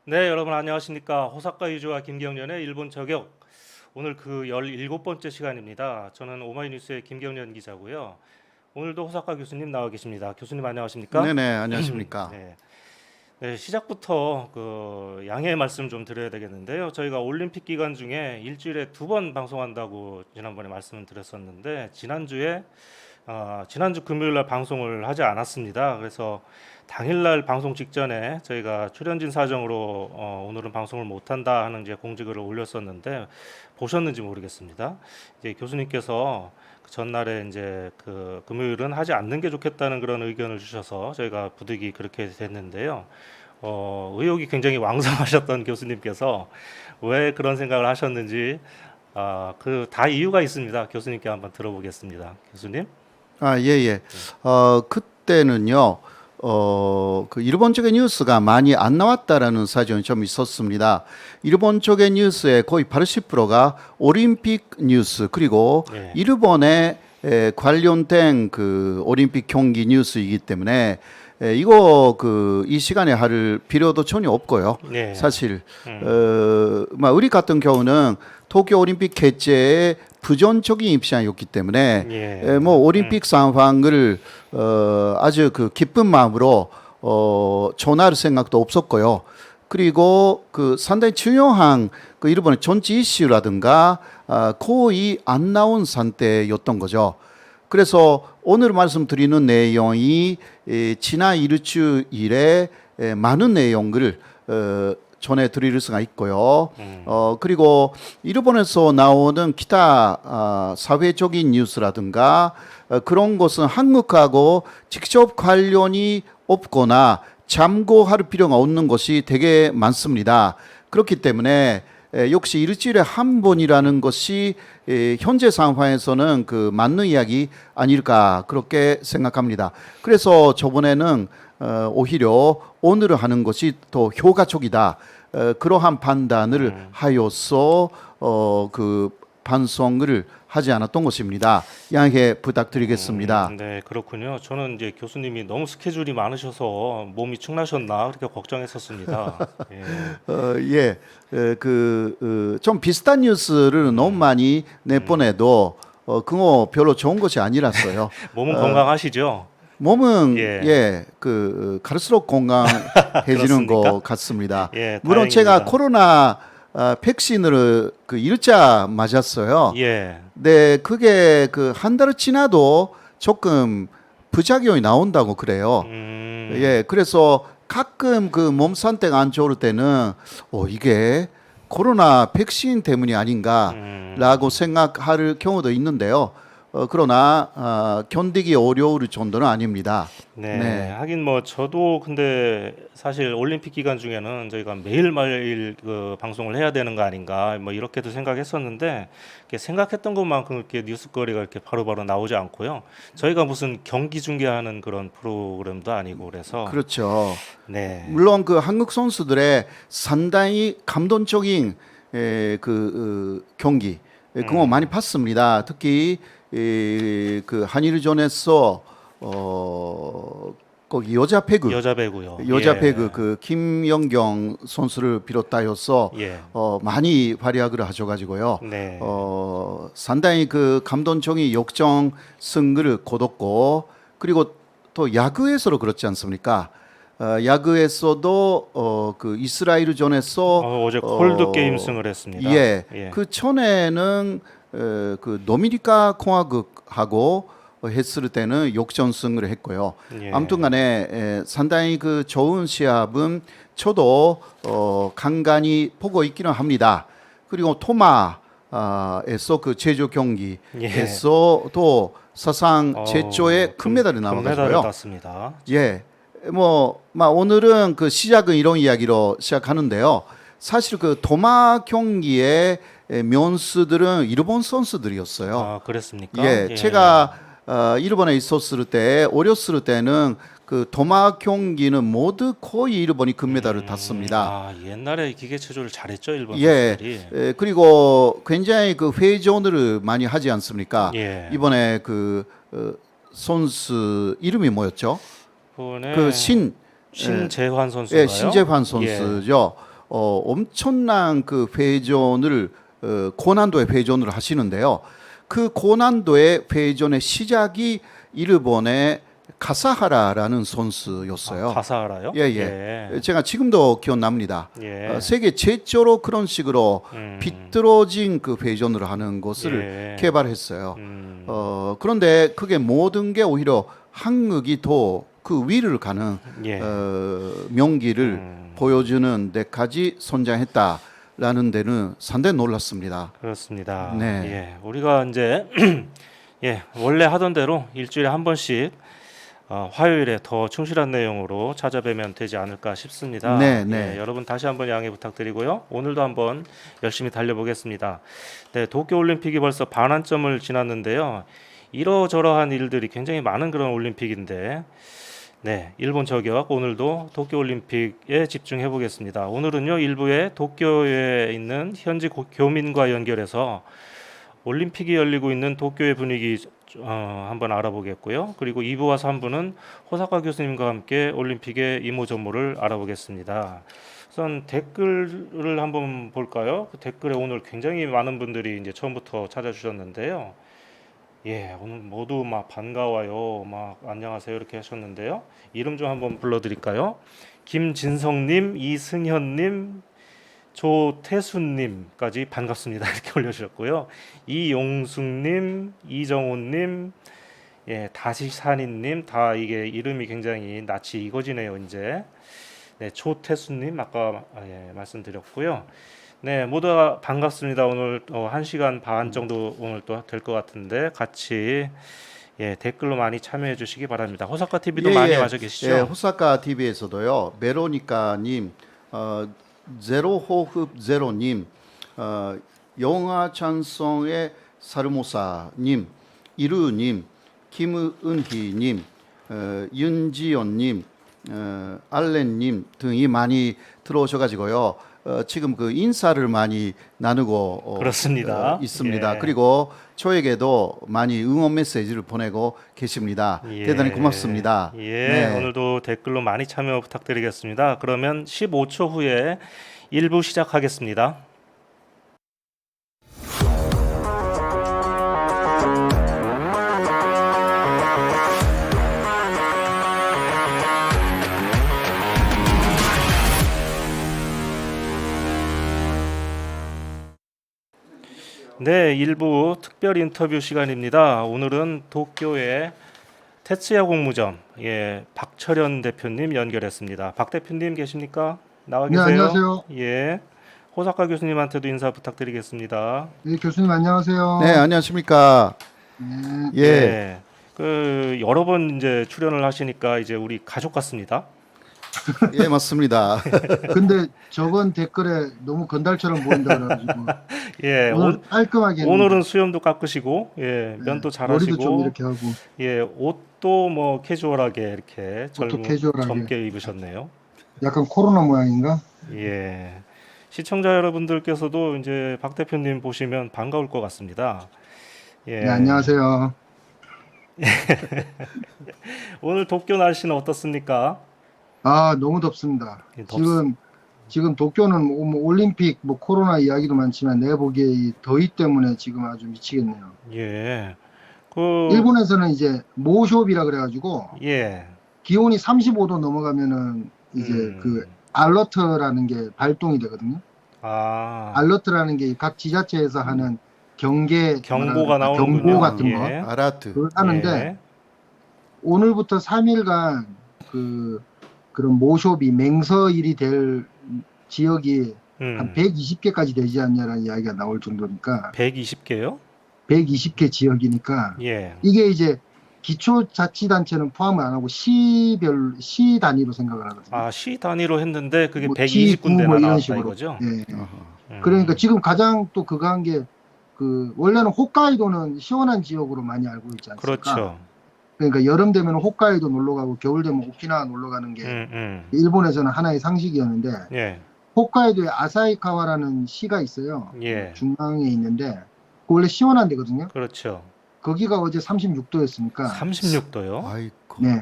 네, 여러분 안녕하십니까. 호사카 유주와 김경련의 일본 저격. 오늘 그 17번째 시간입니다. 저는 오마이뉴스의 김경련 기자고요. 오늘도 호사카 교수님 나와 계십니다. 교수님 안녕하십니까? 네네, 안녕하십니까. 네. 네, 시작부터 그 양해의 말씀 좀 드려야 되겠는데요. 저희가 올림픽 기간 중에 일주일에 2번 방송한다고 지난번에 말씀을 드렸었는데 지난주 금요일 날 방송을 하지 않았습니다. 그래서 당일날 방송 직전에 저희가 출연진 사정으로 오늘은 방송을 못한다 하는 이제 공지글을 올렸었는데 보셨는지 모르겠습니다. 이제 교수님께서 그 전날에 이제 그 금요일은 하지 않는 게 좋겠다는 그런 의견을 주셔서 저희가 부득이 그렇게 됐는데요. 의욕이 굉장히 왕성하셨던 교수님께서 왜 그런 생각을 하셨는지 그 다 이유가 있습니다. 교수님께 한번 들어보겠습니다. 교수님. 예. 그때는요, 그 일본 쪽의 뉴스가 많이 안 나왔다라는 사정이 좀 있었습니다. 일본 쪽의 뉴스의 거의 80%가 올림픽 뉴스, 그리고 네. 일본에 관련된 그 올림픽 경기 뉴스이기 때문에 이거 이 시간에 할 필요도 전혀 없고요. 네. 사실 우리 같은 경우는 도쿄 올림픽 개최에 부정적인 입장이었기 때문에 예. 올림픽 상황을 아주 그 기쁜 마음으로 전할 생각도 없었고요. 그리고 그 상당히 중요한 그 일본의 정치 이슈라든가 거의 안 나온 상태였던 거죠. 그래서 오늘 말씀드리는 내용이 지난 일주일에 많은 내용을 전해드릴 수가 있고요. 그리고 일본에서 나오는 기타 사회적인 뉴스라든가 그런 것은 한국하고 직접 관련이 없거나 참고할 필요가 없는 것이 되게 많습니다. 그렇기 때문에 역시 일주일에 한 번이라는 것이 현재 상황에서는 그 맞는 이야기 아닐까 그렇게 생각합니다. 그래서 저번에는 오히려 오늘 하는 것이 더 효과적이다. 그러한 판단을 하여서 그 반성을 하지 않았던 것입니다. 양해 부탁드리겠습니다. 네, 그렇군요. 저는 이제 교수님이 너무 스케줄이 많으셔서 몸이 축나셨나 그렇게 걱정했었습니다. 예. 좀 비슷한 뉴스를 너무 많이 내보내도 그거 별로 좋은 것이 아니라서요. 몸은 건강하시죠? 몸은 예. 갈수록 건강해지는 그렇습니까? 것 같습니다. 예, 물론 다행입니다. 제가 코로나 백신을 그 1차 맞았어요. 예. 네, 그게 그 한 달 지나도 조금 부작용이 나온다고 그래요. 예, 그래서 가끔 그 몸 상태가 안 좋을 때는 이게 코로나 백신 때문이 아닌가라고 생각할 경우도 있는데요. 그러나 견디기 어려울 정도는 아닙니다. 네, 네. 하긴 뭐 저도 근데 사실 올림픽 기간 중에는 저희가 매일매일 그 방송을 해야 되는 거 아닌가 뭐 이렇게도 생각했었는데 이렇게 생각했던 것만큼 이렇게 뉴스거리가 이렇게 바로바로 나오지 않고요. 저희가 무슨 경기 중계하는 그런 프로그램도 아니고 그래서 그렇죠. 네, 물론 그 한국 선수들의 상당히 감동적인 경기 그거 많이 봤습니다. 특히 그 한일전에서 거기 여자 배구 여자 배구요. 여자 예, 배구 그 김연경 선수를 비롯하여서 예, 많이 활약을 하셔가지고요. 네, 상당히 그 감동적인 역전승을 거뒀고 그리고 또 야구에서도 그렇지 않습니까? 야구에서도 그 이스라엘전에서 어제 콜드 게임 승을 했습니다. 예, 예, 그 전에는 그 도미니카 공화국하고 했을 때는 역전승을 했고요. 예. 아무튼간에 상당히 그 좋은 시합은 저도 간간히 보고 있기는 합니다. 그리고 토마에서 그 제조 경기에서 또 사상 최초의 금메달이 금메달을 나와가지고요. 땄습니다. 예, 오늘은 그 시작은 이런 이야기로 시작하는데요. 사실 그 도마 경기의 면수들은 일본 선수들이었어요. 아, 그랬습니까? 예, 제가 일본에 있었을 때 어렸을 때는 그 도마 경기는 모두 거의 일본이 금메달을 땄습니다. 아, 옛날에 기계 체조를 잘했죠, 일본 예, 선수들이. 그리고 굉장히 그 회전을 많이 하지 않습니까? 예. 이번에 선수 이름이 뭐였죠? 이번에 그 신재환 예, 선수가요? 신재환 예. 선수죠. 엄청난 그 회전을 고난도의 회전을 하시는데요. 그 고난도의 회전의 시작이 일본의 카사하라라는 선수였어요. 가사하라요? 예, 예. 제가 지금도 기억납니다. 예. 세계 최초로 그런 식으로 음. 비뚤어진 그 회전을 하는 것을 예. 개발했어요. 그런데 그게 모든 게 오히려 한국이 더 그 위를 가는 예. 명기를 보여주는 데까지 선장했다라는 데는 상당히 놀랐습니다. 그렇습니다. 네. 예. 우리가 이제 예, 원래 하던 대로 일주일에 한 번씩 화요일에 더 충실한 내용으로 찾아뵈면 되지 않을까 싶습니다. 네, 네. 예, 여러분 다시 한번 양해 부탁드리고요. 오늘도 한번 열심히 달려보겠습니다. 네, 도쿄올림픽이 벌써 반환점을 지났는데요. 이러저러한 일들이 굉장히 많은 그런 올림픽인데 네, 일본 저격 오늘도 도쿄올림픽에 집중해 보겠습니다. 오늘은요, 일부에 도쿄에 있는 현지 교민과 연결해서 올림픽이 열리고 있는 도쿄의 분위기 한번 알아보겠고요. 그리고 2부와 3부는 호사카 교수님과 함께 올림픽의 이모저모를 알아보겠습니다. 우선 댓글을 한번 볼까요? 그 댓글에 오늘 굉장히 많은 분들이 이제 처음부터 찾아주셨는데요. 예, 오늘 모두 막 반가워요, 막 안녕하세요 이렇게 하셨는데요. 이름 좀 한번 불러드릴까요? 김진성님, 이승현님, 조태순님까지 반갑습니다 이렇게 올려주셨고요. 이용숙님, 이정훈님, 예, 다시산이님 다 이게 이름이 굉장히 낯이 익어지네요 이제. 네, 조태순님 아까 예, 말씀드렸고요. 네, 모두 반갑습니다. 오늘 1시간 반 정도 오늘 또 될 것 같은데 같이 예, 댓글로 많이 참여해 주시기 바랍니다. 호사카 TV도 많이 와서 계시죠? 예, 호사카 TV에서도요. 베로니카님, 제로호흡 제로님, 영화 찬송의 사르모사님, 이루님, 김은희님, 윤지연님, 알렌님 등이 많이 들어오셔가지고요. 지금 그 인사를 많이 나누고 그렇습니다. 있습니다. 예. 그리고 저에게도 많이 응원 메시지를 보내고 계십니다. 예. 대단히 고맙습니다. 예, 네. 오늘도 댓글로 많이 참여 부탁드리겠습니다. 그러면 15초 후에 1부 시작하겠습니다. 네, 일부 특별 인터뷰 시간입니다. 오늘은 도쿄의 테츠야 공무점 박철현 대표님 연결했습니다. 박 대표님 계십니까? 나와 네, 계세요? 안녕하세요. 예, 호사카 교수님한테도 인사 부탁드리겠습니다. 네, 교수님 안녕하세요. 네, 안녕하십니까? 네. 예. 네, 그 여러 번 이제 출연을 하시니까 이제 우리 가족 같습니다. 예, 맞습니다. 근데 저번 댓글에 너무 건달처럼 보인다 그래가지고 예, 오늘 깔끔하게 오늘은 수염도 깎으시고, 예, 면도 머리도 좀 잘하시고, 이렇게 하고 예, 옷도 뭐 캐주얼하게 이렇게 옷도 캐주얼하게. 젊게 입으셨네요. 약간 코로나 모양인가? 예, 시청자 여러분들께서도 이제 박 대표님 보시면 반가울 것 같습니다. 예, 네, 안녕하세요. 오늘 도쿄 날씨는 어떻습니까? 아, 너무 덥습니다. 예, 지금 도쿄는 뭐 올림픽, 뭐 코로나 이야기도 많지만 내가 보기에 이 더위 때문에 지금 아주 미치겠네요. 예, 그, 일본에서는 이제 모쇼비라 그래가지고 예, 기온이 35도 넘어가면은 이제 그 알러트라는 게 발동이 되거든요. 아, 알러트라는 게 각 지자체에서 하는 경보가 나오는군요. 경보 같은 거 예, 아라트. 그걸 하는데 예, 오늘부터 3일간 그런 모쇼비 맹서일이 될 지역이 한 120개까지 되지 않냐라는 이야기가 나올 정도니까 120개요? 120개 지역이니까 예, 이게 이제 기초자치단체는 포함을 안 하고 시 단위로 생각을 하거든요. 아, 시 단위로 했는데 그게 뭐 120군데나 뭐 이런 나왔다 식으로. 이거죠? 예. 어허. 그러니까 지금 가장 또 그거 한 게 원래는 홋카이도는 시원한 지역으로 많이 알고 있지 않습니까? 그렇죠. 그러니까 여름 되면 홋카이도 놀러 가고 겨울 되면 오키나와 놀러 가는 게 일본에서는 하나의 상식이었는데 예, 홋카이도에 아사히카와라는 시가 있어요. 예, 중앙에 있는데 그 원래 시원한 데거든요. 그렇죠. 거기가 어제 36도였으니까 36도요? 아이고. 네.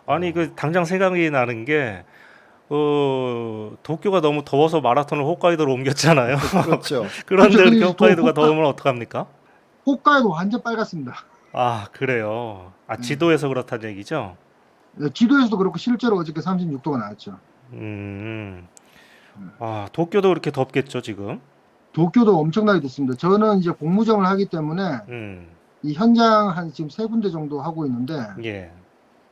아니 그 당장 생각이 나는 게 도쿄가 너무 더워서 마라톤을 홋카이도로 옮겼잖아요. 그렇죠. 그런데 그렇죠. 이렇게 또 홋카이도가 더우면 어떡합니까? 홋카이도 완전 빨갛습니다. 아, 그래요. 아, 네. 지도에서 그렇다는 얘기죠? 지도에서도 그렇고 실제로 어저께 36도가 나왔죠. 음, 아, 도쿄도 그렇게 덥겠죠, 지금? 도쿄도 엄청나게 덥습니다. 저는 이제 공무점을 하기 때문에 음, 이 현장 한 지금 3군데 정도 하고 있는데 예,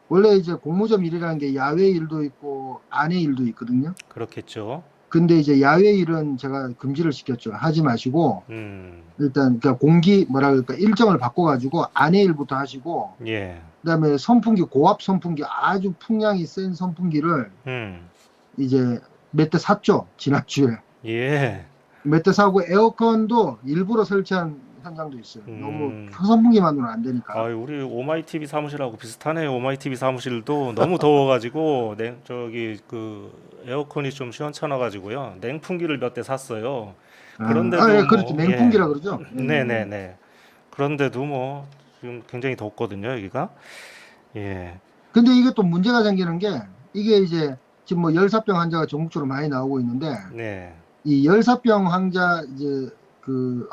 원래 이제 공무점 일이라는 게 야외 일도 있고 안에 일도 있거든요. 그렇겠죠. 근데 이제 야외 일은 제가 금지를 시켰죠. 하지 마시고 일단 그러니까 공기 뭐라 그럴까 일정을 바꿔가지고 안에 일부터 하시고 예, 그다음에 선풍기 고압 선풍기 아주 풍량이 센 선풍기를 이제 몇 대 샀죠. 지난주에 예, 몇 대 사고 에어컨도 일부러 설치한 현장도 있어요. 너무 선풍기만으로는 안 되니까. 아, 우리 오마이티비 사무실하고 비슷하네요. 오마이티비 사무실도 너무 더워가지고 저기 그 에어컨이 좀 시원찮아가지고요. 냉풍기를 몇 대 샀어요. 그런데도 예, 그렇죠. 뭐, 냉풍기라 그러죠. 네네네. 그런데도 뭐 지금 굉장히 덥거든요, 여기가. 예, 근데 이게 또 문제가 생기는 게 이게 이제 지금 뭐 열사병 환자가 전국적으로 많이 나오고 있는데 네, 이 열사병 환자 이제 그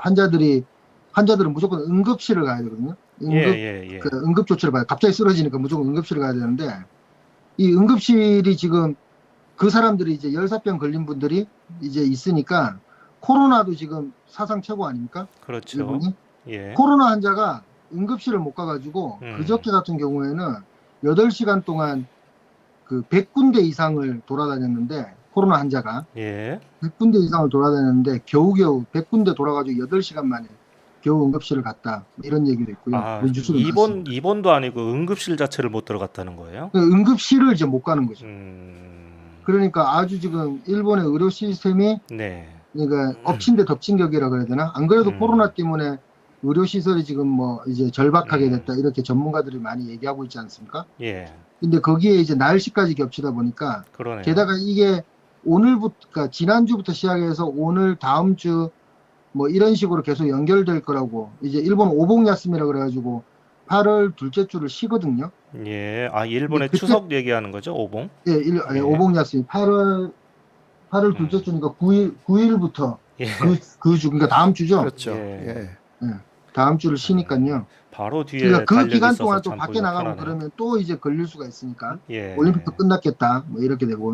환자들은 무조건 응급실을 가야 되거든요. 예. 그 응급 조치를 봐요. 갑자기 쓰러지니까 무조건 응급실을 가야 되는데 이 응급실이 지금 그 사람들이 이제 열사병 걸린 분들이 이제 있으니까 코로나도 지금 사상 최고 아닙니까? 그렇죠. 일본이 예, 코로나 환자가 응급실을 못 가가지고 그저께 같은 경우에는 8시간 동안 그 100군데 이상을 돌아다녔는데 코로나 환자가 예. 100군데 이상을 돌아다녔는데 겨우겨우 100군데 돌아가지고 8시간 만에 겨우 응급실을 갔다 이런 얘기도 있고요. 아, 뉴스도 나왔습니다. 입원도 아니고 응급실 자체를 못 들어갔다는 거예요? 그 응급실을 이제 못 가는 거죠. 음, 그러니까 아주 지금 일본의 의료 시스템이 네, 그러니까 엎친 데 덮친 격이라 그래야 되나? 안 그래도 음. 코로나 때문에 의료 시설이 지금 뭐 이제 절박하게 됐다 이렇게 전문가들이 많이 얘기하고 있지 않습니까? 예, 근데 거기에 이제 날씨까지 겹치다 보니까 그러네요. 게다가 이게 오늘부터 그러니까 지난주부터 시작해서 오늘 다음 주 뭐 이런 식으로 계속 연결될 거라고 이제 일본 오봉야스미라 그래가지고 8월 둘째 주를 쉬거든요. 예, 아, 일본의 그때- 추석 얘기하는 거죠, 오봉? 예, 예. 오봉야스미 8월 둘째 주니까 9일부터 예, 그 주 그러니까 다음 주죠. 그렇죠. 예. 예. 다음 주를 쉬니까요. 바로 뒤에 그러니까 그 달력이 기간 있어서 동안 또 참 밖에 보기가 나가고 편하네요. 그러면 또 이제 걸릴 수가 있으니까 예. 올림픽도 끝났겠다 뭐 이렇게 되고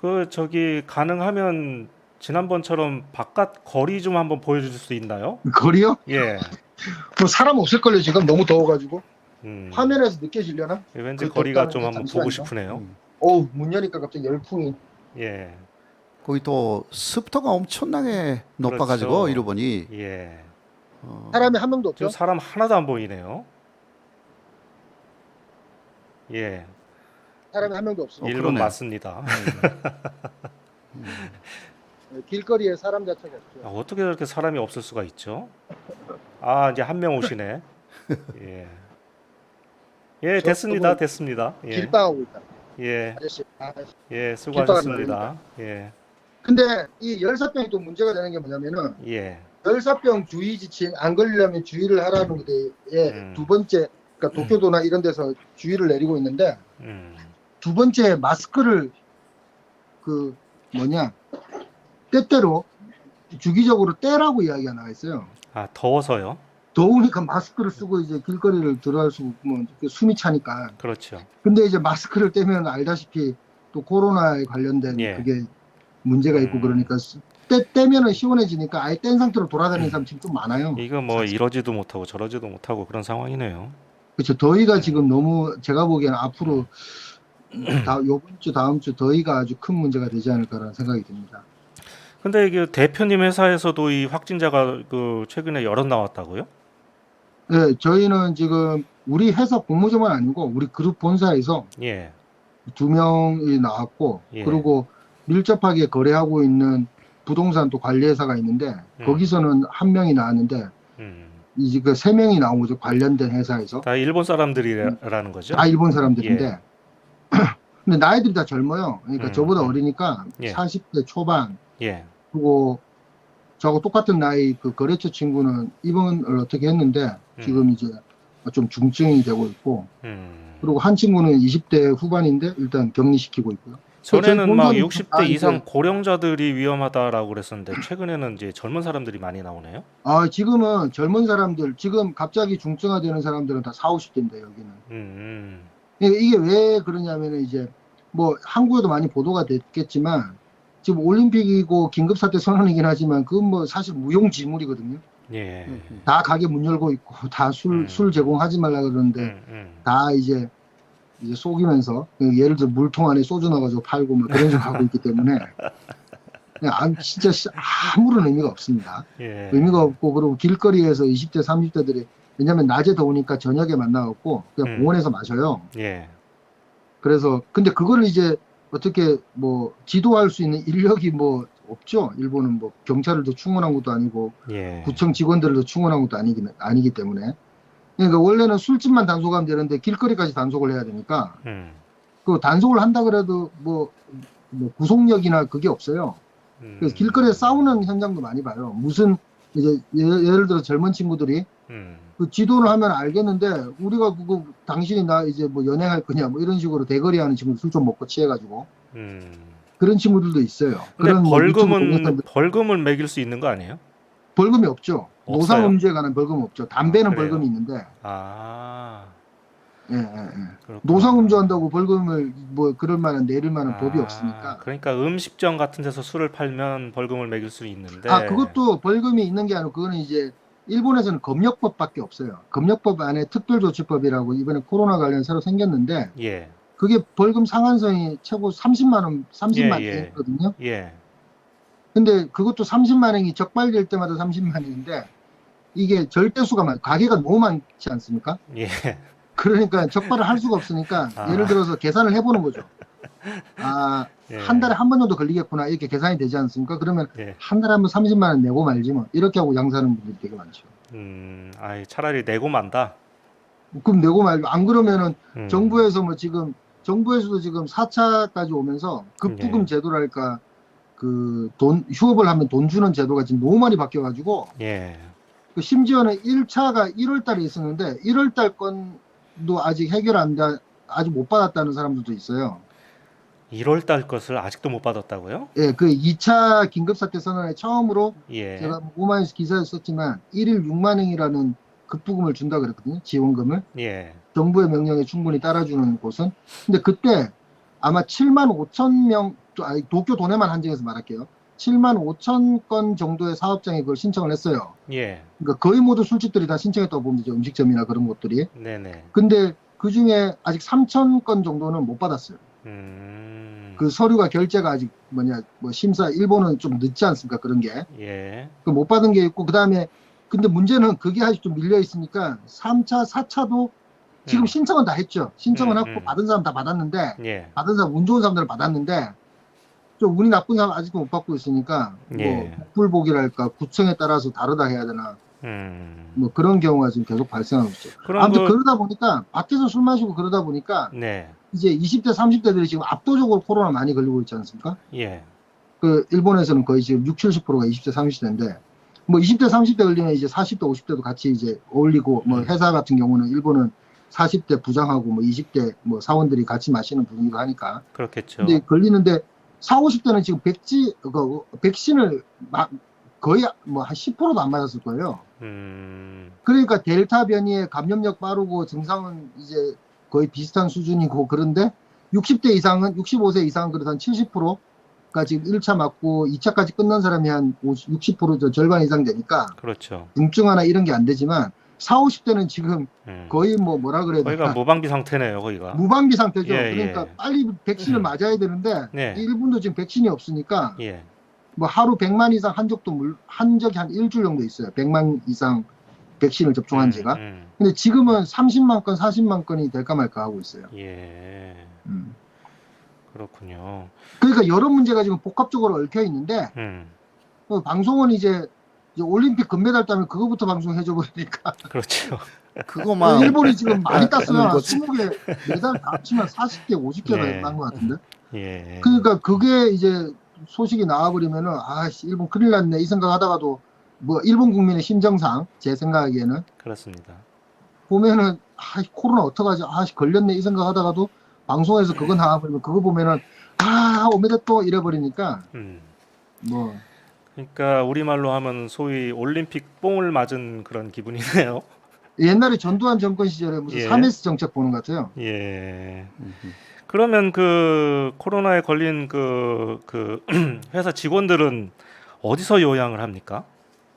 그 저기 가능하면 지난번처럼 바깥 거리 좀 한번 보여줄 수 있나요? 거리요? 예. 뭐 사람 없을걸요 지금 너무 더워가지고 음. 화면에서 느껴지려나? 왠지 그 거리가 덥다는 좀 게 한번 잠시만요. 보고 싶으네요. 어우 문 여니까 갑자기 열풍이 예. 거기 또 습도가 엄청나게 높아가지고 그렇죠. 일본이 예. 사람이 한 명도 지금 없죠? 사람 하나도 안 보이네요. 예. 사람이 한 명도 없어. 일본 그러네. 맞습니다. 길거리에 사람 자체가 없죠. 아, 어떻게 저렇게 사람이 없을 수가 있죠? 아, 이제 한 명 오시네. 예. 예, 됐습니다. 저분 됐습니다. 예. 길빵하고 있다. 예. 아저씨. 예, 수고하셨습니다. 예. 근데 이 열사병이 또 문제가 되는 게 뭐냐면은 예. 열사병 주의 지침 안 걸리려면 주의를 하라는 데에 두 번째 그러니까 도쿄도나 이런 데서 주의를 내리고 있는데 두 번째 마스크를 그 뭐냐 때때로 주기적으로 떼라고 이야기가 나와 있어요. 아, 더워서요? 더우니까 마스크를 쓰고 이제 길거리를 들어갈 수 없으면 숨이 차니까. 그렇죠. 근데 이제 마스크를 떼면 알다시피 또 코로나에 관련된 예. 그게 문제가 있고 그러니까 떼면은 시원해지니까 아예 뗀 상태로 돌아다니는 사람 지금 좀 많아요. 이거 뭐 이러지도 못하고 저러지도 못하고 그런 상황이네요. 그렇죠. 더위가 지금 너무 제가 보기에는 앞으로 요번 주 다음 주 더위가 아주 큰 문제가 되지 않을까라는 생각이 듭니다. 근데 이게 대표님 회사에서도 이 확진자가 그 최근에 여럿 나왔다고요? 네, 저희는 지금 우리 회사 공모점은 아니고 우리 그룹 본사에서 예. 2명이 나왔고 예. 그리고 밀접하게 거래하고 있는 부동산 또 관리회사가 있는데 거기서는 1명이 나왔는데 이제 그 3명이 나온 거죠. 관련된 회사에서. 다 일본 사람들이라는 거죠? 다 일본 사람들인데 근데 나이들이 다 젊어요. 그러니까 저보다 어리니까 예. 40대 초반 예. 그리고 저하고 똑같은 나이 그 거래처 친구는 입원을 어떻게 했는데 지금 이제 좀 중증이 되고 있고 그리고 한 친구는 20대 후반인데 일단 격리시키고 있고요. 전에는 막 본사는 60대 다 이상 이제 고령자들이 위험하다라고 그랬었는데 최근에는 이제 젊은 사람들이 많이 나오네요. 지금은 젊은 사람들 지금 갑자기 중증화되는 사람들은 다 4, 50대인데 여기는. 음, 이게 왜 그러냐면은 이제 뭐 한국에도 많이 보도가 됐겠지만 지금 올림픽이고 긴급사태 선언이긴 하지만 그건 뭐 사실 무용지물이거든요. 예, 다 가게 문 열고 있고 다 술 음, 제공하지 말라 그러는데 다 이제 속이면서 예를 들어 물통 안에 소주 넣어가지고 팔고 뭐 그런 식으로 하고 있기 때문에 그냥 진짜 아무런 의미가 없습니다. 예, 의미가 없고 그리고 길거리에서 20대, 30대들이 왜냐면 낮에 더우니까 저녁에 만나갖고 그냥 음, 공원에서 마셔요. 예, 그래서 근데 그거를 이제 어떻게 뭐 지도할 수 있는 인력이 뭐 없죠. 일본은 뭐 경찰들도 충원한 것도 아니고 예, 구청 직원들도 충원한 것도 아니기 때문에 그러니까 원래는 술집만 단속하면 되는데 길거리까지 단속을 해야 되니까 음, 그 단속을 한다 그래도 뭐 구속력이나 그게 없어요. 그래서 길거리에 싸우는 현장도 많이 봐요. 무슨 이제 예를 들어 젊은 친구들이 음, 그 지도를 하면 알겠는데 우리가 그거 당신이 나 이제 뭐 연애할 거냐 뭐 이런 식으로 대거리 하는 친구들 술 좀 먹고 취해가지고 음. 그런 친구들도 있어요. 근데 그런 뭐 유튜브 동영상들 벌금을 매길 수 있는 거 아니에요? 벌금이 없죠. 없어요? 노상음주에 관한 벌금 없죠. 아, 담배는 그래요? 벌금이 있는데 아, 예. 그렇구나. 노상음주 한다고 벌금을 뭐 그럴 만한 내릴 만한 법이 아, 없으니까 그러니까 음식점 같은 데서 술을 팔면 벌금을 매길 수 있는데, 그것도 벌금이 있는 게 아니고 그거는 이제 일본에서는 검역법밖에 없어요. 검역법 안에 특별조치법이라고 이번에 코로나 관련 새로 생겼는데 예, 그게 벌금 상한선이 최고 30만 원, 예, 30만 예, 엔이거든요. 예, 근데 그것도 30만 엔이 적발될 때마다 30만 엔인데 이게 절대수가 가게가 너무 많지 않습니까? 예, 그러니까 적발을 할 수가 없으니까 예를 아, 들어서 계산을 해보는 거죠. 한 예, 달에 한 번 정도 걸리겠구나 이렇게 계산이 되지 않습니까? 그러면 예. 한 달에 한 번 30만 원 내고 말지 뭐 이렇게 하고 양사하는 분들이 되게 많죠. 아이, 차라리 내고 만다. 그럼 내고 말고 안 그러면은 음, 정부에서 뭐 지금 정부에서도 지금 4차까지 오면서 예, 급부금 제도랄까 그 휴업을 하면 돈 주는 제도가 지금 너무 많이 바뀌어가지고 예. 그 심지어는 1차가 1월 달에 있었는데 1월 달 건도 아직 해결 안 돼, 아직 못 받았다는 사람들도 있어요. 1월 달 것을 아직도 못 받았다고요? 예, 그 2차 긴급사태 선언에 처음으로 예, 제가 오마이뉴스 기사에 썼지만 1일 6만 원이라는 급부금을 준다 그랬거든요. 지원금을. 예, 정부의 명령에 충분히 따라주는 곳은. 근데 그때 아마 7만 5천 명, 도쿄 도내만 한정해서 말할게요. 7만 5천 건 정도의 사업장이 그걸 신청을 했어요. 예, 그러니까 거의 모두 술집들이 다 신청했다고 보면 되죠. 음식점이나 그런 것들이. 네네. 근데 그 중에 아직 3천 건 정도는 못 받았어요. 그 서류가 결제가 아직 뭐 심사, 일본은 좀 늦지 않습니까? 그런 게. 예, 그 못 받은 게 있고, 그 다음에, 근데 문제는 그게 아직 좀 밀려 있으니까 3차, 4차도 지금 음, 신청은 다 했죠. 신청은 음, 하고 받은 사람 다 받았는데, 예, 받은 사람, 운 좋은 사람들은 받았는데, 좀 운이 나쁜 사람 아직도 못 받고 있으니까, 뭐, 예, 복불복이랄까, 구청에 따라서 다르다 해야 되나, 음. 뭐 그런 경우가 지금 계속 발생하고 있죠. 그럼 아무튼 그러다 보니까, 밖에서 술 마시고 그러다 보니까, 네, 이제 20대, 30대들이 지금 압도적으로 코로나 많이 걸리고 있지 않습니까? 예, 그 일본에서는 거의 지금 6, 70%가 20대, 30대인데 뭐 20대, 30대 걸리면 이제 40대, 50대도 같이 이제 어울리고 뭐 회사 같은 경우는 일본은 40대 부장하고 뭐 20대 뭐 사원들이 같이 마시는 분위기로 하니까 근데 그렇겠죠. 걸리는데 4, 50대는 지금 백신을 거의 뭐 한 10%도 안 맞았을 거예요. 그러니까 델타 변이의 감염력 빠르고 증상은 이제 거의 비슷한 수준이고 그런데 60대 이상은 65세 이상은 그래도 한 70%가 지금 1차 맞고 2차까지 끝난 사람이 한 60% 절반 이상 되니까 그렇죠. 중증화나 이런 게 안 되지만 4, 50대는 지금 음. 거의 뭐 뭐라 그래야 거기가 되나 무방비 상태네요, 거기가. 무방비 예, 상태죠. 그러니까 예. 빨리 백신을 맞아야 되는데 네, 일본도 지금 백신이 없으니까 예. 뭐 하루 100만 이상 한 적이 한 일주일 정도 있어요. 100만 이상 백신을 접종한 지가. 근데 지금은 30만 건, 40만 건이 될까 말까 하고 있어요. 예. 음. 그렇군요. 그러니까 여러 문제가 지금 복합적으로 얽혀 있는데 음. 방송은 이제 올림픽 금메달 따면 그거부터 방송해줘 버리니까 그렇죠. 그거만 일본이 지금 많이 땄어요. 하는 한 거지. 20개 메달 다 합치면 40개, 50개 네. 난 것 같은데. 예. 그러니까 그게 이제 소식이 나와버리면은 일본 큰일 났네 이 생각하다가도 뭐 일본 국민의 심정상 제 생각에는 그렇습니다. 보면은 코로나 어떡하지? 걸렸네 이 생각하다가도 방송에서 그거 나와버리면 그거 보면은 오메데또 이래버리니까 음. 뭐 그러니까 우리말로 하면 소위 올림픽 뽕을 맞은 그런 기분이네요. 옛날에 전두환 정권 시절에 무슨 예. 3S 정책 보는 것 같아요. 예. 그러면 그 코로나에 걸린 그 회사 직원들은 어디서 요양을 합니까?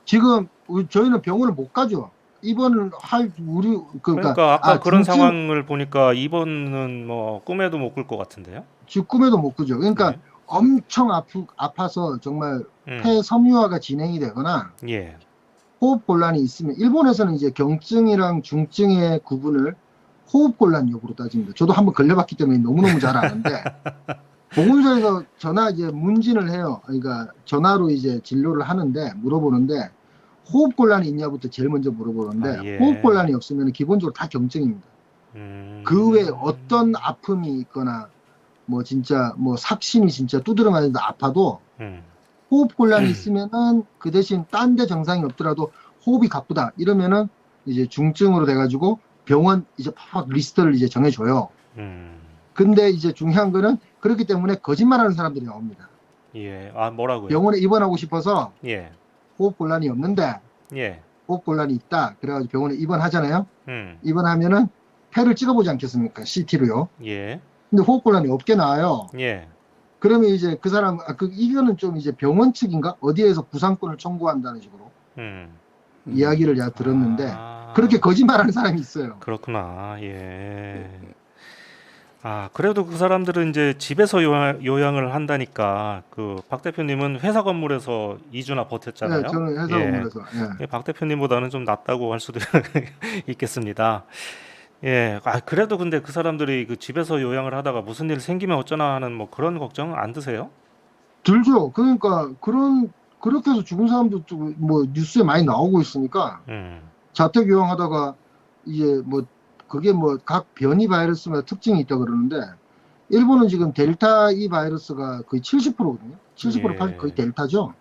지금 저희는 병원을 못 가죠. 입원을 할 우리 그러니까 그러니까 아까 그런 중증 상황을 보니까 이번은 뭐 꿈에도 못 꿀 것 같은데요. 꿈에도 못 꾸죠. 그러니까 예. 엄청 아파서 정말 음. 폐섬유화가 진행이 되거나 예. 호흡 곤란이 있으면 일본에서는 이제 경증이랑 중증의 구분을 호흡 곤란 여부로 따집니다. 저도 한번 걸려봤기 때문에 너무너무 잘 아는데 보건소에서 이제 문진을 해요. 그러니까 전화로 이제 진료를 하는데 물어보는데 호흡 곤란이 있냐부터 제일 먼저 물어보는데 아, 예. 호흡 곤란이 없으면 기본적으로 다 경증입니다. 그 외에 어떤 아픔이 있거나 뭐 진짜 뭐 삭심이 진짜 두드러 맞는데 아파도 음. 호흡 곤란이 있으면은 그 대신 딴 데 증상이 없더라도 호흡이 가쁘다 이러면은 이제 중증으로 돼가지고 병원 이제 팍 리스트를 이제 정해줘요. 음. 근데 이제 중요한 거는 그렇기 때문에 거짓말하는 사람들이 나옵니다. 예. 아, 뭐라고요? 병원에 입원하고 싶어서 예. 호흡 곤란이 없는데 예. 호흡 곤란이 있다. 그래가지고 병원에 입원하잖아요. 음. 입원하면은 폐를 찍어보지 않겠습니까? CT로요. 예. 근데 호흡 곤란이 없게 나와요. 예. 그러면 이제 그 사람 이거는 좀 이제 병원 측인가 어디에서 구상권을 청구한다는 식으로 이야기를 제가 들었는데 아, 그렇게 거짓말하는 사람이 있어요. 그렇구나. 예. 아, 그래도 그 사람들은 이제 집에서 요양을 한다니까 그 박 대표님은 회사 건물에서 2주나 네, 버텼잖아요. 저는 회사 예. 건물에서 예, 박 대표님보다는 좀 낫다고 할 수도 있겠습니다. 예. 아, 그래도 근데 그 사람들이 그 집에서 요양을 하다가 무슨 일 생기면 어쩌나 하는 뭐 그런 걱정 안 드세요? 들죠. 그러니까 그렇게 해서 죽은 사람도 좀 뭐 뉴스에 많이 나오고 있으니까 음. 자택 요양하다가 이제 뭐 그게 뭐 각 변이 바이러스마다 특징이 있다 그러는데 일본은 지금 델타 이 바이러스가 거의 70%거든요. 70% 거의 예. 델타죠.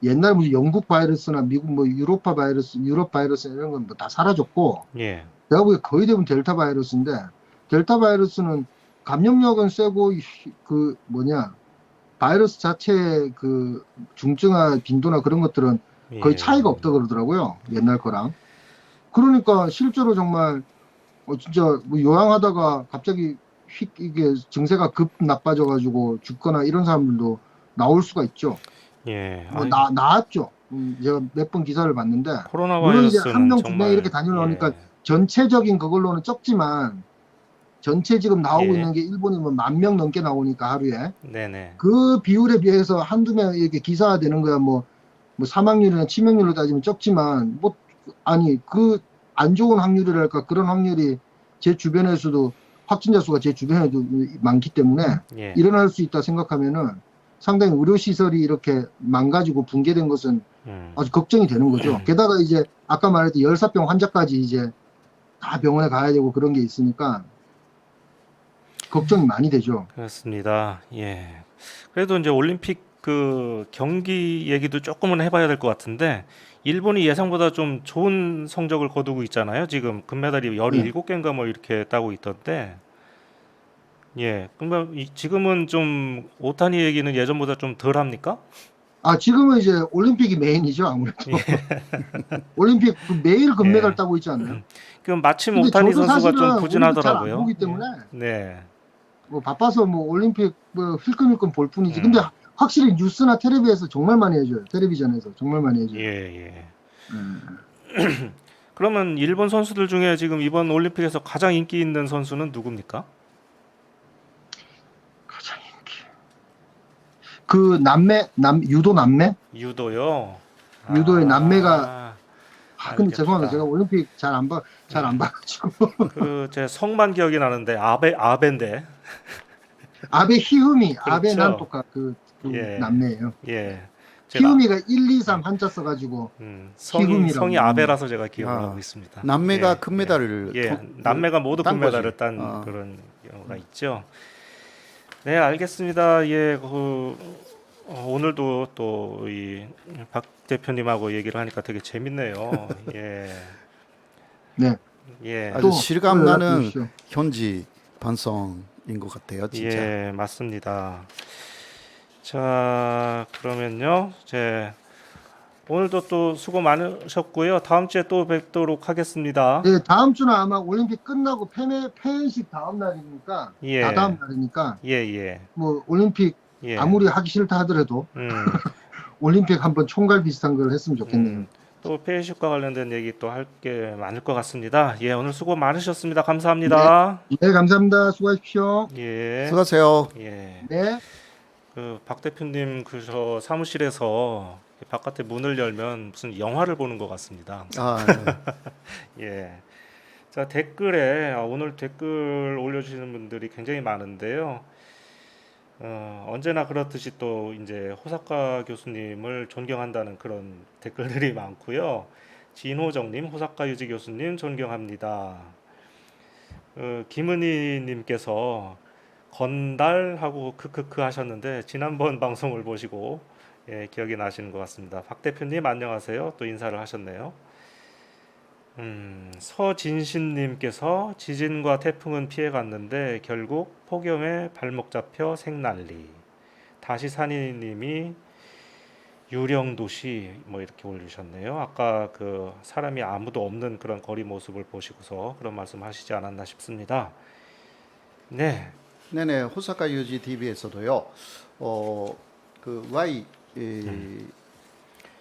옛날 무슨 영국 바이러스나 미국 뭐 유럽 바이러스 이런 건 뭐 다 사라졌고 예. 내가 보기에 거의 대부분 델타 바이러스인데 델타 바이러스는 감염력은 세고 그 뭐냐 바이러스 자체의 그 중증화 빈도나 그런 것들은 거의 예. 차이가 없다 그러더라고요. 옛날 거랑. 그러니까 실제로 정말 진짜 뭐 요양하다가 갑자기 이게 증세가 급 나빠져가지고 죽거나 이런 사람들도 나올 수가 있죠. 예. 뭐 아이, 나왔죠. 제가 몇 번 기사를 봤는데 코로나 물론 이제 한 바이러스는 명, 두 명 이렇게 정말 다녀오니까 예. 전체적인 그걸로는 적지만 전체 지금 나오고 예. 있는 게 일본이 뭐 10,000명 넘게 나오니까 하루에 네네. 그 비율에 비해서 한두 명 이렇게 기사화되는 거야 뭐 사망률이나 치명률로 따지면 적지만 뭐 아니 그 안 좋은 확률이랄까 그런 확률이 제 주변에서도 확진자 수가 제 주변에도 많기 때문에 예. 일어날 수 있다 생각하면은 상당히 의료 시설이 이렇게 망가지고 붕괴된 것은 아주 걱정이 되는 거죠. 게다가 이제 아까 말했던 열사병 환자까지 이제 다 병원에 가야 되고 그런 게 있으니까 걱정이 많이 되죠. 그렇습니다. 예. 그래도 이제 올림픽 그 경기 얘기도 조금은 해봐야 될 것 같은데 일본이 예상보다 좀 좋은 성적을 거두고 있잖아요. 지금 금메달이 네. 17개인가 뭐 이렇게 따고 있던데. 예. 그러면 지금은 좀 오타니 얘기는 예전보다 좀 덜 합니까? 지금은 이제 올림픽이 메인이죠, 아무래도. 올림픽 매일 금메달 예. 따고 있지 않나요? 그 마침 근데 오타니 저도 선수가 사실은 좀 올림픽 잘 안 부진하더라고요. 보기 예. 때문에 네. 뭐 바빠서 뭐 올림픽 뭐 힐끔힐끔 볼 뿐이지. 근데 음. 확실히 뉴스나 텔레비에서 정말 많이 해줘요. 텔레비전에서 정말 많이 해줘요. 예, 예. 음. 그러면 일본 선수들 중에 지금 이번 올림픽에서 가장 인기 있는 선수는 누굽니까? 가장 인기. 그 유도 남매? 유도요. 유도의 남매가 아, 근데 죄송합니다. 알겠다. 제가 올림픽 잘 안 봐가지고. 그 제 성만 기억이 나는데 아베인데. 아베 히흐미, 아베 그렇죠. 난토카 그 예, 남매예요. 예. 제가 히흐미가 1, 2, 3 한자 써가지고 성이 히흐미라고. 아베라서 제가 기억을 아, 하고 있습니다. 남매가 예, 금메달을 예. 남매가 모두 딴 거지. 금메달을 딴 어. 그런 경우가 있죠. 네, 알겠습니다. 예, 오늘도 또 이 박 대표님하고 얘기를 하니까 되게 재밌네요. 예. 네. 예. 아주 또 실감 연락 나는 주십시오. 현지 방송인 것 같아요, 진짜. 예, 맞습니다. 자, 그러면요. 오늘도 또 수고 많으셨고요. 다음 주에 또 뵙도록 하겠습니다. 네, 다음 주는 아마 올림픽 끝나고 폐회식 다음 날이니까 다다음 예. 날이니까 예, 예. 뭐 올림픽 예. 아무리 하기 싫다 하더라도 음. 올림픽 한번 총괄 비슷한 걸 했으면 좋겠네요. 또 폐회식과 관련된 얘기 또 할 게 많을 것 같습니다. 예, 오늘 수고 많으셨습니다. 네, 감사합니다. 네, 감사합니다. 수고하십시오. 예. 수고하세요. 예. 네. 박 대표님 저 사무실에서 바깥에 문을 열면 무슨 영화를 보는 것 같습니다. 아, 예. 자, 댓글에 오늘 댓글 올려주시는 분들이 굉장히 많은데요. 언제나 그렇듯이 또 이제 호사카 교수님을 존경한다는 그런 댓글들이 많고요. 진호정님, 호사카 유지 교수님 존경합니다. 김은희님께서 건달하고 크크크 하셨는데 지난번 방송을 보시고 기억이 나시는 것 같습니다. 박 대표님 안녕하세요. 또 인사를 하셨네요. 서진신님께서 지진과 태풍은 피해갔는데 결국 폭염에 발목 잡혀 생난리. 다시 산이님이 유령도시 뭐 이렇게 올리셨네요. 아까 그 사람이 아무도 없는 그런 거리 모습을 보시고서 그런 말씀하시지 않았나 싶습니다. 네, 네네, 호사카 유지 TV에서도요. 그 Y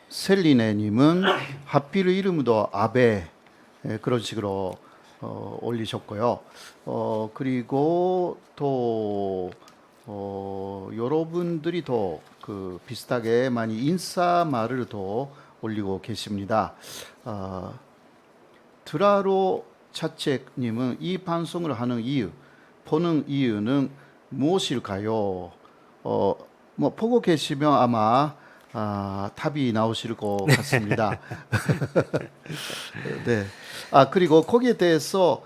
셀리네님은 하필 이름도 아베 그런 식으로 올리셨고요. 그리고 또 여러분들이 더 그 비슷하게 많이 인사말을 더 올리고 계십니다. 드라로 차책님은 이 방송을 하는 이유, 보는 이유는 무엇일까요? 뭐 보고 계시면 아마 답이 나오실 것 같습니다. 네. 그리고 거기에 대해서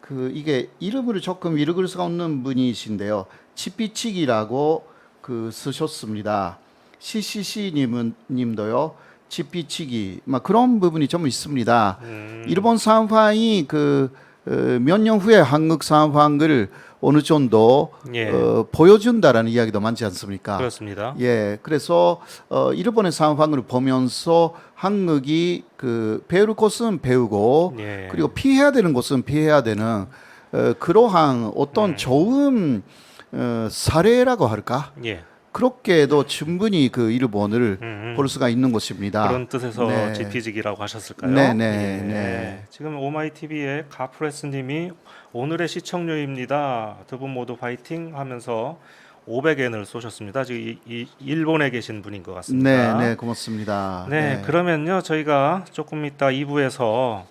그 이게 이름을 조금 읽을 수가 없는 분이신데요. 치피치기라고 그 쓰셨습니다. CCC 님도요. 치피치기 막 그런 부분이 좀 있습니다. 일본 상황이 그 몇 년 후에 한국 상황을 어느 정도 예. 보여준다라는 이야기도 많지 않습니까? 그렇습니다. 예, 그래서 일본의 상황을 보면서 한국이 그 배울 것은 배우고 예. 그리고 피해야 되는 것은 피해야 되는 그러한 어떤 좋은 사례라고 할까? 예. 그렇게도 충분히 그 일본을 볼 수가 있는 것입니다. 그런 뜻에서 네. 지피지기라고 하셨을까요? 네, 네, 예. 네. 지금 오마이TV의 가프레스님이 오늘의 시청료입니다. 두 분 모두 파이팅 하면서 500엔을 쏘셨습니다. 지금 이 일본에 계신 분인 것 같습니다. 네, 네, 고맙습니다. 네, 그러면요 저희가 조금 이따 2부에서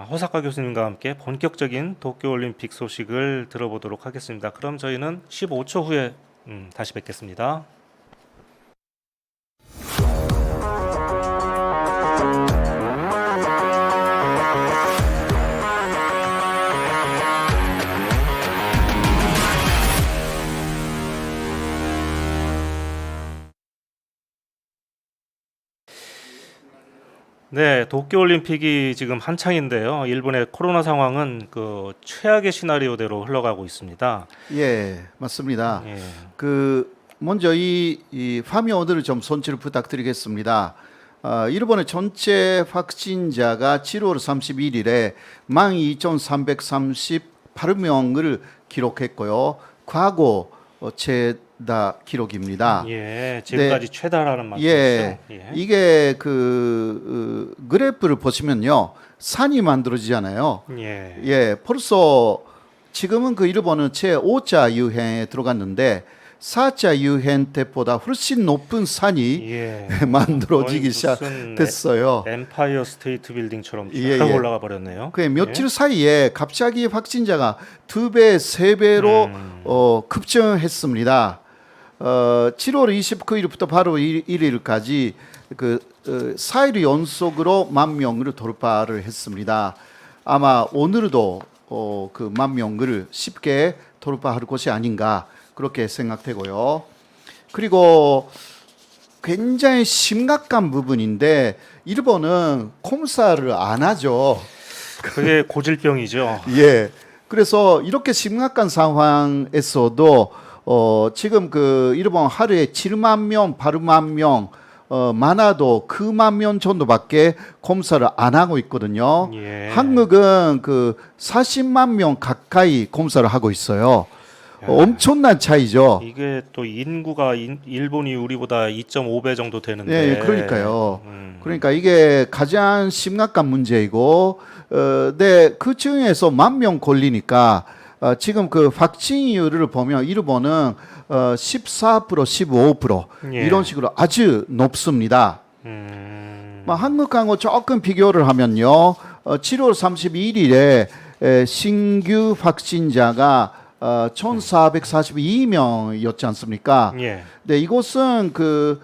호사카 교수님과 함께 본격적인 도쿄올림픽 소식을 들어보도록 하겠습니다. 그럼 저희는 15초 후에 다시 뵙겠습니다. 네, 도쿄올림픽이 지금 한창인데요. 일본의 코로나 상황은 그 최악의 시나리오대로 흘러가고 있습니다. 예, 맞습니다. 예. 그 먼저 이 화면을 좀 손질 부탁드리겠습니다. 일본의 전체 확진자가 7월 31일에 12,338명을 기록했고요. 과거 최다 기록입니다. 예, 지금까지 최다라는 말씀이시죠? 예, 이게 그 그래프를 보시면요, 산이 만들어지잖아요. 예. 예, 벌써 지금은 그 일본은 제 5차 유행에 들어갔는데 4차 유행 때보다 훨씬 높은 산이 예. 만들어지기 무슨 시작됐어요. 엠파이어 스테이트 빌딩처럼 쭉 예, 예. 올라가 버렸네요. 그 며칠 사이에 갑자기 확진자가 2배, 3배로 급증했습니다. 7월 29일부터 바로 1일까지 그 4일 연속으로 10,000명을 돌파를 했습니다. 아마 오늘도 그 10,000명을 쉽게 돌파할 것이 아닌가 그렇게 생각되고요. 그리고 굉장히 심각한 부분인데 일본은 검사를 안 하죠. 그게 고질병이죠. 예. 그래서 이렇게 심각한 상황에서도 지금 그 일본 하루에 7만 명, 8만 명 많아도 9만 명 정도밖에 검사를 안 하고 있거든요. 예. 한국은 그 40만 명 가까이 검사를 하고 있어요. 야. 엄청난 차이죠. 이게 또 인구가 일본이 우리보다 2.5배 정도 되는데. 예, 그러니까요. 그러니까 이게 가장 심각한 문제이고, 네, 그 중에서 10,000명 걸리니까 지금 그 확진율을 보면 일본은 14%, 15% 예. 이런 식으로 아주 높습니다. 한국하고 조금 비교를 하면요, 7월 31일에 신규 확진자가 1,442명이었지 않습니까? 예. 네, 이것은 그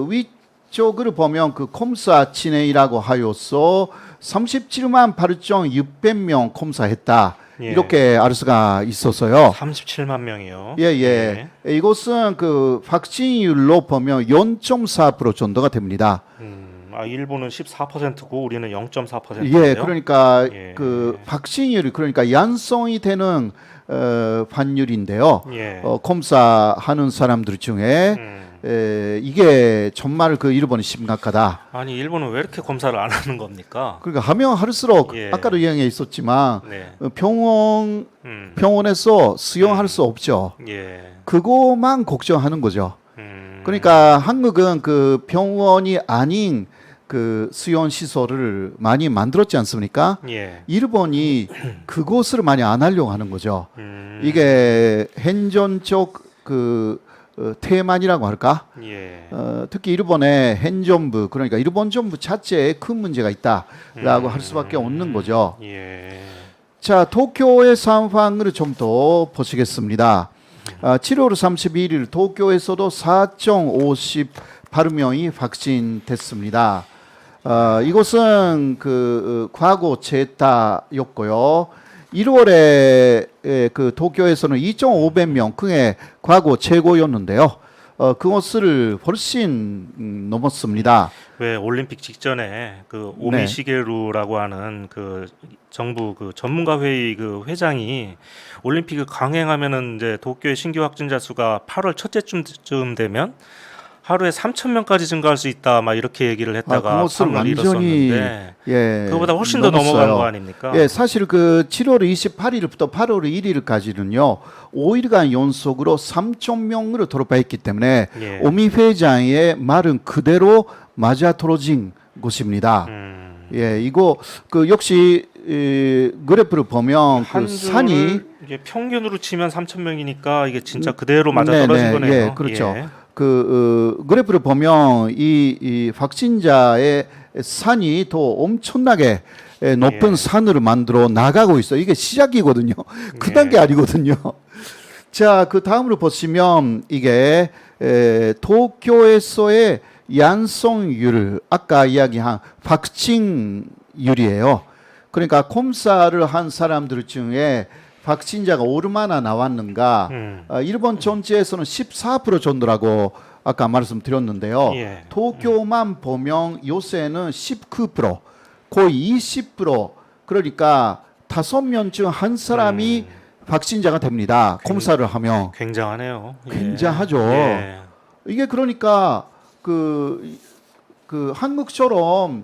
위쪽을 보면 그 검사 진행이라고 하여서 37만 8,600명 검사했다. 예. 이렇게 알 수가 있었어요. 37만 명이요. 예, 예. 이것은 그 확진율로 보면 0.4% 정도가 됩니다. 일본은 14%고 우리는 0.4%예요. 예, 그러니까 예. 그 확진율이 그러니까 양성이 되는 환율인데요. 예. 검사하는 사람들 중에 이게 정말 그 일본이 심각하다. 아니 일본은 왜 이렇게 검사를 안 하는 겁니까? 그러니까 하면 할수록 예. 아까도 이야기에 있었지만 네. 병원에서 수용할 수 없죠. 예. 그거만 걱정하는 거죠. 그러니까 한국은 그 병원이 아닌 그 수용 시설을 많이 만들었지 않습니까? 예. 일본이 그것을 많이 안 하려고 하는 거죠. 이게 행정적 그 태만이라고 할까? 예. 특히 일본의 행정부 그러니까 일본 정부 자체에 큰 문제가 있다라고 할 수밖에 없는 거죠. 예. 자, 도쿄의 상황을 좀 더 보시겠습니다. 7월 31일 도쿄에서도 4,058명이 확진됐습니다. 이것은 그 과거 최다였고요. 1월에 그 도쿄에서는 2,500명, 그게 과거 최고였는데요. 그것을 훨씬 넘었습니다. 왜 올림픽 직전에 그 네. 오미시게루라고 하는 그 정부 그 전문가 회의 그 회장이 올림픽을 강행하면은 이제 도쿄의 신규 확진자 수가 8월 첫째 쯤 되면 하루에 3,000명까지 증가할 수 있다 막 이렇게 얘기를 했다가 그것을 3월 완전히 일었었는데 예, 그거보다 훨씬 더 넘어간 넘었어요. 거 아닙니까? 예, 사실 그 7월 28일부터 8월 1일까지는요, 5일간 연속으로 3,000명으로 돌파했기 때문에 예. 오미 회장의 말은 그대로 맞아떨어진 것입니다. 예, 이거 그 역시 그래프를 보면 그 한 산이 주를 이게 평균으로 치면 3,000명이니까 이게 진짜 그대로 맞아 떨어진 네네, 거네요. 예, 그렇죠. 그 그래프를 보면 이 확진자의 산이 더 엄청나게 높은 예. 산으로 만들어 나가고 있어요. 이게 시작이거든요. 그 예. 단계 아니거든요. 자, 그 다음으로 보시면 이게 도쿄에서의 양성률, 아까 이야기한 확진율이에요. 그러니까 검사를 한 사람들 중에 확진자가 얼마나 나왔는가? 일본 전체에서는 14% 정도라고 아까 말씀드렸는데요. 예. 도쿄만 보면 요새는 19%, 거의 20%. 그러니까 5명 중 한 사람이 확진자가 됩니다. 검사를 하면 굉장하네요. 예. 굉장하죠. 예. 이게 그러니까 그 한국처럼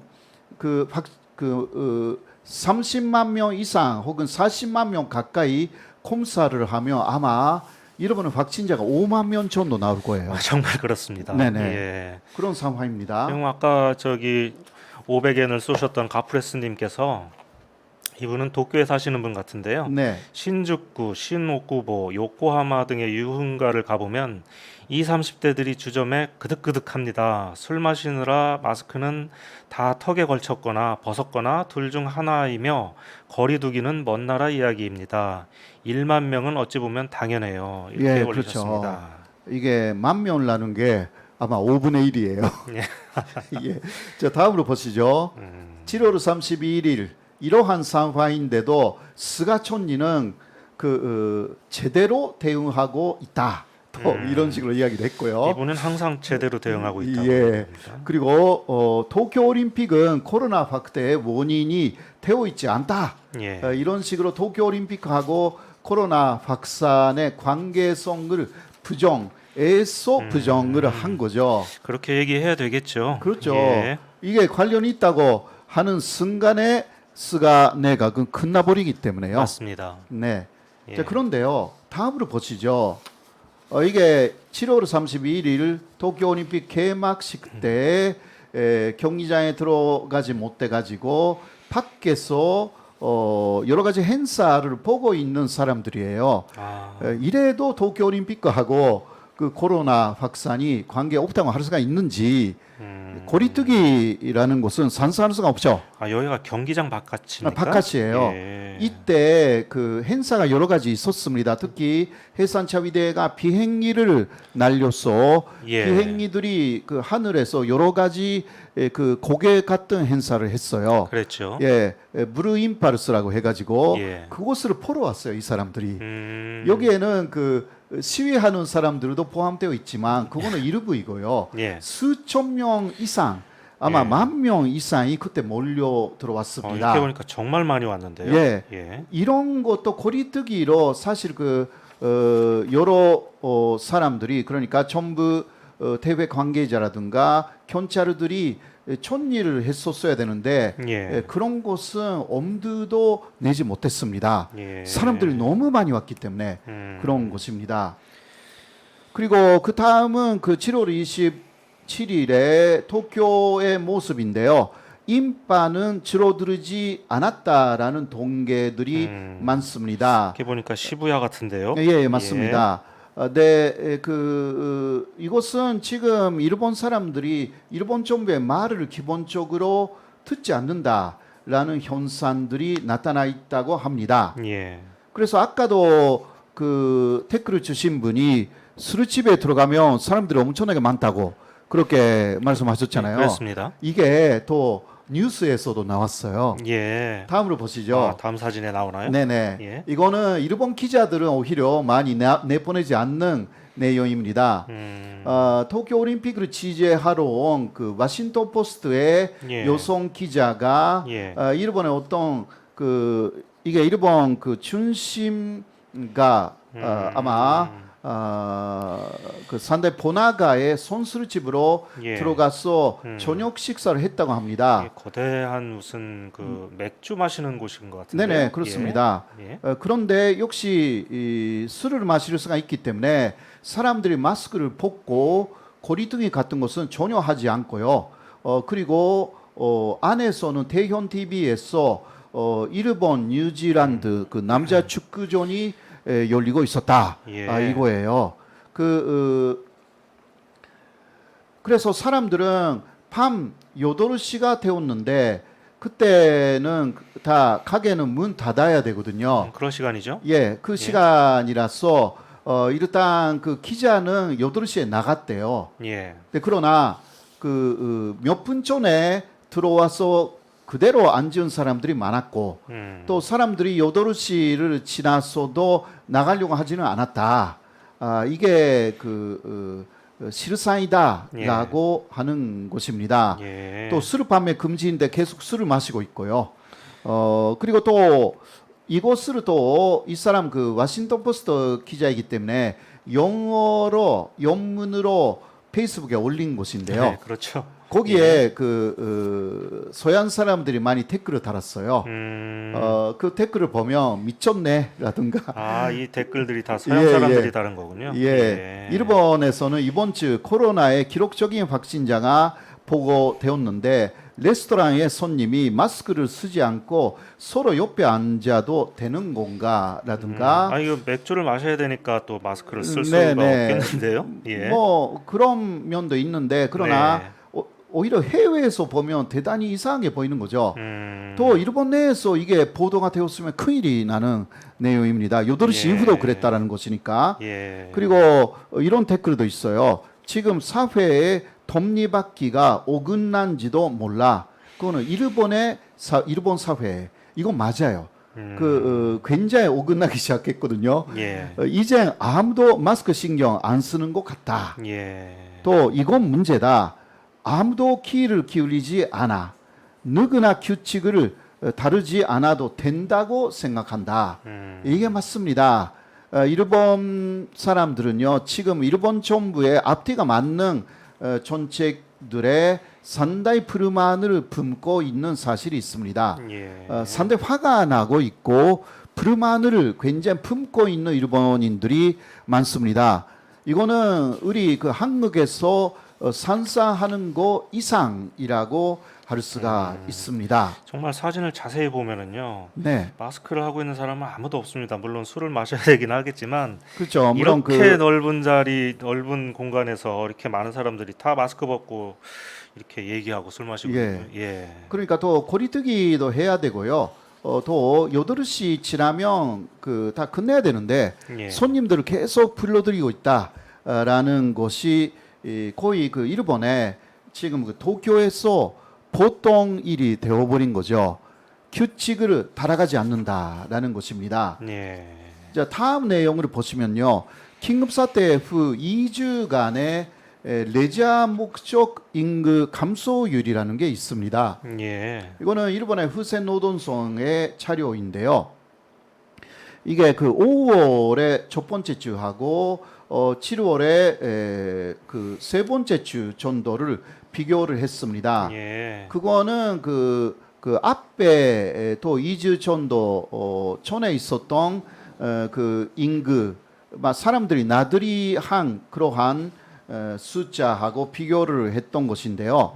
30만 명 이상 혹은 40만 명 가까이 검사를 하면 아마 일본은 확진자가 5만 명 정도 나올 거예요. 정말 그렇습니다. 네네. 예. 그런 상황입니다. 지금 아까 저기 500엔을 쏘셨던 가프레스님께서 이분은 도쿄에 사시는 분 같은데요. 네. 신주쿠, 신오쿠보, 요코하마 등의 유흥가를 가보면 20, 30대들이 주점에 그득그득합니다. 술 마시느라 마스크는 다 턱에 걸쳤거나 벗었거나 둘 중 하나이며 거리두기는 먼 나라 이야기입니다. 1만 명은 어찌 보면 당연해요. 이렇게 예, 올리셨습니다. 그렇죠. 이게 10,000명을 나눈 게 아마 5분의 1이에요. 예. 자, 다음으로 보시죠. 7월 31일 이러한 상황인데도 스가 총리는 제대로 대응하고 있다. 이런 식으로 이야기를 했고요. 이분은 항상 제대로 대응하고 있다고 예. 합니다. 그리고 도쿄 올림픽은 코로나 확대의 원인이 되어 있지 않다. 예. 이런 식으로 도쿄 올림픽하고 코로나 확산의 관계성을 애써 부정을 한 거죠. 그렇게 얘기해야 되겠죠. 그렇죠. 예. 이게 관련이 있다고 하는 순간에 스가 내각은 끝나버리기 때문에요. 맞습니다. 네. 예. 자, 그런데요. 다음으로 보시죠. 이게 7월 31일 도쿄올림픽 개막식 때 경기장에 들어가지 못해 가지고 밖에서 여러 가지 행사를 보고 있는 사람들이에요. 아, 이래도 도쿄올림픽하고 그 코로나 확산이 관계 없다고 할 수가 있는지 고리뜨기라는 것은 산수할 수가 없죠. 여기가 경기장 바깥입니까? 바깥이에요. 예. 이때 그 행사가 여러 가지 있었습니다. 특히 해상차위대가 비행기를 날려서 예. 비행기들이 그 하늘에서 여러 가지 그 고개 같은 행사를 했어요. 그랬죠. 예, 무르 임파르스라고 해가지고 예. 그곳을 보러 왔어요. 이 사람들이. 음, 여기에는 그 시위하는 사람들도 포함되어 있지만 그거는 일부이고요. 예. 수천 명 이상 아마 예. 10,000명 이상이 그때 몰려 이렇게 들어왔습니다. 보니까 정말 많이 왔는데요. 예. 예. 이런 것도 고리뜨기로 사실 그 여러 사람들이 그러니까 전부 대회 관계자라든가 경찰들이 촌일을 했었어야 되는데 예. 그런 것은 엄두도 내지 못했습니다. 예. 사람들이 너무 많이 왔기 때문에 그런 음. 것입니다. 그리고 그 다음은 그 7월 27일에 도쿄의 모습인데요. 인파는 줄어들지 않았다라는 통계들이 많습니다. 이렇게 보니까 시부야 같은데요. 예, 맞습니다. 네, 이것은 지금 일본 사람들이 일본 정부의 말을 기본적으로 듣지 않는다라는 현상들이 나타나 있다고 합니다. 예. 그래서 아까도 그 댓글을 주신 분이 술집에 들어가면 사람들이 엄청나게 많다고 그렇게 말씀하셨잖아요. 그렇습니다. 이게 또 뉴스에서도 나왔어요. 예. 다음으로 보시죠. 다음 사진에 나오나요? 네네. 예. 이거는 일본 기자들은 오히려 많이 내보내지 않는 내용입니다. 도쿄 올림픽을 취재하러 온 그 워싱턴 포스트의 예. 여성 기자가 예. 일본의 어떤 그 이게 일본 그 춘심가 아마 그 산대 보나가의 손술집으로 예. 들어가서 저녁 식사를 했다고 합니다. 예, 거대한 무슨 그 맥주 마시는 곳인 것 같은데. 네네 그렇습니다. 예. 그런데 역시 이 술을 마실 수가 있기 때문에 사람들이 마스크를 벗고 고리등이 같은 것은 전혀 하지 않고요. 그리고 안에서는 대현 TV에서 일본, 뉴질랜드 그 남자 축구전이 열리고 있었다. 예. 이거예요. 그래서 사람들은 밤 8시가 되었는데 그때는 다 가게는 문 닫아야 되거든요. 그런 시간이죠. 예, 그 시간이라서 일단 그 기자는 8시에 나갔대요. 예. 그러나 그 몇 분 전에 들어와서 그대로 앉은 사람들이 많았고 또 사람들이 8시를 지나서도 나가려고 하지는 않았다. 이게 실상이다라고 하는 것입니다. 예. 또 술을 밤에 금지인데 계속 술을 마시고 있고요. 그리고 또 이것을 또 이 사람 그 워싱턴 포스트 기자이기 때문에 영어로 영문으로 페이스북에 올린 것인데요. 네, 그렇죠. 거기에 서양 사람들이 많이 댓글을 달았어요. 그 댓글을 보면 미쳤네라든가. 이 댓글들이 다 서양 예, 사람들이 예. 다른 거군요. 예, 일본에서는 이번 주 코로나의 기록적인 확진자가 보고되었는데 레스토랑의 손님이 마스크를 쓰지 않고 서로 옆에 앉아도 되는 건가라든가. 이거 맥주를 마셔야 되니까 또 마스크를 쓸 수가 네네. 없겠는데요. 예. 뭐 그런 면도 있는데 그러나 네. 오히려 해외에서 보면 대단히 이상하게 보이는 거죠. 음, 또 일본 내에서 이게 보도가 되었으면 큰일이 나는 내용입니다. 8시 예. 이후도 그랬다라는 것이니까. 예. 그리고 이런 댓글도 있어요. 지금 사회에 톱니바퀴가 어긋난지도 몰라. 그거는 일본 사회. 이건 맞아요. 굉장히 어긋나기 시작했거든요. 예. 이제 아무도 마스크 신경 안 쓰는 것 같다. 예. 또 이건 문제다. 아무도 귀를 기울이지 않아. 누구나 규칙을 다루지 않아도 된다고 생각한다. 이게 맞습니다. 일본 사람들은요, 지금 일본 정부의 앞뒤가 맞는 정책들의 상당히 불만을 품고 있는 사실이 있습니다. 예. 상당히 화가 나고 있고 불만을 굉장히 품고 있는 일본인들이 많습니다. 이거는 우리 그 한국에서 상상하는 거 이상이라고 할 수가 있습니다. 정말 사진을 자세히 보면은요. 네, 마스크를 하고 있는 사람은 아무도 없습니다. 물론 술을 마셔야 되긴 하겠지만 그렇죠. 물론 이렇게 넓은 자리, 넓은 공간에서 이렇게 많은 사람들이 다 마스크 벗고 이렇게 얘기하고 술 마시고 예. 있는, 예. 그러니까 또 거리두기도 해야 되고요. 또 8시 지나면 다 끝내야 되는데 예. 손님들을 계속 불러들이고 있다라는 것이 거의 그 일본의 지금 그 도쿄에서 보통 일이 되어버린 거죠. 규칙을 따라가지 않는다라는 것입니다. 예. 자, 다음 내용을 보시면요. 긴급사태 후 2주간의 레저 목적 인구 감소율이라는 게 있습니다. 예. 이거는 일본의 후센 노동성의 자료인데요. 이게 그 5월의 첫 번째 주하고 7월의 그 세 번째 주 정도를 비교를 했습니다. 예. 그거는 그 앞에 또 2주 정도 전에 있었던 그 인구, 사람들이 나들이 한 그러한 숫자하고 비교를 했던 것인데요.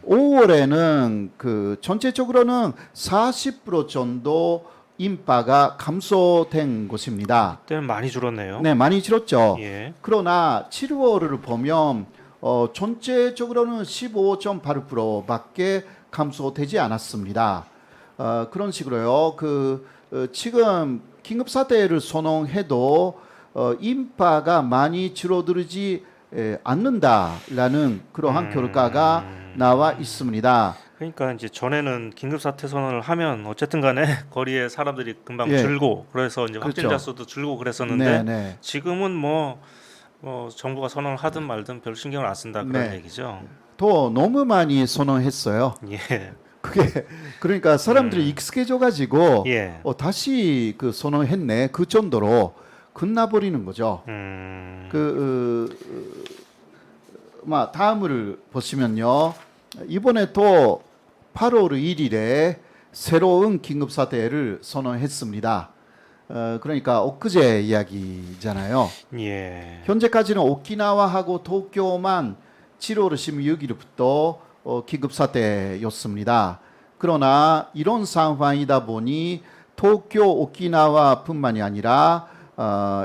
5월에는 그 전체적으로는 40% 정도 인파가 감소된 것입니다. 그때는 많이 줄었네요. 네, 많이 줄었죠. 예. 그러나 7월을 보면 전체적으로는 15.8%밖에 감소되지 않았습니다. 그런 식으로요. 지금 긴급 사태를 선언해도 인파가 많이 줄어들지 않는다라는 그러한 결과가 나와 있습니다. 그러니까 이제 전에는 긴급 사태 선언을 하면 어쨌든 간에 거리에 사람들이 금방 예. 줄고 그래서 이제 그렇죠. 확진자 수도 줄고 그랬었는데 네. 지금은 뭐 정부가 선언을 하든 말든 별 신경을 안 쓴다 그런 네. 얘기죠. 또 너무 많이 선언했어요. 예. 그러니까 사람들이 익숙해져 가지고 예. 다시 그 선언했네 그 정도로 끝나버리는 거죠. 다음을 보시면요. 이번에 또 8월 1일에 새로운 긴급 사태를 선언했습니다. 그러니까 엊그제 이야기잖아요. 예. 현재까지는 오키나와하고 도쿄만 7월 16일부터 긴급 사태였습니다. 그러나 이런 상황이다 보니 도쿄, 오키나와뿐만이 아니라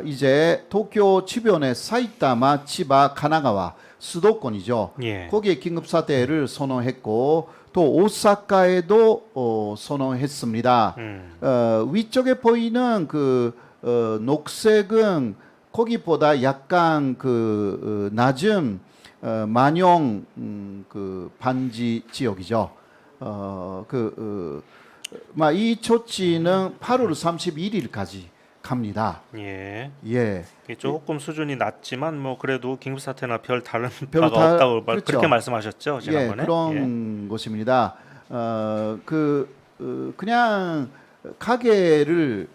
이제 도쿄 주변의 사이타마, 치바, 가나가와 수도권이죠. 예. 거기에 긴급 사태를 선언했고 또 오사카에도 선언했습니다. 위쪽에 보이는 녹색은 거기보다 약간 낮은 만용 반지 지역이죠. 이 조치는 8월 31일까지 갑니다. 예. 예. 이게 조금 수준이 낮지만 뭐 그래도 긴급 사태나 별 다른 바가 없다고 그렇죠. 그렇게 말씀하셨죠 지난번에. 그런 것입니다. 그냥 가게를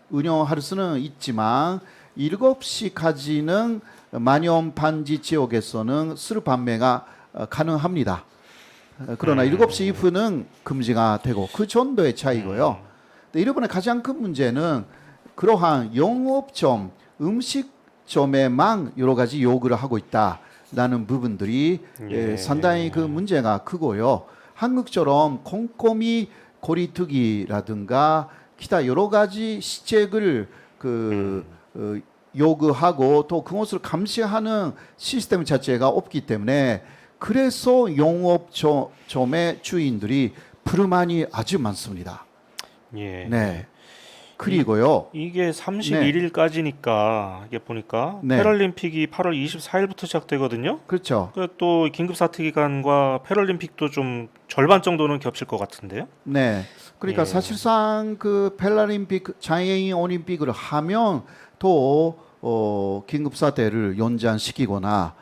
운영할 수는 있지만 7시까지는 만용 반지 지역에서는 술 판매가 가능합니다. 그러나 7시 이후는 금지가 되고 그 정도의 차이고요. 일본의 가장 큰 문제는 그러한 영업점, 음식점에만 여러 가지 요구를 하고 있다라는 부분들이 상당히 그 문제가 크고요. 한국처럼 꼼꼼히 거리두기라든가 기타 여러 가지 시책을 요구하고 또 그것을 감시하는 시스템 자체가 없기 때문에 그래서 영업점의 주인들이 불만이 아주 많습니다. 예. 네. 그리고요. 이게 31일까지니까 이게 보니까 네. 패럴림픽이 8월 24일부터 시작되거든요. 그렇죠. 또 긴급 사태 기간과 패럴림픽도 좀 절반 정도는 겹칠 것 같은데요. 네. 그러니까 예. 사실상 그 패럴림픽 장애인 올림픽을 하면 또 긴급 사태를 연장시키거나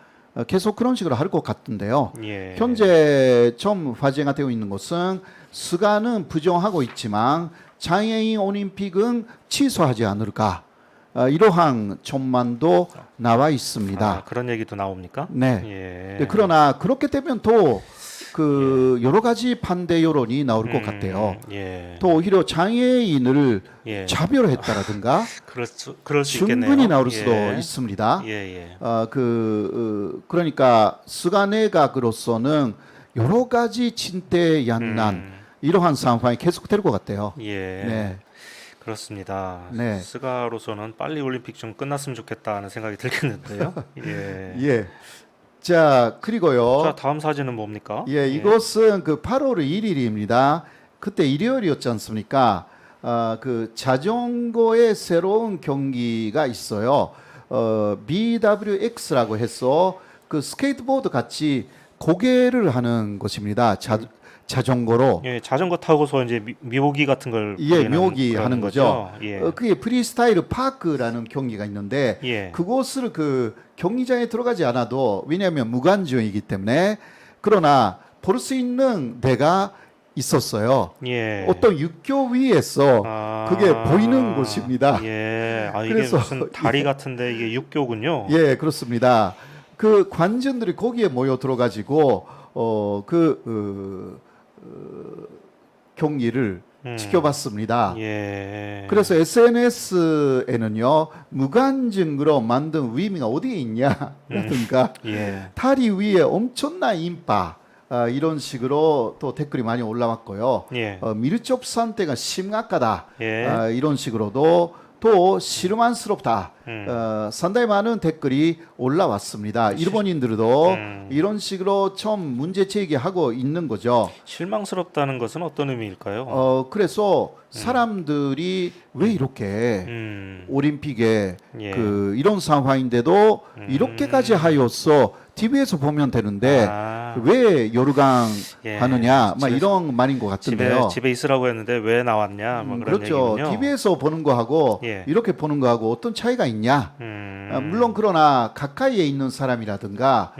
계속 그런 식으로 할 것 같은데요. 예. 현재 좀 화제가 되고 있는 것은 스가는 부정하고 있지만 장애인 올림픽은 취소하지 않을까 이러한 전망도 나와 있습니다. 아, 그런 얘기도 나옵니까? 네. 예. 네, 그러나 그렇게 되면 또 그 여러 가지 반대 여론이 나올 것 같아요. 예. 또 오히려 장애인을 예. 차별했다라든가 그럴 수 있겠네요. 충분히 나올 수도 예. 있습니다. 예, 예. 그러니까 스가 내각으로서는 여러 가지 진퇴 양난 이러한 상황이 계속될 것 같아요. 예. 네. 그렇습니다. 네. 스가로서는 빨리 올림픽 좀 끝났으면 좋겠다는 생각이 들겠는데요. 예. 예. 자, 그리고요. 자, 다음 사진은 뭡니까? 예, 이것은 그 8월 1일입니다. 그때 일요일이었지 않습니까? 그 자전거의 새로운 경기가 있어요. BWX라고 해서 그 스케이트보드 같이 고개를 하는 것입니다. 자전거로. 예, 자전거 타고서 이제 미호기 같은 걸 예, 부리는 묘기 그런 하는 거죠. 예. 그게 프리스타일 파크라는 경기가 있는데 예. 그곳을 그 경기장에 들어가지 않아도 왜냐하면 무관중이기 때문에 그러나 볼 수 있는 데가 있었어요. 예. 어떤 육교 위에서 그게 보이는 곳입니다. 예. 아, 이게 그래서 무슨 다리 같은데 이게 육교군요. 예, 그렇습니다. 그 관중들이 거기에 모여 들어가지고 경기를 지켜봤습니다. 예. 그래서 SNS에는요 무관중으로 만든 의미가 어디에 있냐라든가 예. 다리 위에 엄청난 인파 이런 식으로 또 댓글이 많이 올라왔고요. 예. 밀접 상태가 심각하다 예. 이런 식으로도 또 실망스럽다 상당히 많은 댓글이 올라왔습니다. 일본인들도 이런 식으로 좀 문제 제기하고 있는 거죠. 실망스럽다는 것은 어떤 의미일까요? 그래서 사람들이 왜 이렇게 올림픽에 예. 그 이런 상황인데도 이렇게까지 하여서 TV에서 보면 되는데 왜 요르강 예. 하느냐 막 집에서- 이런 말인 것 같은데요. 집에 있으라고 했는데 왜 나왔냐? 뭐 그런 그렇죠. 얘기군요. TV에서 보는 거하고 예. 이렇게 보는 거하고 어떤 차이가 있냐? 물론 그러나 가까이에 있는 사람이라든가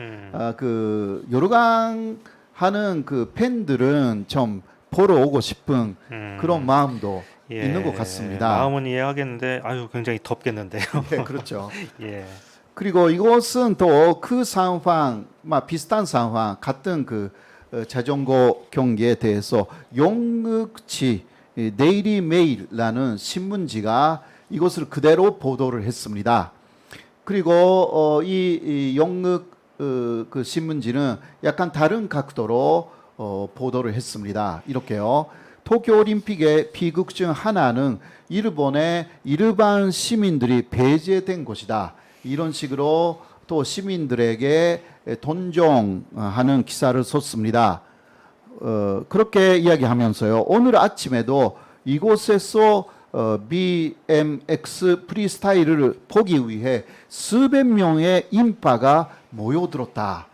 그 요르강 하는 그 팬들은 좀 보러 오고 싶은 그런 마음도 예. 있는 것 같습니다. 마음은 이해하겠는데 아유 굉장히 덥겠는데요. 예, 그렇죠. 예. 그리고 이것은 또 그 상황, 비슷한 상황, 같은 그 자전거 경기에 대해서 용극지 데일리 메일이라는 신문지가 이것을 그대로 보도를 했습니다. 그리고 이 용극 그 신문지는 약간 다른 각도로 보도를 했습니다. 이렇게요. 도쿄올림픽의 비극 중 하나는 일본의 일반 시민들이 배제된 곳이다. 이런 식으로 또 시민들에게 동정하는 기사를 썼습니다. 그렇게 이야기하면서요. 오늘 아침에도 이곳에서 BMX 프리스타일을 보기 위해 수백 명의 인파가 모여들었다.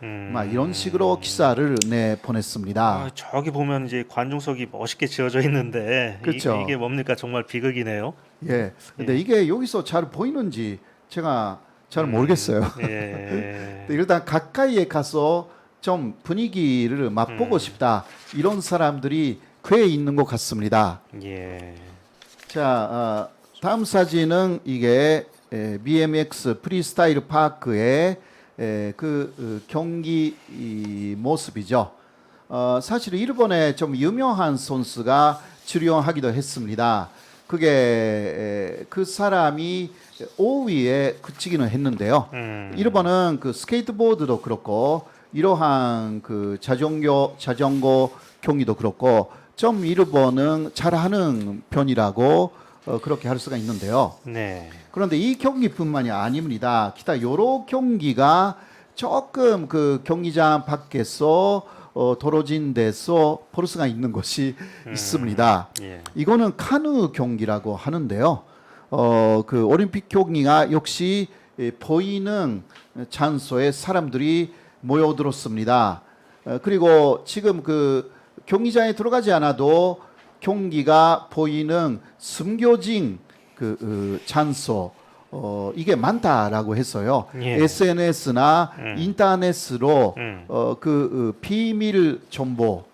이런 식으로 기사를 보냈습니다. 저기 보면 이제 관중석이 멋있게 지어져 있는데 그렇죠. 이게 뭡니까? 정말 비극이네요. 예. 근데 이게 여기서 잘 보이는지 제가 잘 모르겠어요. 예. 일단 가까이에 가서 좀 분위기를 맛보고 싶다. 이런 사람들이 꽤 있는 것 같습니다. 예. 자, 다음 사진은 이게 BMX 프리스타일 파크의 경기 모습이죠. 사실 일본에 좀 유명한 선수가 출연하기도 했습니다. 그게 그 사람이 5위에 그치기는 했는데요. 일본은 그 스케이트보드도 그렇고 이러한 그 자전거 경기도 그렇고 좀 일본은 잘하는 편이라고 그렇게 할 수가 있는데요. 네. 그런데 이 경기뿐만이 아닙니다. 기타 여러 경기가 조금 그 경기장 밖에서 떨어진 데서 볼 수가 있는 것이 있습니다. 예. 이거는 카누 경기라고 하는데요. 그 올림픽 경기가 역시 보이는 장소에 사람들이 모여들었습니다. 그리고 지금 그 경기장에 들어가지 않아도 경기가 보이는 숨겨진 장소 이게 많다라고 했어요. 예. SNS나 인터넷으로 비밀 정보,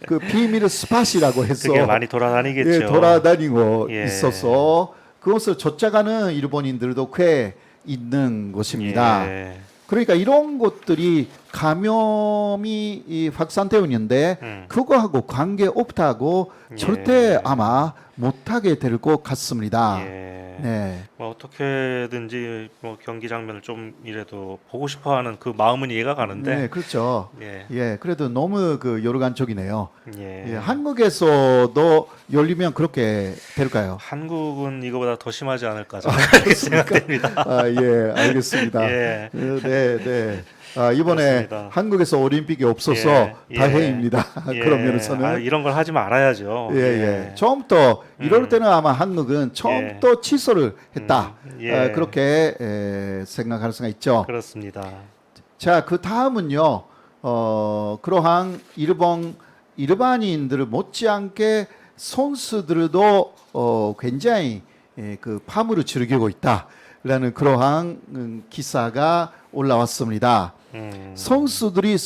그 비밀 스팟이라고 해서 그게 많이 돌아다니겠죠. 예, 돌아다니고 예. 있어서 그것을 쫓아가는 일본인들도 꽤 있는 곳입니다. 예. 그러니까 이런 것들이 감염이 확산되어 있는데 그거하고 관계 없다고 예. 절대 아마 못하게 될 것 같습니다. 예. 네. 뭐 어떻게든지 뭐 경기 장면을 좀 이래도 보고 싶어하는 그 마음은 이해가 가는데. 네, 그렇죠. 예. 예, 그래도 너무 열관적이네요. 예. 예, 한국에서도 열리면 그렇게 될까요? 한국은 이거보다 더 심하지 않을까 저는 그렇게 생각됩니다. 아, 예, 알겠습니다. 예. 네, 네. 아, 이번에 그렇습니다. 한국에서 올림픽이 없어서 예, 예. 다행입니다. 예. 그런 면에서는. 아, 이런 걸 하지 말아야죠. 예, 예. 처음부터 이럴 때는 아마 한국은 처음부터 취소를 했다. 예. 그렇게 생각할 수가 있죠. 그렇습니다. 자, 그 다음은요. 그러한 일반인들 못지않게 선수들도 굉장히 그 파물을 즐기고 있다라는 그러한 기사가 올라왔습니다. 선수들이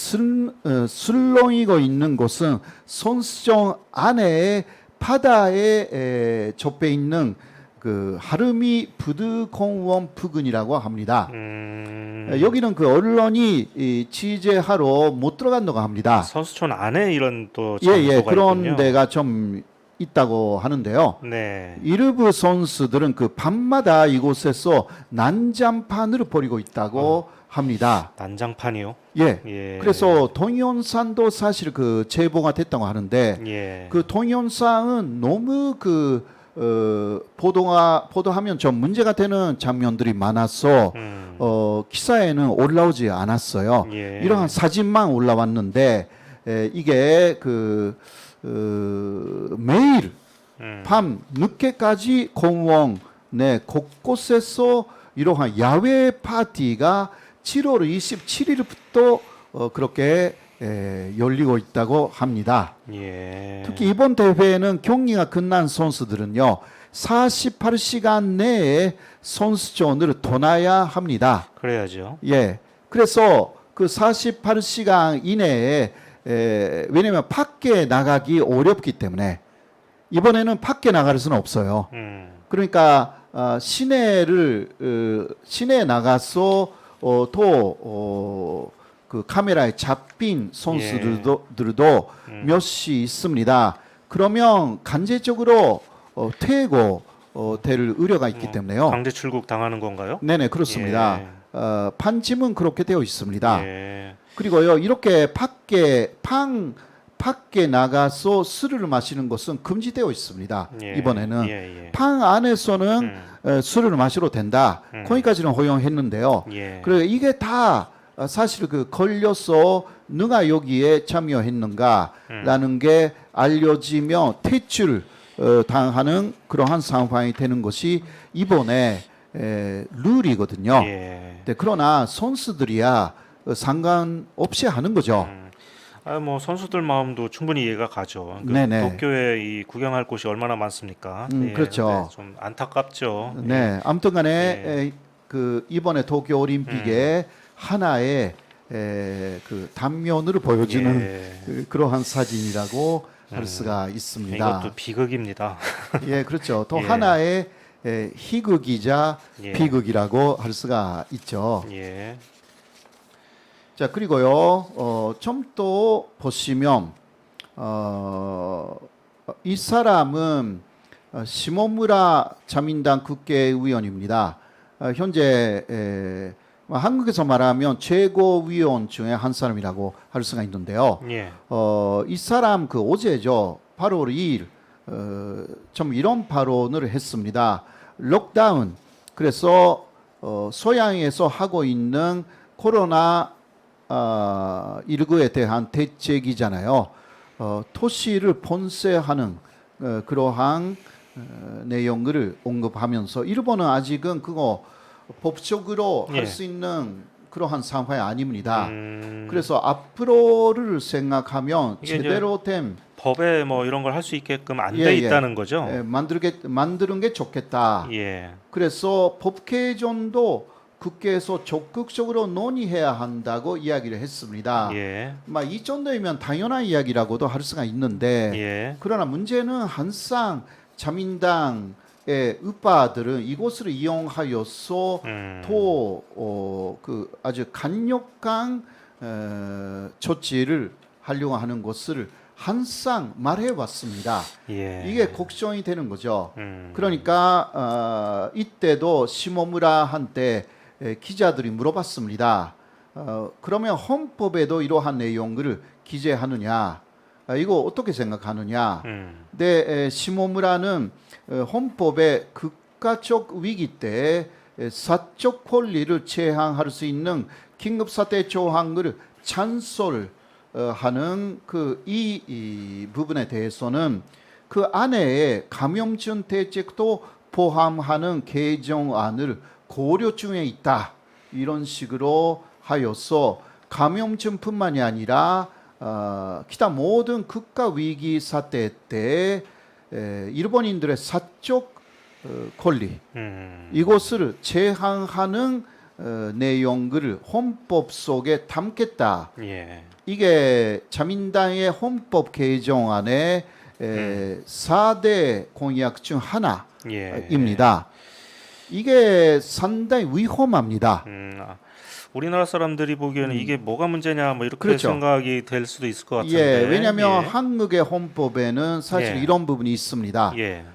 술렁이고 있는 곳은 선수장 안에 바다에 접해 있는 그 하르미 부두공원 부근이라고 합니다. 여기는 그 언론이 취재하러 못 들어간다고 합니다. 선수촌 안에 이런 또 예, 예, 장소가 그런 있군요. 데가 좀 있다고 하는데요. 네. 일부 선수들은 그 밤마다 이곳에서 난장판을 벌이고 있다고 합니다. 난장판이요? 예. 예. 그래서 동영상도 사실 그 제보가 됐다고 하는데 예. 그 동영상은 너무 보도하면 좀 문제가 되는 장면들이 많아서 기사에는 올라오지 않았어요. 예. 이러한 사진만 올라왔는데 이게 매일 밤 늦게까지 공원 내 곳곳에서 이러한 야외 파티가 7월 27일부터 그렇게 열리고 있다고 합니다. 예. 특히 이번 대회는 경기가 끝난 선수들은요 48시간 내에 선수촌을 떠나야 합니다. 그래야죠. 예, 그래서 그 48시간 이내에 왜냐하면 밖에 나가기 어렵기 때문에 이번에는 밖에 나갈 수는 없어요. 그러니까 시내에 나가서 그 카메라에 잡힌 선수들도 몇이 있습니다. 그러면 간접적으로 퇴고 될 우려가 있기 때문에요. 강제 출국 당하는 건가요? 네네 그렇습니다. 예. 판침은 그렇게 되어 있습니다. 예. 그리고요 이렇게 밖에 나가서 술을 마시는 것은 금지되어 있습니다. 예. 이번에는 예, 예. 방 안에서는 술을 마셔도 된다. 거기까지는 허용했는데요. 예. 그리고 이게 다 사실 그 걸려서 누가 여기에 참여했는가라는 게 알려지면 퇴출 당하는 그러한 상황이 되는 것이 이번에 룰이거든요. 예. 네, 그러나 선수들이야 상관없이 하는 거죠. 뭐 선수들 마음도 충분히 이해가 가죠. 네네. 도쿄에 이 구경할 곳이 얼마나 많습니까? 그렇죠. 근데 좀 안타깝죠. 네, 아무튼간에 그 이번에 도쿄 올림픽에 하나의 그 단면을 보여주는 그러한 사진이라고 할 수가 있습니다. 이것도 비극입니다. 예, 그렇죠. 또 예. 하나의 희극이자 예. 비극이라고 비극이라고 할 수가 있죠. 예. 자, 그리고요, 좀 또 보시면, 이 사람은 시모무라 자민당 국회의원입니다. 현재 한국에서 말하면 최고위원 중에 한 사람이라고 할 수가 있는데요. 예. 이 사람 어제죠. 8월 2일, 좀 이런 발언을 했습니다. 록다운, 그래서 소양에서 하고 있는 코로나 19에 대한 대책이잖아요. 토시를 본세하는 그러한 내용을 언급하면서 일본은 아직은 그거 법적으로 예. 할 수 있는 그러한 상황이 아닙니다. 그래서 앞으로를 생각하면 이게 제대로 된 법에 뭐 이런 걸 할 수 있게끔 안 예, 돼 예. 있다는 거죠. 만드는 게 좋겠다. 예. 그래서 법 개정도 국회에서 적극적으로 논의해야 한다고 이야기를 했습니다. 예. 이 정도이면 당연한 이야기라고도 할 수가 있는데 예. 그러나 문제는 항상 자민당의 의파들은 이곳을 이용하여서 그 아주 강력한 조치를 하려고 하는 것을 항상 말해왔습니다. 예. 이게 걱정이 되는 거죠. 그러니까 이때도 시모무라한테 기자들이 물어봤습니다. 그러면 헌법에도 이러한 내용을 기재하느냐? 이거 어떻게 생각하느냐? 근데 시모무라는 헌법의 국가적 위기 때 사적 권리를 제한할 수 있는 긴급사태 조항을 찬솔하는 이 부분에 대해서는 그 안에 감염증 대책도 포함하는 개정안을 고려 중에 있다. 이런 식으로 하여서 감염증뿐만이 아니라 기타 모든 국가 위기 사태 때 일본인들의 사적 권리 이것을 제한하는 내용을 헌법 속에 담겠다. 예. 이게 자민당의 헌법 개정안의 4대 공약 중 하나입니다. 이게 상당히 위험합니다. 우리나라 사람들이 보기에는 이게 뭐가 문제냐 뭐 이렇게 그렇죠. 생각이 될 수도 있을 것 같은데. 예, 왜냐하면 예. 한국의 헌법에는 사실 예. 이런 부분이 있습니다. 예.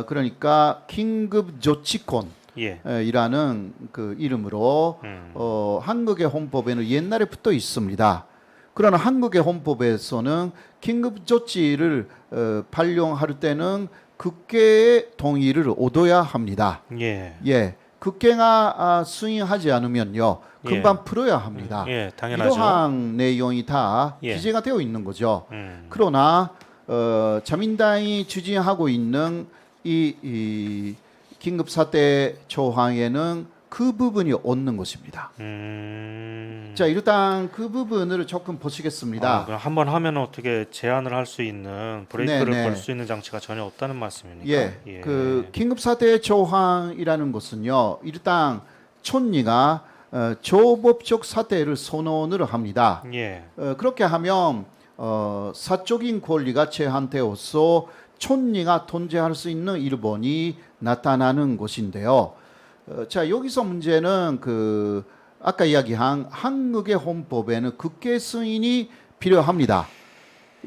그러니까 긴급 조치권 예. 이라는 그 이름으로 한국의 헌법에는 옛날에부터 있습니다. 그러나 한국의 헌법에서는 긴급 조치를 발령할 때는 국회의 동의를 얻어야 합니다. 예. 예, 국회가 수행하지 않으면요 금방 풀어야 합니다. 예, 당연하죠. 이러한 내용이 다 예. 기재가 되어 있는 거죠. 그러나 자민당이 추진하고 있는 이 긴급사태 조항에는 그 부분이 없는 것입니다. 자, 일단 그 부분을 조금 보시겠습니다. 그럼 한번 하면 어떻게 제한을 할 수 있는 브레이크를 네, 네. 걸 수 있는 장치가 전혀 없다는 말씀입니까? 예, 그 긴급사태 조항이라는 것은요, 일단 총리가 조법적 사태를 선언을 합니다. 예. 그렇게 하면 사적인 권리가 제한되어서 총리가 통제할 수 있는 일본이 나타나는 것인데요. 자, 여기서 문제는 그 아까 이야기한 한국의 헌법에는 국회 승인이 필요합니다.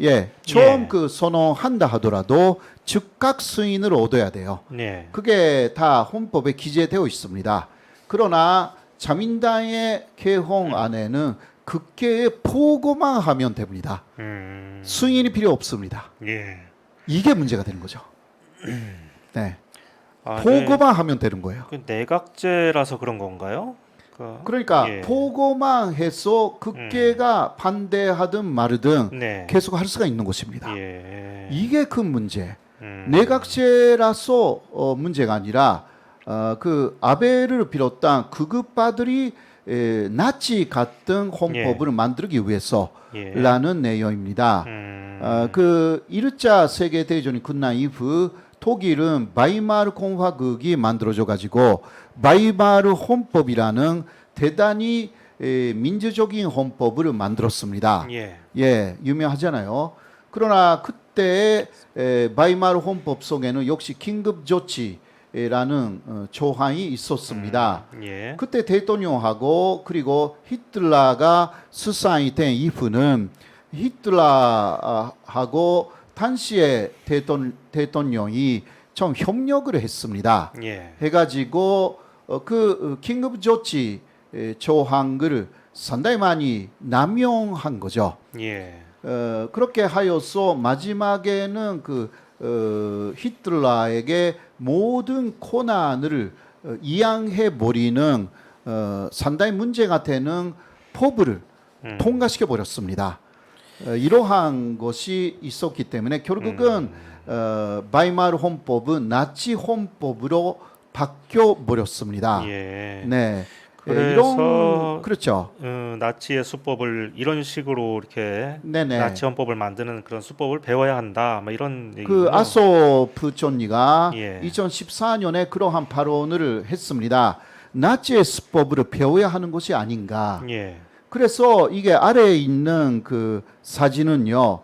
예, 처음 예. 그 선언한다 하더라도 즉각 승인을 얻어야 돼요. 네. 그게 다 헌법에 기재되어 있습니다. 그러나 자민당의 개헌안에는 국회에 보고만 하면 됩니다. 승인이 필요 없습니다. 예. 이게 문제가 되는 거죠. 네, 아, 보고만 하면 되는 거예요. 그 내각제라서 그런 건가요? 그러니까 예. 보고만 해서 국회가 반대하든 말든 네. 계속 할 수가 있는 것입니다. 예. 이게 큰 문제. 내각제라서 문제가 아니라 그 아베를 비롯한 극우파들이 나치 같은 헌법을 만들기 위해서라는 내용입니다. 그 1차 세계 대전이 끝난 이후 독일은 바이마르 공화국이 만들어져 가지고 바이마르 헌법이라는 대단히 민주적인 헌법을 만들었습니다. 예. 예, 유명하잖아요. 그러나 그때 바이마르 헌법 속에는 역시 긴급 조치라는 조항이 있었습니다. 예. 그때 대통령하고 그리고 히틀러가 수상이 된 이후는 히틀러하고 당시에 대통령이 좀 협력을 했습니다. 예. 해가지고 그 긴급 조치 조항을 상당히 많이 남용한 거죠. 예. 그렇게 하여서 마지막에는 그 히틀러에게 모든 고난을 이양해 버리는 상당히 문제가 되는 법을 통과시켜 버렸습니다. 이러한 것이 있었기 때문에 결국은 바이마르 헌법은 나치 헌법으로 바뀌어 버렸습니다. 예. 네. 그래서 이런 그렇죠. 나치의 수법을 이런 식으로 이렇게 네네. 나치 헌법을 만드는 그런 수법을 배워야 한다. 뭐 이런 그 얘기군요. 아소 부총리가 예. 2014년에 그러한 발언을 했습니다. 나치의 수법으로 배워야 하는 것이 아닌가. 예. 그래서 이게 아래에 있는 그 사진은요,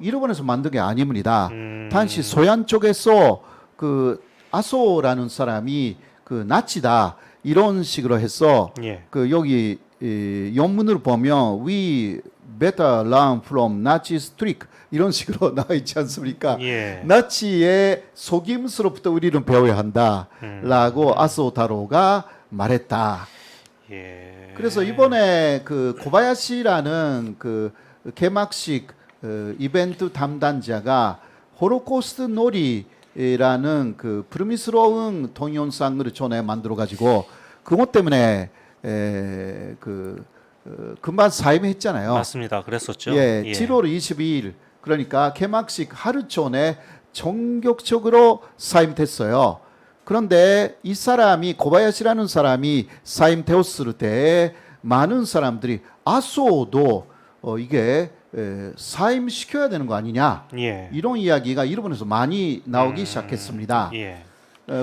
일본에서 만든 게 아닙니다. 단지 소련 쪽에서 그 아소라는 사람이 그 나치다 이런 식으로 해서 예. 그 여기 영문을 보면 we better learn from Nazi's trick 이런 식으로 나와 있지 않습니까? 예. 나치의 속임수로부터 우리는 배워야 한다라고 아소타로가 말했다. 예. 그래서 이번에 그 고바야시라는 그 개막식 이벤트 담당자가 홀로코스트 놀이라는 그 불미스러운 동영상을 전에 만들어 가지고 그것 때문에 금방 사임했잖아요. 맞습니다. 그랬었죠. 예, 7월 22일 그러니까 개막식 하루 전에 전격적으로 사임됐어요. 그런데 이 사람이 고바야시라는 사람이 사임되었을 때 많은 사람들이 아소도 이게 사임시켜야 되는 거 아니냐 예. 이런 이야기가 일본에서 많이 나오기 시작했습니다. 예.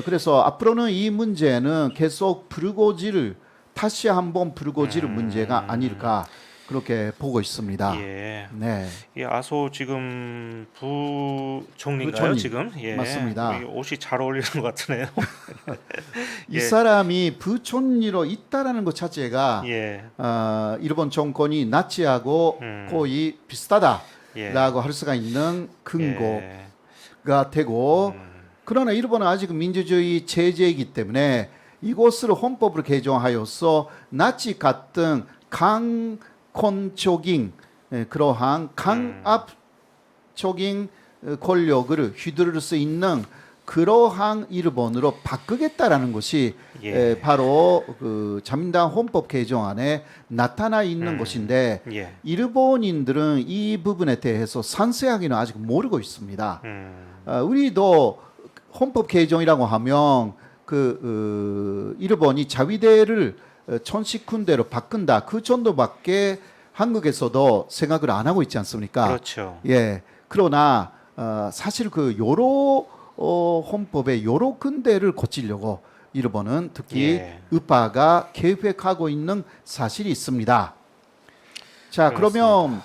그래서 앞으로는 이 문제는 계속 불고지를 다시 한번 불고지를 문제가 아닐까 그렇게 보고 있습니다. 예. 네. 이 아소 지금 부총리인가요? 부총리. 지금? 예. 맞습니다. 이 옷이 잘 어울리는 것 같으네요. 이 예. 사람이 부총리로 있다라는 것 자체가 예. 일본 정권이 나치하고 거의 비슷하다라고 예. 할 수가 있는 근거가 예. 되고 그러나 일본은 아직 민주주의 체제이기 때문에 이것을 헌법으로 개정하여서 나치 같은 강권적인 그러한 강압적인 권력을 휘두를 수 있는 그러한 일본으로 바꾸겠다라는 것이 예. 바로 그 자민당 헌법 개정안에 나타나 있는 것인데 예. 일본인들은 이 부분에 대해서 상세하게는 아직 모르고 있습니다. 우리도 헌법 개정이라고 하면 일본이 자위대를 천식군대로 바꾼다 그 정도밖에 한국에서도 생각을 안 하고 있지 않습니까? 그렇죠. 예. 그러나 사실 그 여러 헌법의 여러 군데를 고치려고 일본은 특히 예. 우파가 계획하고 있는 사실이 있습니다. 자, 그러면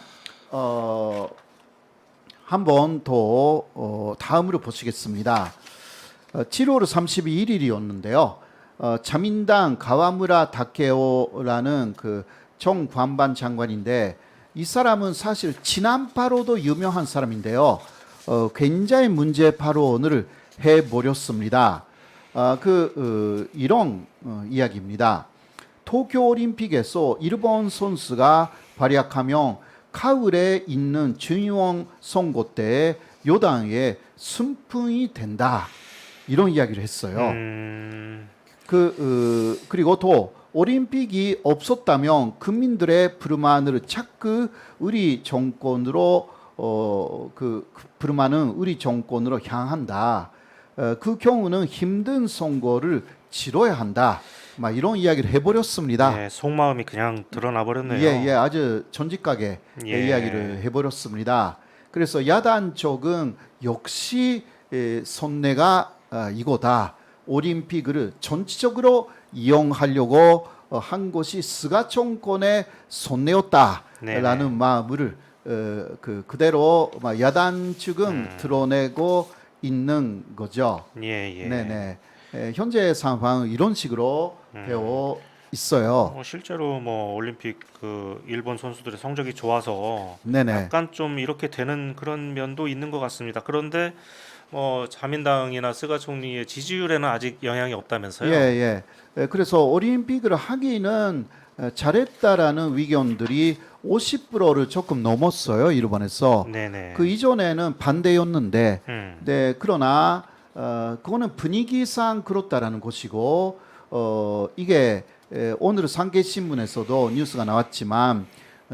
한 번 더 다음으로 보시겠습니다. 7월 31일이었는데요. 자민당 가와무라 다케오라는 그 정관반 장관인데 이 사람은 사실 지난바로도 유명한 사람인데요. 굉장히 문제 발언을 해버렸습니다. 이런 이야기입니다. 도쿄올림픽에서 일본 선수가 활약하면 가을에 있는 중요한 선거 때 여당에 순풍이 된다. 이런 이야기를 했어요. 그리고 또 올림픽이 없었다면 국민들의 불만을 자꾸 우리 정권으로 불만은 우리 정권으로 향한다. 그 경우는 힘든 선거를 치러야 한다. 막 이런 이야기를 해버렸습니다. 예, 속마음이 그냥 드러나 버렸네요. 예, 아주 전직하게 예. 이야기를 해버렸습니다. 그래서 야단 쪽은 역시 손해가 이거다. 올림픽을 전체적으로 이용하려고 한 것이 스가 정권의 손해였다라는 마음을 그대로 야단 측은 드러내고 있는 거죠. 예. 네네. 현재 상황은 이런 식으로 되어 있어요. 실제로 뭐 올림픽 그 일본 선수들의 성적이 좋아서 네네. 약간 좀 이렇게 되는 그런 면도 있는 것 같습니다. 그런데 자민당이나 스가 총리의 지지율에는 아직 영향이 없다면서요? 예. 그래서 올림픽을 하기는 잘했다라는 의견들이 50%를 조금 넘었어요. 일본에서. 네네. 그 이전에는 반대였는데, 네, 그러나 그거는 분위기상 그렇다라는 것이고, 이게 오늘 상계신문에서도 뉴스가 나왔지만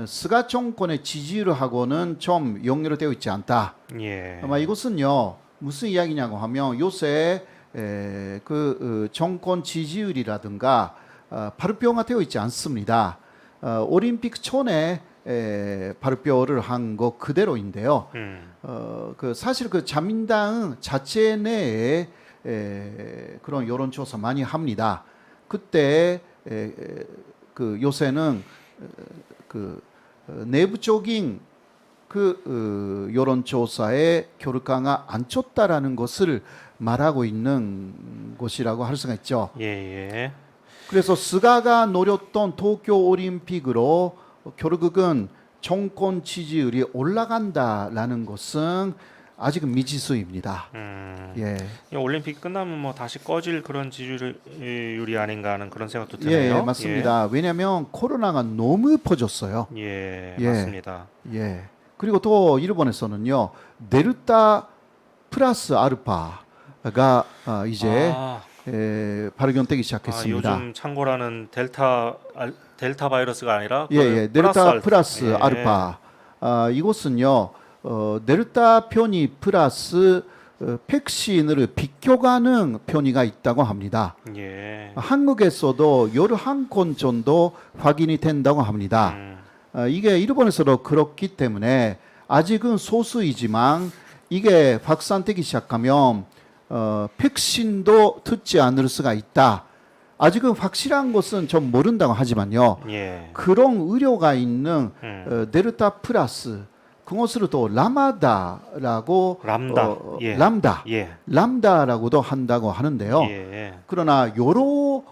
스가 정권의 지지율하고는 좀 연결되어 있지 않다. 예. 아마 이것은요 무슨 이야기냐고 하면 요새 정권 지지율이라든가 발표가 되어 있지 않습니다. 올림픽 전에 발표를 한 거 그대로인데요. 그 사실 그 자민당 자체 내에 그런 여론조사 많이 합니다. 그때 그 요새는 그 내부적인 그 여론조사의 결과가 안 좋다라는 것을 말하고 있는 것이라고 할 수가 있죠. 예. 그래서 스가가 노렸던 도쿄 올림픽으로 결국은 정권 지지율이 올라간다라는 것은 아직은 미지수입니다. 예. 이 올림픽 끝나면 뭐 다시 꺼질 그런 지지율이 아닌가 하는 그런 생각도 드네요. 예, 맞습니다. 왜냐하면 코로나가 너무 퍼졌어요. 예, 예. 맞습니다. 예. 그리고 또 일본에서는요, 델타 플러스 알파가 이제 발견되기 시작했습니다. 요즘 창고라는 델타 바이러스가 아니라 델타 플러스 알파. 이것은요, 델타 변이 플러스 백신을 비교가는 변이가 있다고 합니다. 예. 한국에서도 11건 정도 확인이 된다고 합니다. 이게 일본에서도 그렇기 때문에 아직은 소수이지만 이게 확산되기 시작하면 백신도 듣지 않을 수가 있다. 아직은 확실한 것은 좀 모른다고 하지만요. 예. 그런 의료가 있는 델타 플러스 그것을 또 라마다라고 람다. 람다라고도 한다고 하는데요. 예. 그러나 여러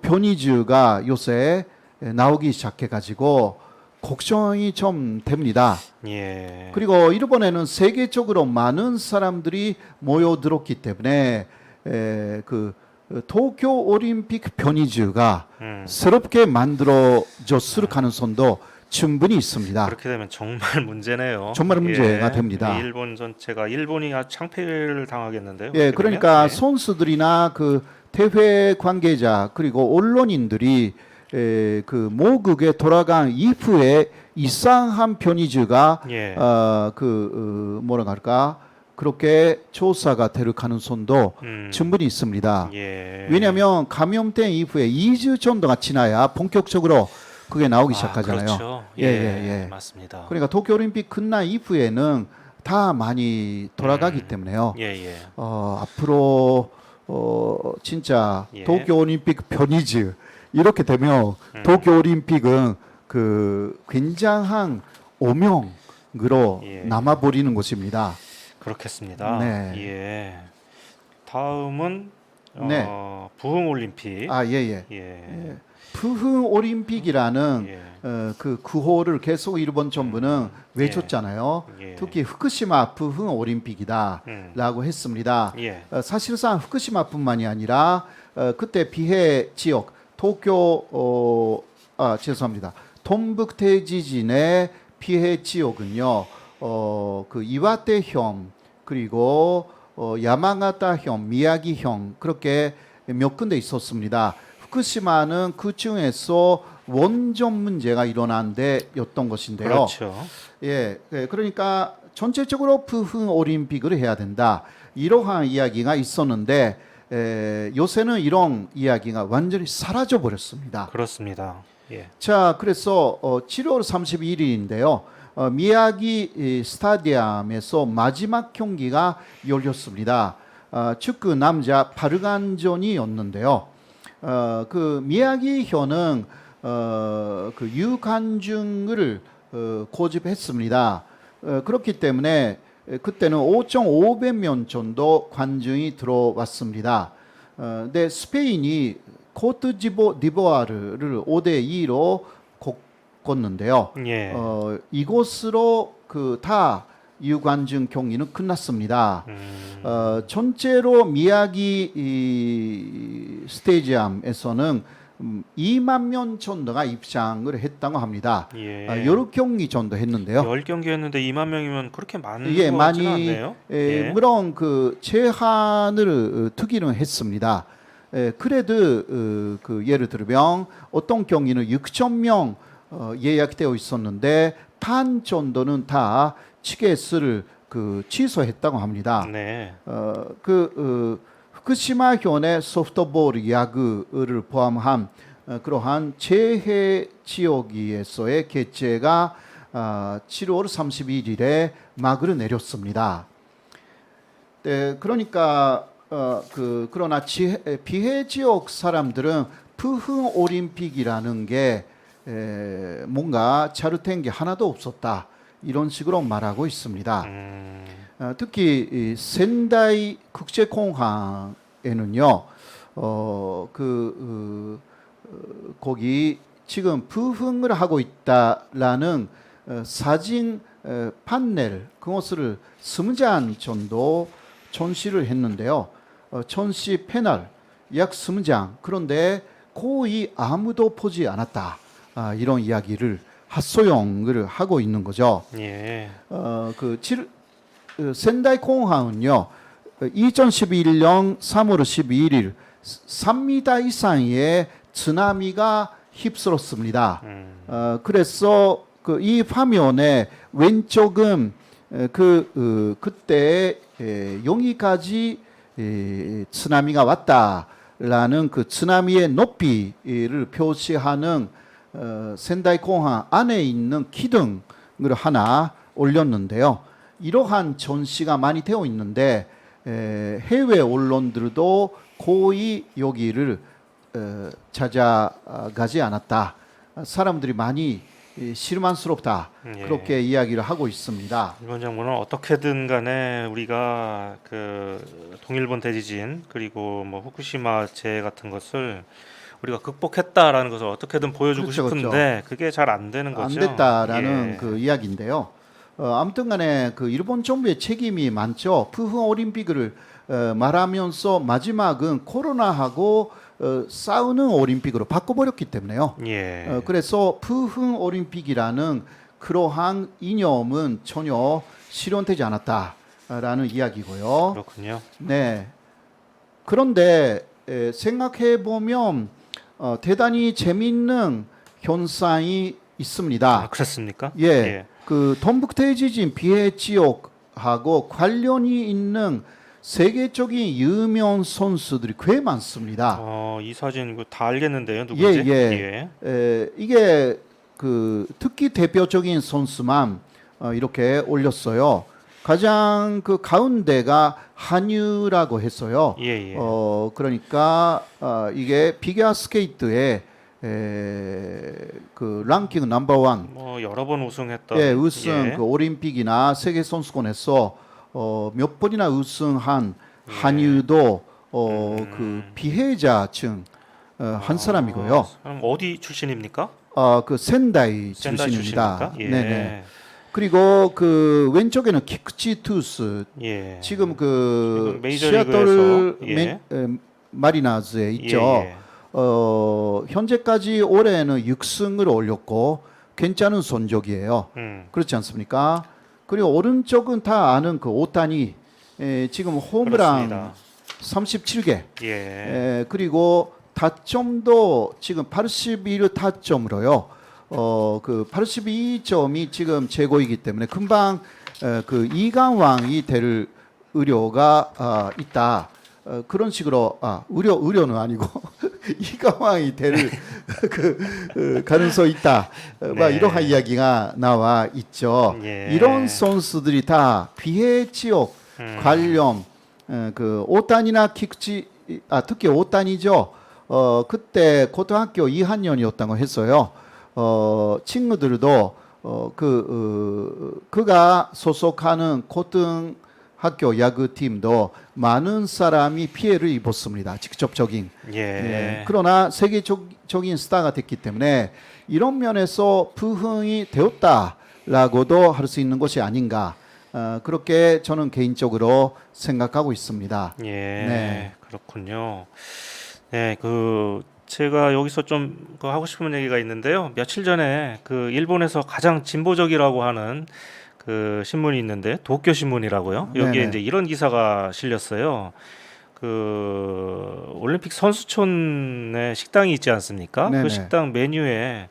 변이주가 요새 나오기 시작해가지고 걱정이 좀 됩니다. 예. 그리고 일본에는 세계적으로 많은 사람들이 모여들었기 때문에 그 도쿄 올림픽 변이주가 새롭게 만들어졌을 가능성도 충분히 있습니다. 그렇게 되면 정말 문제네요. 정말 문제가 됩니다. 일본 전체가 일본이 창폐를 당하겠는데요. 예, 그러니까 선수들이나 그 대회 관계자 그리고 언론인들이 그 모국에 돌아간 이후에 이상한 변이주가 뭐라 할까 그렇게 조사가 될 가능성도 충분히 있습니다. 예. 왜냐하면 감염된 이후에 2주 정도가 지나야 본격적으로 그게 나오기 시작하잖아요. 그렇죠. 예. 맞습니다. 그러니까 도쿄올림픽 끝난 이후에는 다 많이 돌아가기 때문에요. 앞으로 진짜 도쿄올림픽 변이즈 이렇게 되면 도쿄올림픽은 그 굉장한 오명으로 남아버리는 것입니다. 그렇겠습니다. 네. 예. 다음은 부흥 올림픽. 부흥 올림픽이라는 그 구호를 계속 일본 정부는 외쳤잖아요. 특히 후쿠시마 부흥 올림픽이다라고 했습니다. 사실상 후쿠시마뿐만이 아니라 그때 피해 지역 도쿄 죄송합니다. 동북대 지진의 피해 지역은요. 그 이와테현 그리고 야마가타현, 미야기현 그렇게 몇 군데 있었습니다. 후쿠시마는 그 중에서 원전 문제가 일어난 데였던 것인데요. 그렇죠. 예, 그러니까 전체적으로 부흥 올림픽을 해야 된다. 이러한 이야기가 있었는데 요새는 이런 이야기가 완전히 사라져 버렸습니다. 그렇습니다. 예. 자, 그래서 7월 31일인데요. 미야기 스타디움에서 마지막 경기가 열렸습니다. 축구 남자 8강전이었는데요. 그 미야기현은 그 유관중을 고집했습니다. 그렇기 때문에 그때는 5,500명 정도 관중이 들어왔습니다. 근데 스페인이 코트 디보아르를 5대2로 걷는데요. 이곳으로 그 다 유관중 경기는 끝났습니다. 전체로 미야기 스테디움에서는 2만 명 정도가 입장을 했다고 합니다. 여러 경기 정도 했는데요. 10경기 했는데 2만 명이면 그렇게 많은 것 많이 같지는 않네요. 물론 그 제한을 두기는 했습니다. 그래도 그 예를 들면 어떤 경기는 6천 명 예약되어 있었는데 반 정도는 다 티켓을 그 취소했다고 합니다. 후쿠시마현의 소프트볼 야구를 포함한 그러한 재해 지역에서의 개최가 7월 31일에 막을 내렸습니다. 네, 그러니까 그러나 비해 지역 사람들은 부흥 올림픽이라는 게 뭔가 자르텐 게 하나도 없었다, 이런 식으로 말하고 있습니다. 특히 이 센다이 국제공항에는요, 거기 지금 부흥을 하고 있다라는 사진 판넬, 그것을 20장 정도 전시를 했는데요. 전시 패널 약 20장, 그런데 거의 아무도 보지 않았다, 이런 이야기를 핫소용을 하고 있는 거죠. 예. 센다이 공항은요, 2011년 3월 12일 3m 이상의 쓰나미가 휩쓸었습니다. 그래서 이 화면에 왼쪽은 그때 여기까지 쓰나미가 왔다라는 그 쓰나미의 높이를 표시하는 센다이 공항 안에 있는 기둥을 하나 올렸는데요. 이러한 전시가 많이 되어 있는데 해외 언론들도 거의 여기를 찾아가지 않았다. 사람들이 많이 실망스럽다. 예. 그렇게 이야기를 하고 있습니다. 이번 정부는 어떻게든 간에 우리가 그 동일본 대지진 그리고 뭐 후쿠시마 재해 같은 것을 우리가 극복했다라는 것을 어떻게든 보여주고 그렇죠, 싶은데 그게 잘 안 되는 거죠. 안 됐다라는 예. 그 이야기인데요. 아무튼간에 그 일본 정부의 책임이 많죠. 부흥 올림픽을 말하면서 마지막은 코로나하고 싸우는 올림픽으로 바꿔버렸기 때문에요. 예. 그래서 부흥 올림픽이라는 그러한 이념은 전혀 실현되지 않았다라는 이야기고요. 그렇군요. 네. 그런데 생각해 보면 대단히 재미있는 현상이 있습니다. 아, 그렇습니까? 예. 그 동북대지진 피해 지역하고 관련이 있는 세계적인 유명 선수들이 꽤 많습니다. 이 사진 이거 다 알겠는데요, 누구지? 예. 이게 그 특히 대표적인 선수만 이렇게 올렸어요. 가장 그 가운데가 한유라고 했어요. 예, 예. 그러니까 이게 피겨 스케이트의 그 랭킹 넘버 원, 뭐 여러 번 우승했던 예, 우승 예. 그 올림픽이나 세계 선수권에서 몇 번이나 우승한 한유도 그 피해자층 한 사람이고요. 그럼 어디 출신입니까? 그 센다이 센다이 출신입니다. 출신입니까? 예. 네네. 그리고 그 왼쪽에는 키쿠치 투스, 예. 지금 그 지금 메이저리그에서, 예. 마리나즈에 있죠. 예, 예. 현재까지 올해는 6승을 올렸고 괜찮은 성적이에요. 그렇지 않습니까? 그리고 오른쪽은 다 아는 그 오타니, 지금 홈런 그렇습니다. 37개. 예. 그리고 타점도 지금 81 타점으로요. 그 82점이 지금 최고이기 때문에 금방 그 이강왕이 될 의료가 있다. 그런 식으로 의료는 아니고 이강왕이 될 가능성이 있다. 막 네. 이러한 이야기가 나와 있죠. 예. 이런 선수들이 다 피해 지역 관련 그 오탄이나 킥치, 특히 오탄이죠. 그때 고등학교 2학년이었다고 했어요. 친구들도 그가 소속하는 고등학교 야구팀도 많은 사람이 피해를 입었습니다. 직접적인. 예. 그러나 세계적인 스타가 됐기 때문에 이런 면에서 부흥이 되었다라고도 할 수 있는 것이 아닌가. 그렇게 저는 개인적으로 생각하고 있습니다. 예. 네. 그렇군요. 네, 제가 여기서 좀 하고 싶은 얘기가 있는데요. 며칠 전에 그 일본에서 가장 진보적이라고 하는 그 신문이 있는데 도쿄 신문이라고요. 여기에 네네. 이제 이런 기사가 실렸어요. 그 올림픽 선수촌에 식당이 있지 않습니까? 네네. 그 식당 메뉴에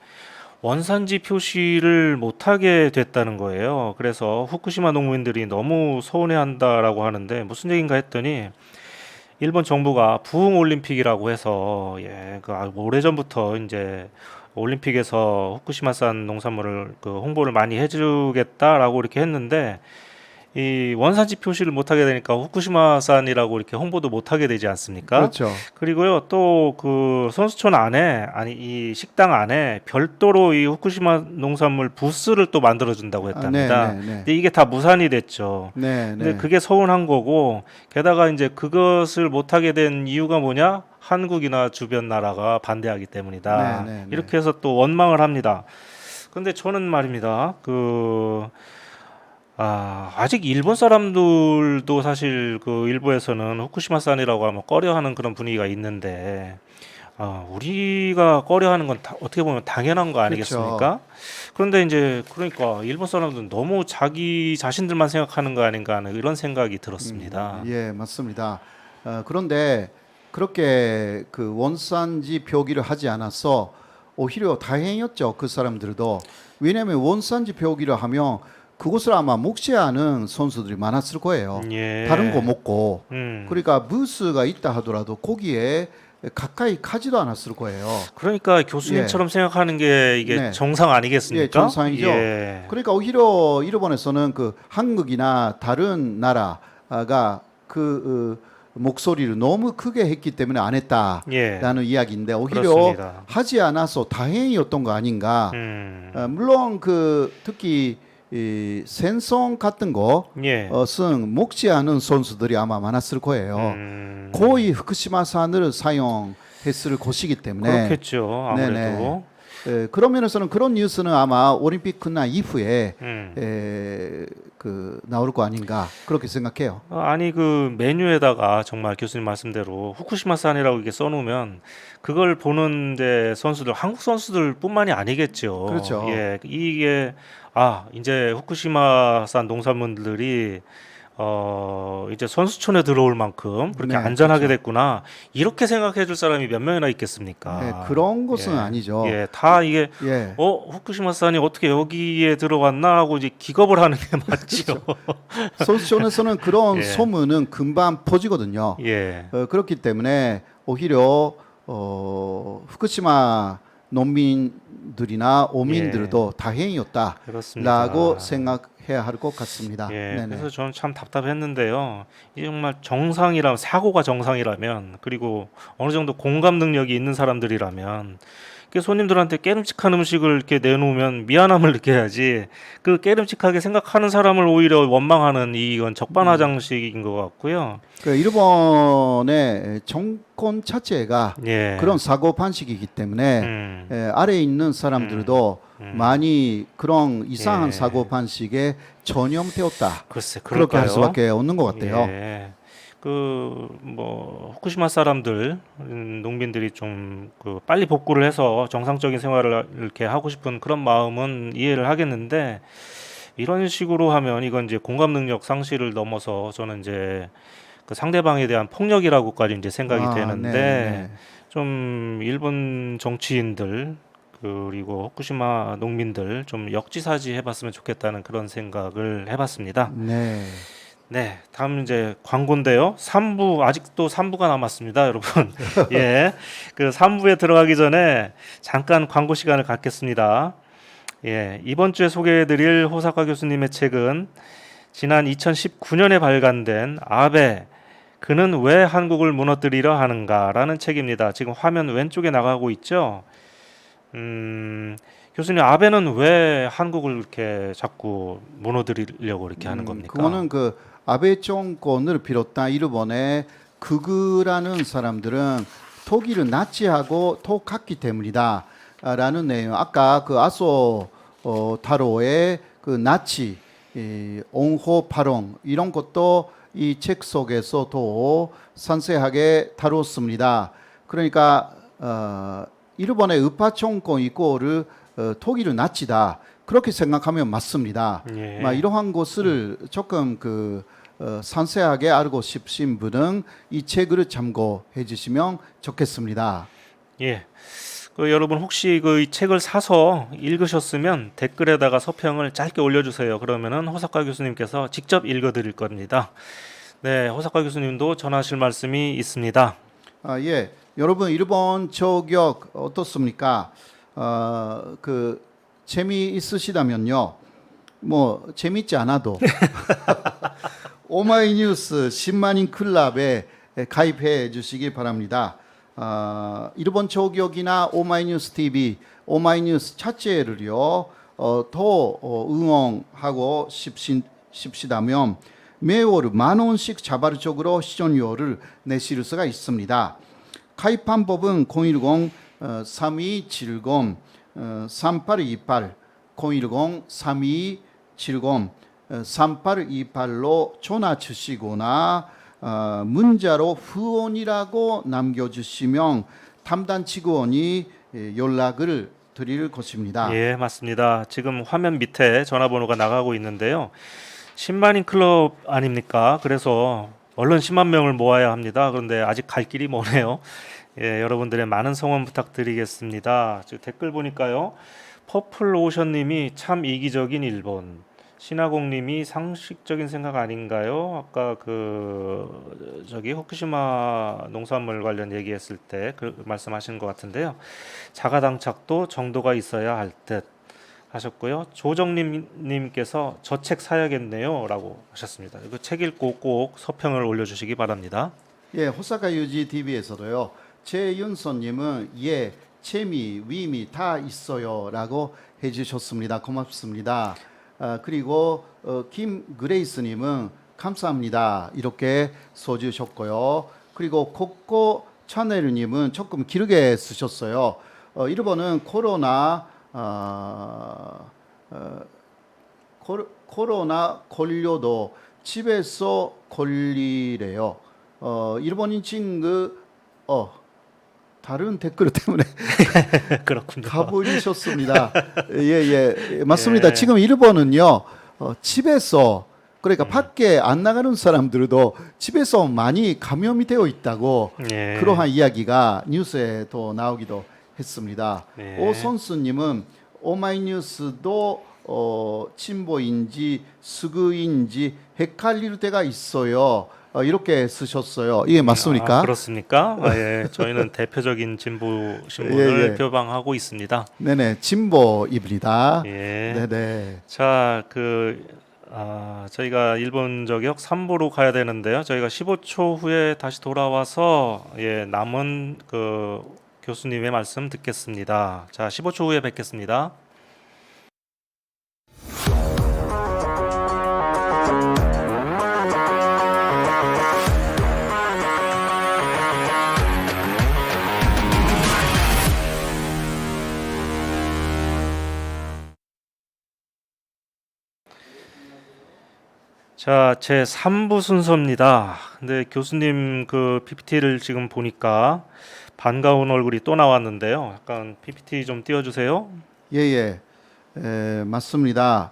원산지 표시를 못하게 됐다는 거예요. 그래서 후쿠시마 농민들이 너무 서운해한다라고 하는데 무슨 얘기인가 했더니 일본 정부가 부흥 올림픽이라고 해서 그 오래전부터 이제 올림픽에서 후쿠시마산 농산물을 그 홍보를 많이 해주겠다라고 이렇게 했는데 이 원산지 표시를 못하게 되니까 후쿠시마산이라고 이렇게 홍보도 못하게 되지 않습니까? 그렇죠. 그리고요 또 그 선수촌 안에 아니 이 식당 안에 별도로 이 후쿠시마 농산물 부스를 또 만들어 준다고 했답니다. 네. 근데 이게 다 무산이 됐죠. 네, 근데 네. 그게 서운한 거고 게다가 이제 그것을 못하게 된 이유가 뭐냐? 한국이나 주변 나라가 반대하기 때문이다. 네. 이렇게 해서 또 원망을 합니다. 근데 저는 말입니다. 아직 일본 사람들도 사실 그 일부에서는 후쿠시마산이라고 하면 꺼려하는 그런 분위기가 있는데 우리가 꺼려하는 건 어떻게 보면 당연한 거 아니겠습니까? 그런데 이제 그러니까 일본 사람들은 너무 자기 자신들만 생각하는 거 아닌가 하는 이런 생각이 들었습니다. 예, 맞습니다. 그런데 그렇게 그 원산지 표기를 하지 않아서 오히려 다행이었죠. 그 사람들도. 왜냐하면 원산지 표기를 하면 그것을 아마 묵시하는 선수들이 많았을 거예요. 예. 다른 거 먹고. 음. 그러니까 부스가 있다 하더라도 거기에 가까이 가지도 않았을 거예요. 그러니까 교수님처럼 생각하는 게 이게 네. 정상 아니겠습니까? 예, 정상이죠. 예. 그러니까 오히려 일본에서는 그 한국이나 다른 나라가 그 목소리를 너무 크게 했기 때문에 안 했다라는 예. 이야기인데 오히려 그렇습니다. 하지 않아서 다행이었던 거 아닌가. 음. 물론 그 특히 이 센송 같은 예. 것은 먹지 않은 선수들이 아마 많았을 거예요. 거의 후쿠시마산을 사용했을 곳이기 때문에 그렇겠죠. 아무래도. 네네. 그런 면에서는 그런 뉴스는 아마 올림픽 끝난 이후에 그 나올 거 아닌가 그렇게 생각해요. 아니 그 메뉴에다가 정말 교수님 말씀대로 후쿠시마산이라고 이렇게 써놓으면 그걸 보는데 선수들 한국 선수들뿐만이 아니겠죠. 그렇죠. 예, 이게 이제 후쿠시마산 농산물들이 이제 선수촌에 들어올 만큼 그렇게 네, 안전하게 그렇죠. 됐구나 이렇게 생각해 줄 사람이 몇 명이나 있겠습니까? 네, 그런 것은 예. 아니죠. 예, 다 이게 예. 후쿠시마산이 어떻게 여기에 들어갔나 하고 이제 기겁을 하는 게 맞죠. 선수촌에서는 그런 예. 소문은 금방 퍼지거든요. 예. 그렇기 때문에 오히려 후쿠시마 농민들이나 오민들도 다행이었다라고 그렇습니다. 생각해야 할 것 같습니다. 예, 네네. 그래서 저는 참 답답했는데요. 이게 정말 정상이라면 사고가 정상이라면 그리고 어느 정도 공감 능력이 있는 사람들이라면 그 손님들한테 깨름칙한 음식을 이렇게 내놓으면 미안함을 느껴야지 그 깨름칙하게 생각하는 사람을 오히려 원망하는 이건 적반하장식인 것 같고요. 그 일본의 정권 자체가 예. 그런 사고 방식이기 때문에 아래에 있는 사람들도 많이 그런 이상한 예. 사고 방식에 전염되었다. 글쎄 그렇게 할 그럴까요? 수밖에 없는 것 같아요. 예. 후쿠시마 사람들 농민들이 좀 빨리 복구를 해서 정상적인 생활을 이렇게 하고 싶은 그런 마음은 이해를 하겠는데 이런 식으로 하면 이건 이제 공감 능력 상실을 넘어서 저는 이제 그 상대방에 대한 폭력이라고까지 이제 생각이 되는데 네. 좀 일본 정치인들 그리고 후쿠시마 농민들 좀 역지사지 해봤으면 좋겠다는 그런 생각을 해봤습니다. 네. 네, 다음 이제 광고인데요. 3부 아직도 3부가 남았습니다, 여러분. 예, 그 3부에 들어가기 전에 잠깐 광고 시간을 갖겠습니다. 예, 이번 주에 소개해드릴 호사카 교수님의 책은 지난 2019년에 발간된 아베 그는 왜 한국을 무너뜨리려 하는가라는 책입니다. 지금 화면 왼쪽에 나가고 있죠. 교수님 아베는 왜 한국을 이렇게 자꾸 무너뜨리려고 이렇게 하는 겁니까? 그거는 그 아베 정권을 비롯한 일본의 극우라는 사람들은 독일을 나치하고 똑같기 때문이다 라는 내용. 아까 그 아소 타로의 그 나치 옹호 발언 이런 것도 이 책 속에서도 상세하게 다뤘습니다. 그러니까 일본의 우파 정권 이거를 독일은 나치다 그렇게 생각하면 맞습니다. 예. 이러한 것을 조금 상세하게 알고 싶으신 분은 이 책을 참고해 주시면 좋겠습니다. 예. 여러분 혹시 이 책을 사서 읽으셨으면 댓글에다가 서평을 짧게 올려주세요. 그러면은 호사카 교수님께서 직접 읽어드릴 겁니다. 네, 호사카 교수님도 전하실 말씀이 있습니다. 예, 여러분 일본 저격 어떻습니까? 그 재미 있으시다면요, 뭐 재밌지 않아도 오마이뉴스 10만인 클럽에 가입해 주시기 바랍니다. 일본 저격이나 오마이뉴스 TV, 오마이뉴스 자체를요 더 응원하고 싶시다면 매월 10,000원씩 자발적으로 시전료를 내실 수가 있습니다. 가입 방법은 010-3270-3828 010-3270-3828로 전화 주시거나 문자로 후원이라고 남겨주시면 담당 직원이 연락을 드릴 것입니다. 예, 맞습니다. 지금 화면 밑에 전화번호가 나가고 있는데요. 10만인 클럽 아닙니까? 그래서 얼른 10만 명을 모아야 합니다. 그런데 아직 갈 길이 머네요. 예, 여러분들의 많은 성원 부탁드리겠습니다. 지금 댓글 보니까요. 퍼플 오션님이 참 이기적인 일본. 신하공님이 상식적인 생각 아닌가요? 아까 저기 후쿠시마 농산물 관련 얘기했을 때 그 말씀하시는 것 같은데요. 자가당착도 정도가 있어야 할 듯 하셨고요. 조정님께서 저 책 사야겠네요라고 하셨습니다. 그 책 읽고 꼭 서평을 올려주시기 바랍니다. 예, 호사카 유지 TV에서도요. 최윤선님은 예, 재미, 위미 다 있어요라고 해주셨습니다. 고맙습니다. 그리고 김그레이스님은 감사합니다 이렇게 써주셨고요. 그리고 코코 차넬님은 조금 길게 쓰셨어요. 일본은 코로나 걸려도 집에서 걸리래요. 일본인 친구 다른 댓글 때문에 그렇군요. 가버리셨습니다. 예, 맞습니다. 예. 지금 일본은요, 집에서, 그러니까 밖에 안 나가는 사람들도 집에서 많이 감염이 되어 있다고 예. 그러한 이야기가 뉴스에 또 나오기도 했습니다. 예. 오선수님은 오마이뉴스도 친보인지 수구인지 헷갈릴 때가 있어요. 이렇게 쓰셨어요. 이게 맞습니까? 그렇습니까? 예, 저희는 대표적인 진보 신문을 예. 표방하고 있습니다. 네네, 진보입니다. 예. 네네. 자, 저희가 일본 저격 3부로 가야 되는데요. 저희가 15초 후에 다시 돌아와서 남은 교수님의 말씀 듣겠습니다. 자, 15초 후에 뵙겠습니다. 자, 제 3부 순서입니다. 근데 교수님 PPT를 지금 보니까 반가운 얼굴이 또 나왔는데요. 약간 PPT 좀 띄워주세요. 예, 맞습니다.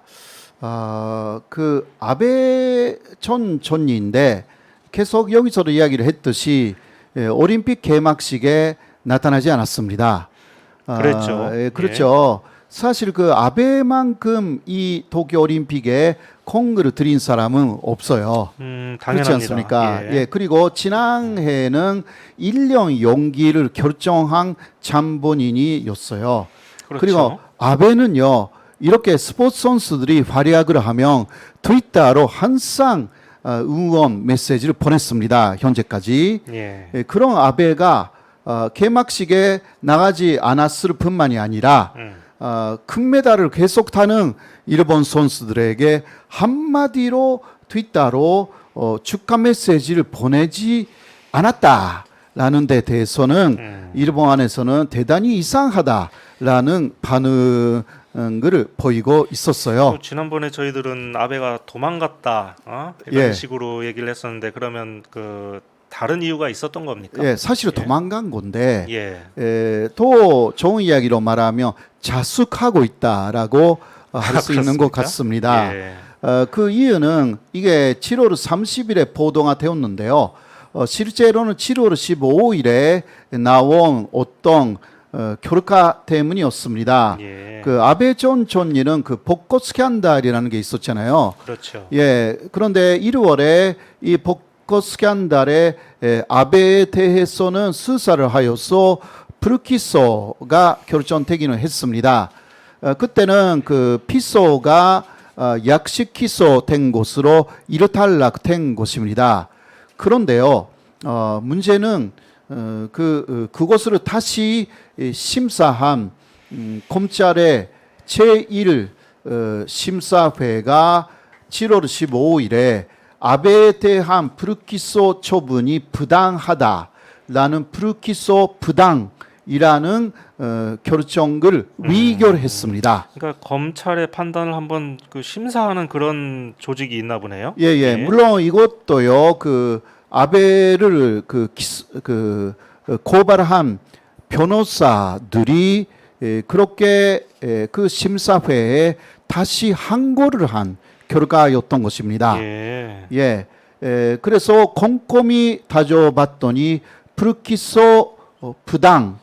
아베 전 총리인데 계속 여기서도 이야기를 했듯이 올림픽 개막식에 나타나지 않았습니다. 그랬죠. 그렇죠. 사실 아베만큼 이 도쿄 올림픽에 공을 들인 사람은 없어요. 당연합니다. 그렇지 않습니까? 예. 그리고 지난해에는 1년 연기를 결정한 참본인이었어요. 그렇죠. 그리고 아베는요, 이렇게 스포츠 선수들이 활약을 하면 트위터로 항상 응원 메시지를 보냈습니다. 현재까지. 예. 그런 아베가 개막식에 나가지 않았을 뿐만이 아니라 금메달을 계속 타는 일본 선수들에게 한마디로 트위터로 축하 메시지를 보내지 않았다라는 데 대해서는 일본 안에서는 대단히 이상하다라는 반응을 보이고 있었어요. 또 지난번에 저희들은 아베가 도망갔다, 이런 예. 식으로 얘기를 했었는데 그러면 다른 이유가 있었던 겁니까? 예, 사실은 예. 도망간 건데 예. 또 좋은 이야기로 말하면 자숙하고 있다라고 할 수 있는 것 그렇습니까? 같습니다. 예. 그 이유는 이게 7월 30일에 보도가 되었는데요. 실제로는 7월 15일에 나온 어떤 결과 때문이었습니다. 예. 아베 전 총리는 복고 스캔들이라는 게 있었잖아요. 그렇죠. 예, 그런데 1월에 이 사건 스캔들에 아베에 대해서는 수사를 하여서 불기소가 결정되기는 했습니다. 그때는 그 피소가 약식 기소된 것으로 일탈락된 것입니다. 그런데요, 문제는 그것을 다시 심사한 검찰의 제1 심사회가 7월 15일에 아베에 대한 불기소 처분이 부당하다라는 불기소 부당이라는 결정을 위결했습니다. 그러니까 검찰의 판단을 한번 그 심사하는 그런 조직이 있나 보네요. 예, 예. 물론 이것도요. 그 아베를 고발한 변호사들이 그렇게 그 심사회에 다시 항고를 한 결과였던 것입니다. 예. 예. 그래서 꼼꼼히 따져봤더니 불기소 부당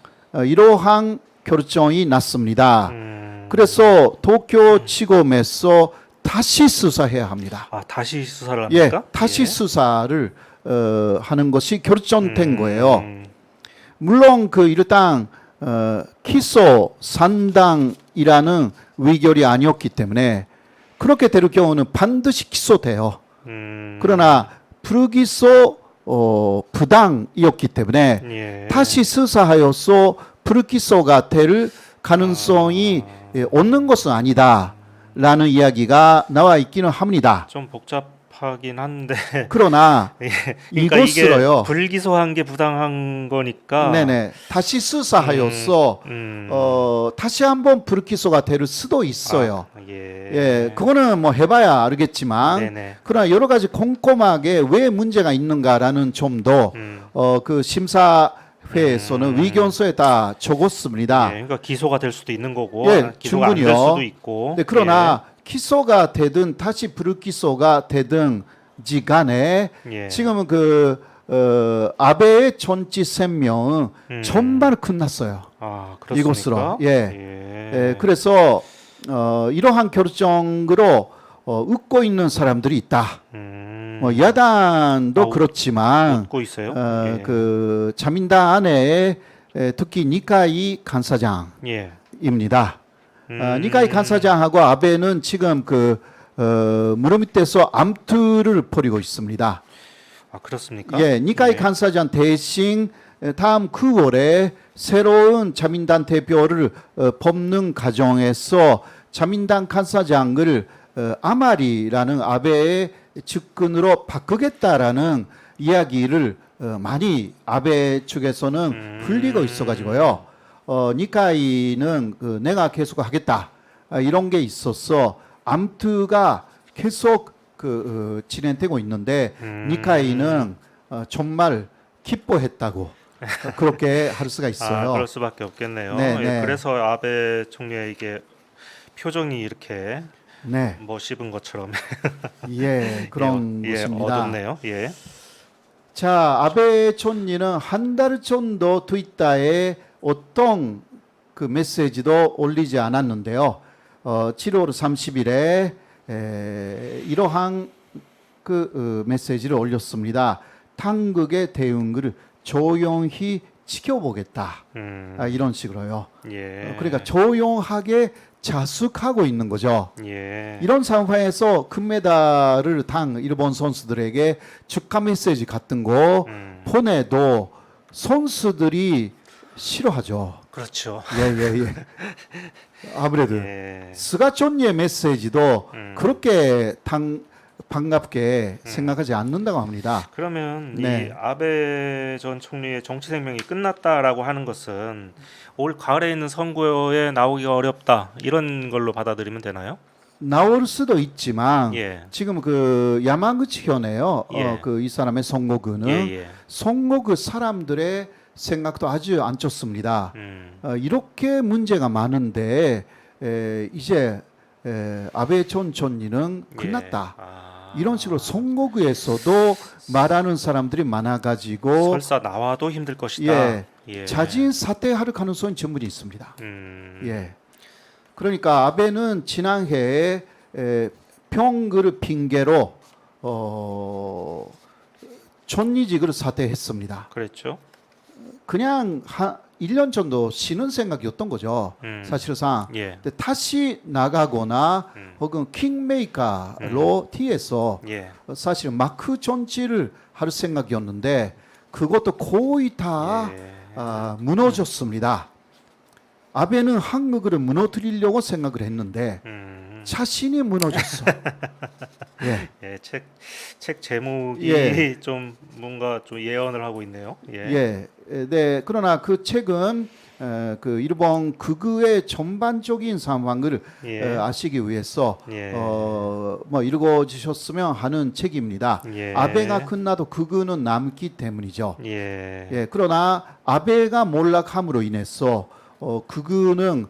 이러한 결정이 났습니다. 그래서 도쿄지검에서 다시 수사해야 합니다. 아, 다시 수사를 예, 합니까? 다시 예. 수사를 하는 것이 결정된 거예요. 물론 그 일단 기소 산당이라는 의결이 아니었기 때문에 그렇게 될 경우는 반드시 기소돼요. 그러나 불기소 부당이었기 때문에 예. 다시 수사하여서 불기소가 될 가능성이 없는 것은 아니다라는 이야기가 나와 있기는 합니다. 좀 복잡하긴 한데 그러나 그러니까 이것으로요. 이게 불기소한 게 부당한 거니까 네네. 다시 수사하여서 다시 한번 불기소가 될 수도 있어요. 예. 예, 그거는 뭐 해봐야 알겠지만 네네. 그러나 여러 가지 꼼꼼하게 왜 문제가 있는가라는 점도 그 심사회에서는 의견서에 다 적었습니다. 예, 그러니까 기소가 될 수도 있는 거고 예, 기소가 안 될 충분히요. 수도 있고. 네, 그러나 기소가 되든 다시 불기소가 되든지 간에 예. 지금은 아베의 전치 생명은 전반 끝났어요. 아, 그렇습니까? 이것으로. 예. 예. 예, 그래서 이러한 결정으로 웃고 있는 사람들이 있다. 뭐 야당도 그렇지만 웃고 있어요. 예. 그 자민당 안에 특히 니카이 간사장입니다. 예. 니카이 간사장하고 아베는 지금 무릎 밑에서 암투를 벌이고 있습니다. 아, 그렇습니까? 예, 니카이 예. 간사장 대신 다음 9월에 새로운 자민당 대표를 뽑는 과정에서 자민당 간사장을 아마리라는 아베의 측근으로 바꾸겠다라는 이야기를 많이 아베 측에서는 흘리고 있어가지고요. 니카이는 내가 계속 하겠다 이런 게 있어서 암투가 계속 진행되고 있는데 니카이는 정말 기뻐했다고 그렇게 할 수가 있어요. 아, 그럴 수밖에 없겠네요. 네, 예, 네. 그래서 아베 총리의 이게 표정이 이렇게 네, 씹은 것처럼 예, 그런 예, 것입니다. 어둡네요. 예. 자, 아베 총리는 한 달 정도 트위터에 어떤 그 메시지도 올리지 않았는데요. 7월 30일에 이러한 메시지를 올렸습니다. 당국의 대응을 조용히 지켜보겠다. 이런 식으로요. 예. 그러니까 조용하게 자숙하고 있는 거죠. 예. 이런 상황에서 금메달을 단 일본 선수들에게 축하 메시지 같은 거 보내도 선수들이 싫어하죠. 그렇죠. 예. 아무래도 예. 스가촌니의 메시지도 그렇게 반갑게 생각하지 않는다고 합니다. 그러면 네. 이 아베 전 총리의 정치 생명이 끝났다라고 하는 것은 올 가을에 있는 선거에 나오기가 어렵다 이런 걸로 받아들이면 되나요? 나올 수도 있지만 예. 지금 야마구치 현에요. 예. 이 사람의 선거구는 예. 선거구 사람들의 생각도 아주 안 좋습니다. 음. 이렇게 문제가 많은데 이제 아베 전 총리는 끝났다. 예. 아. 이런 식으로 선거구에서도 말하는 사람들이 많아가지고 설사 나와도 힘들 것이다. 예, 예. 자진 사퇴할 가능성이 충분히 있습니다. 음. 예, 그러니까 아베는 지난해에 병을 핑계로 촌리직으로 사퇴했습니다. 그랬죠. 그냥 한 1년 정도 쉬는 생각이었던 거죠. 사실상. 예. 근데 다시 나가거나 혹은 킹메이커로 T에서 예. 사실은 마크 존치를 할 생각이었는데 그것도 거의 다 예. 무너졌습니다. 아베는 한국을 무너뜨리려고 생각을 했는데 자신이 무너졌어. 예. 예, 책 제목이 예. 좀 뭔가 좀 예언을 하고 있네요. 예. 예. 네. 그러나 그 책은 그 일본 극우의 전반적인 상황을 예. 아시기 위해서 예. 뭐 읽어주셨으면 하는 책입니다. 예. 아베가 끝나도 극우는 남기 때문이죠. 예. 예. 그러나 아베가 몰락함으로 인해서 극우는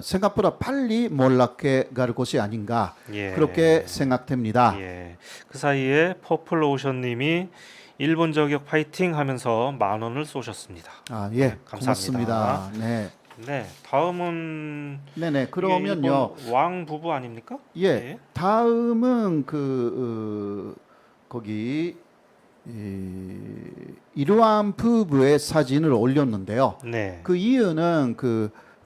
생각보다 빨리 몰락해 갈 것이 아닌가 예. 그렇게 생각됩니다. 예. 그 사이에 퍼플 오션님이 일본 저격 파이팅 하면서 10,000원을 쏘셨습니다. 아, 예, 감사합니다. 고맙습니다. 네, 네, 다음은 네네. 그러면요, 일본 왕 부부 아닙니까? 예, 다음은 거기 이루안 부부의 사진을 올렸는데요. 네. 그 이유는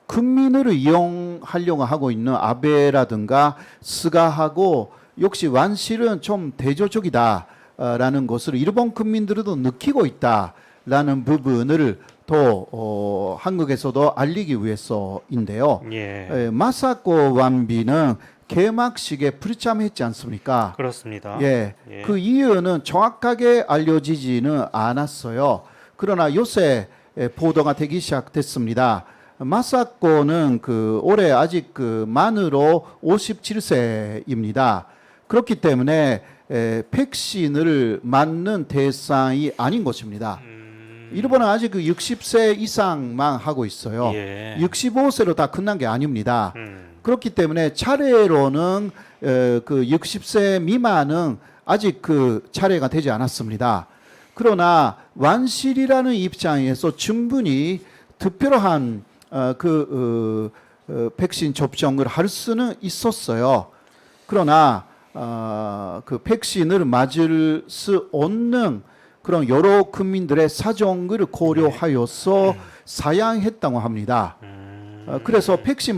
국민을 이용하려고 하고 있는 아베라든가 스가하고 역시 완실은 좀 대조적이다라는 것을 일본 국민들도 느끼고 있다라는 부분을 더 한국에서도 알리기 위해서인데요. 예. 마사코 완비는 개막식에 불참했지 않습니까? 그렇습니다. 예. 예. 그 이유는 정확하게 알려지지는 않았어요. 그러나 요새 보도가 되기 시작됐습니다. 마사코는 올해 아직 만으로 57세입니다. 그렇기 때문에 백신을 맞는 대상이 아닌 것입니다. 일본은 아직 60세 이상만 하고 있어요. 예. 65세로 다 끝난 게 아닙니다. 그렇기 때문에 차례로는 60세 미만은 아직 차례가 되지 않았습니다. 그러나 완실이라는 입장에서 충분히 특별한 백신 접종을 할 수는 있었어요. 그러나 그 백신을 맞을 수 없는 그런 여러 국민들의 사정을 고려하여서 사양했다고 합니다. 그래서 백신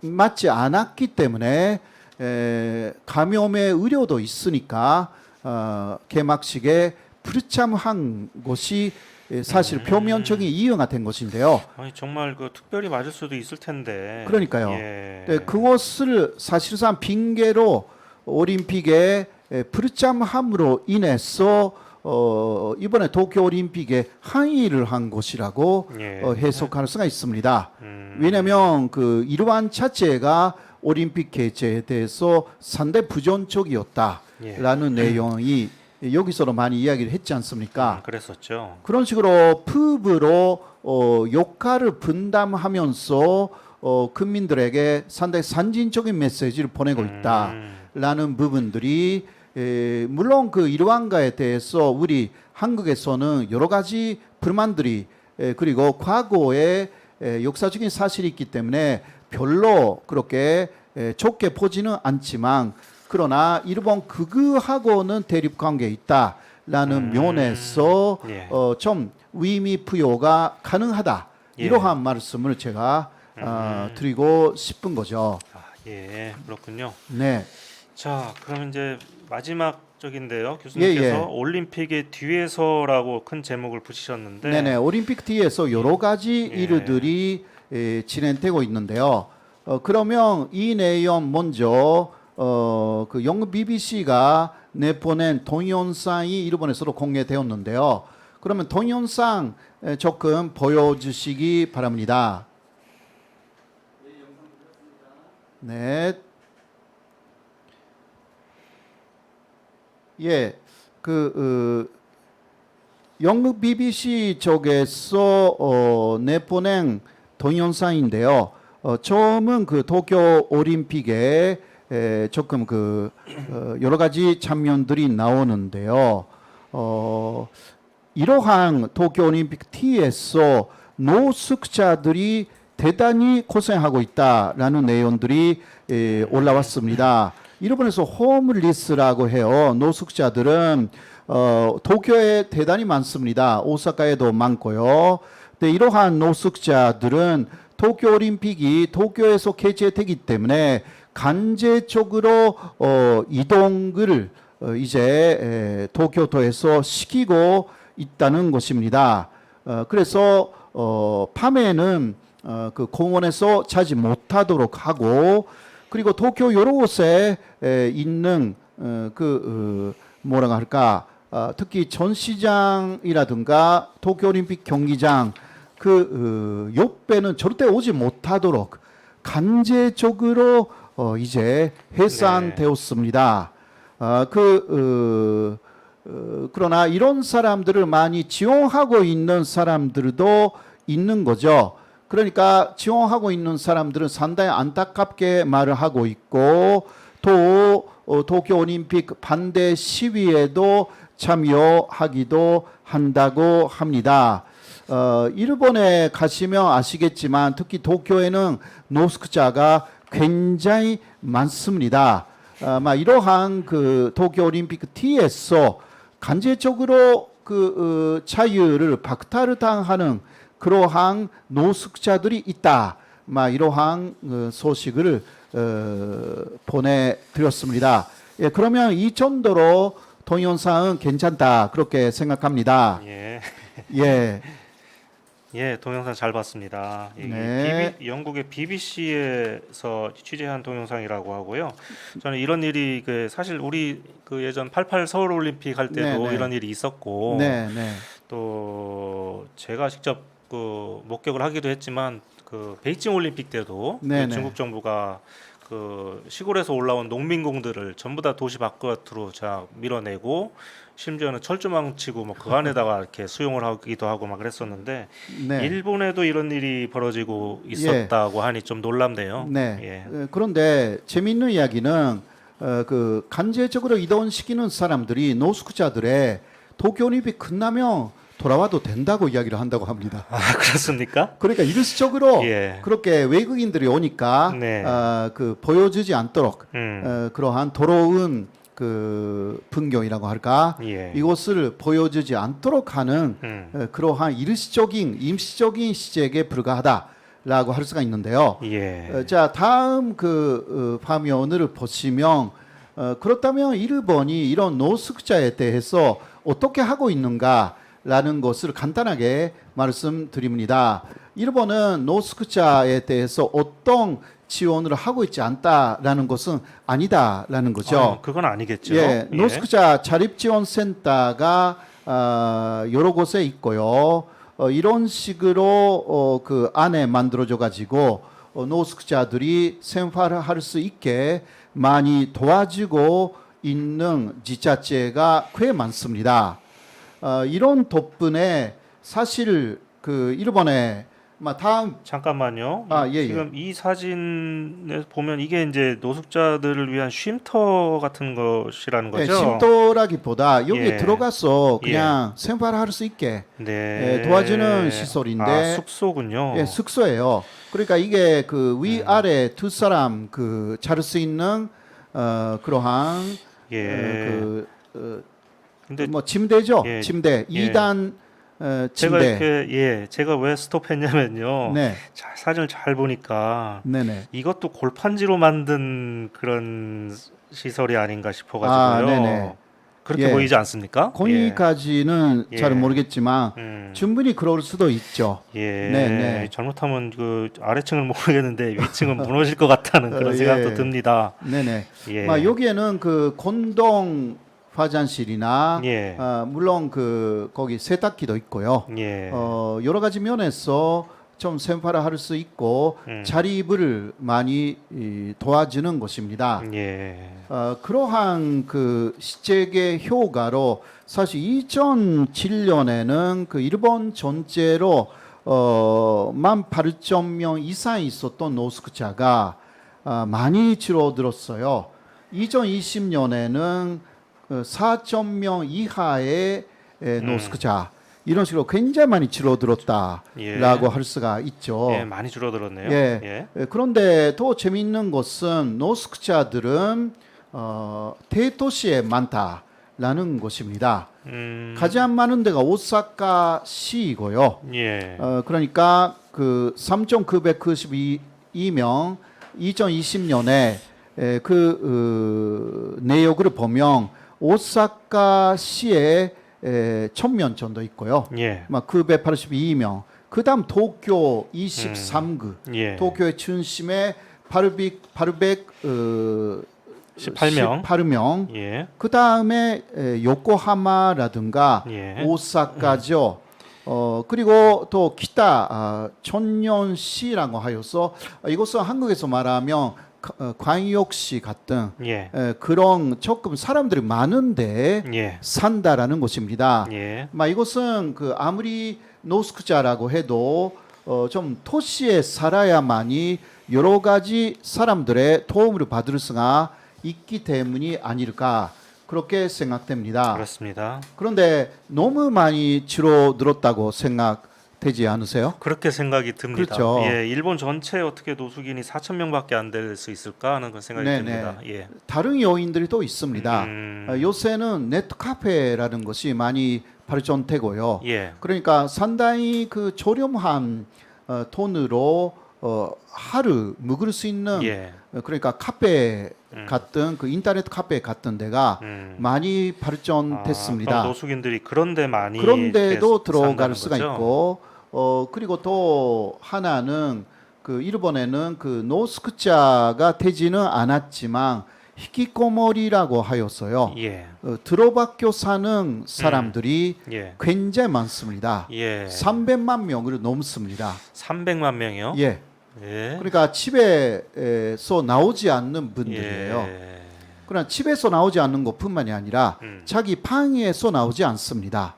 맞지 않았기 때문에 감염의 우려도 있으니까 개막식에 불참한 것이 사실 표면적인 이유가 된 것인데요. 아니, 정말 특별히 맞을 수도 있을 텐데. 그러니까요. 예. 네, 그것을 사실상 핑계로 올림픽에 불참함으로 인해서 이번에 도쿄 올림픽에 항의를 한 것이라고 예. 해석할 수가 있습니다. 왜냐하면 이러한 자체가 올림픽 개최에 대해서 상당히 부정적이었다라는 내용이 여기서도 많이 이야기를 했지 않습니까? 그랬었죠. 그런 식으로 푸브로 역할을 분담하면서 국민들에게 상당히 산진적인 메시지를 보내고 있다라는 부분들이 물론 이러한가에 대해서 우리 한국에서는 여러 가지 불만들이 그리고 과거에 역사적인 사실이 있기 때문에 별로 그렇게 좋게 보지는 않지만 그러나 일본 극우하고는 대립 관계에 있다라는 면에서 예. 좀 의미 부여가 가능하다 예. 이러한 말씀을 제가 드리고 싶은 거죠. 아, 예, 그렇군요. 네. 자, 그럼 이제 마지막적인데요. 교수님께서 예, 예. 올림픽의 뒤에서라고 큰 제목을 붙이셨는데, 네네. 올림픽 뒤에서 여러 가지 예. 일들이 진행되고 있는데요. 그러면 이 내용 먼저 영국 BBC가 내보낸 동영상이 일본에서도 공개되었는데요. 그러면 동영상 조금 보여주시기 바랍니다. 네. 예, 영국 BBC 쪽에서 내보낸 동영상인데요. 처음은 도쿄 올림픽에 조금 여러 가지 장면들이 나오는데요. 이러한 도쿄 올림픽 T에서 노숙자들이 대단히 고생하고 있다라는 내용들이 올라왔습니다. 일본에서 홈리스라고 해요. 노숙자들은 도쿄에 대단히 많습니다. 오사카에도 많고요. 근데 이러한 노숙자들은 도쿄 올림픽이 도쿄에서 개최되기 때문에 강제적으로 이동을 이제 도쿄도에서 시키고 있다는 것입니다. 그래서 밤에는 그 공원에서 자지 못하도록 하고, 그리고 도쿄 여러 곳에 있는 뭐라고 할까, 특히 전시장이라든가 도쿄올림픽 경기장 옆에는 절대 오지 못하도록 강제적으로 이제 해산되었습니다. 그러나 이런 사람들을 많이 지원하고 있는 사람들도 있는 거죠. 그러니까 지원하고 있는 사람들은 상당히 안타깝게 말을 하고 있고, 또 도쿄올림픽 반대 시위에도 참여하기도 한다고 합니다. 일본에 가시면 아시겠지만 특히 도쿄에는 노숙자가 굉장히 많습니다. 이러한 그 도쿄올림픽 T에서 강제적으로 자유를 박탈당하는 그러한 노숙자들이 있다. 이러한 소식을 보내드렸습니다. 예, 그러면 이 정도로 동영상은 괜찮다 그렇게 생각합니다. 예. 예, 예, 동영상 잘 봤습니다. 이게 네. 영국의 BBC에서 취재한 동영상이라고 하고요. 저는 이런 일이 사실 우리 예전 88 서울 올림픽 할 때도 네, 네. 이런 일이 있었고, 네, 네, 또 제가 직접 목격을 하기도 했지만 베이징 올림픽 때도 네, 네. 중국 정부가 시골에서 올라온 농민공들을 전부 다 도시 바깥으로 밀어내고, 심지어는 철조망 치고 그 안에다가 이렇게 수용을 하기도 하고 막 그랬었는데, 네. 일본에도 이런 일이 벌어지고 있었다고 하니 좀 놀랍네요. 네. 예. 그런데 재미있는 이야기는 강제적으로 이동시키는 사람들이 노숙자들의 도쿄올림픽 끝나면 돌아와도 된다고 이야기를 한다고 합니다. 아, 그렇습니까? 그러니까 일시적으로 예. 그렇게 외국인들이 오니까 네. 보여주지 않도록 음. 그러한 더러운 풍경이라고 할까, 예. 이것을 보여주지 않도록 하는 그러한 일시적인 임시적인 시책에 불과하다라고 할 수가 있는데요. 예. 자, 다음 화면을 보시면 그렇다면 일본이 이런 노숙자에 대해서 어떻게 하고 있는가라는 것을 간단하게 말씀드립니다. 일본은 노숙자에 대해서 어떤 지원을 하고 있지 않다라는 것은 아니다라는 거죠. 그건 아니겠죠. 예, 노숙자 자립지원센터가 여러 곳에 있고요. 이런 식으로 그 안에 만들어져 가지고 노숙자들이 생활을 할 수 있게 많이 도와주고 있는 지자체가 꽤 많습니다. 이런 덕분에 사실 일본에 다음 잠깐만요. 예. 지금 이 사진에 보면 이게 이제 노숙자들을 위한 쉼터 같은 것이라는 거죠. 쉼터라기보다 여기 예. 들어가서 그냥 생활할 수 있게 네. 도와주는 시설인데, 숙소군요. 예, 숙소예요. 그러니까 이게 위아래 두 사람 잘 수 있는 그러한 예. 근데 침대죠. 예. 침대 예. 2단 제가 침대. 제가 왜 스톱했냐면요. 네, 사진을 잘 보니까 네네. 이것도 골판지로 만든 그런 시설이 아닌가 싶어가지고요. 네네. 그렇게 예. 보이지 않습니까? 거기까지는 예. 잘 모르겠지만 음. 충분히 그럴 수도 있죠. 예, 네. 잘못하면 아래층은 모르겠는데 위층은 무너질 것 같다는 그런 예. 생각도 듭니다. 네네. 예. 여기에는 공동 화장실이나 예. 물론 거기 세탁기도 있고요. 예. 여러 가지 면에서 좀 생활을 할 수 있고 자립을 많이 도와주는 곳입니다. 예. 그러한 시책의 효과로 사실 2007년에는 일본 전체로 18,000명 이상 있었던 노숙자가 많이 줄어들었어요. 2020년에는 4,000명 이하의 노숙자, 이런 식으로 굉장히 많이 줄어들었다라고 예. 할 수가 있죠. 예, 많이 줄어들었네요. 예. 그런데 더 재미있는 것은 노숙자들은 대도시에 많다. 산다라는 것입니다. 음. 가장 많은 데가 오사카시이고요. 예. 그러니까 그 3,992명 2020년에 내역을 보면 오사카시에 1,000명 정도 있고요. 예. 막 982명. 그다음 도쿄 23구. 예. 도쿄의 중심에 18명. 18명. 예. 그다음에 요코하마라든가 예. 오사카죠. 그리고 또 기타 천년시라고 하여서 이것은 한국에서 말하면 광역시 같은 예. 그런 조금 사람들이 많은데 예. 산다라는 것입니다. 예. 이것은 그 아무리 노스쿠자라고 해도 좀 도시에 살아야만이 여러 가지 사람들의 도움을 받을 수가 있기 때문이 아닐까 그렇게 생각됩니다. 그렇습니다. 그런데 너무 많이 줄어들었다고 생각되지 않으세요? 그렇게 생각이 듭니다. 그렇죠. 예, 일본 전체 어떻게 노숙인이 4,000명밖에 안 될 수 있을까 하는 그 생각이 네네. 듭니다. 예. 다른 요인들이 또 있습니다. 요새는 네트 카페라는 것이 많이 발전되고요. 예. 그러니까 상당히 그 저렴한 돈으로 하루 묵을 수 있는 예. 그러니까 카페 같은 그 인터넷 카페 같은 데가 많이 발전됐습니다. 그럼 노숙인들이 그런데 많이 그런데도 이렇게 들어갈 산다는 수가 거죠? 있고 그리고 또 하나는 그 일본에는 그 노스쿠자가 되지는 않았지만 히키코모리라고 하였어요. 예. 들어박혀 사는 사람들이 예. 굉장히 많습니다. 예. 300만 명을 넘습니다. 300만 명이요? 예. 예. 그러니까 집에서 나오지 않는 분들이에요. 예. 그러나 집에서 나오지 않는 것뿐만이 아니라 자기 방에서 나오지 않습니다.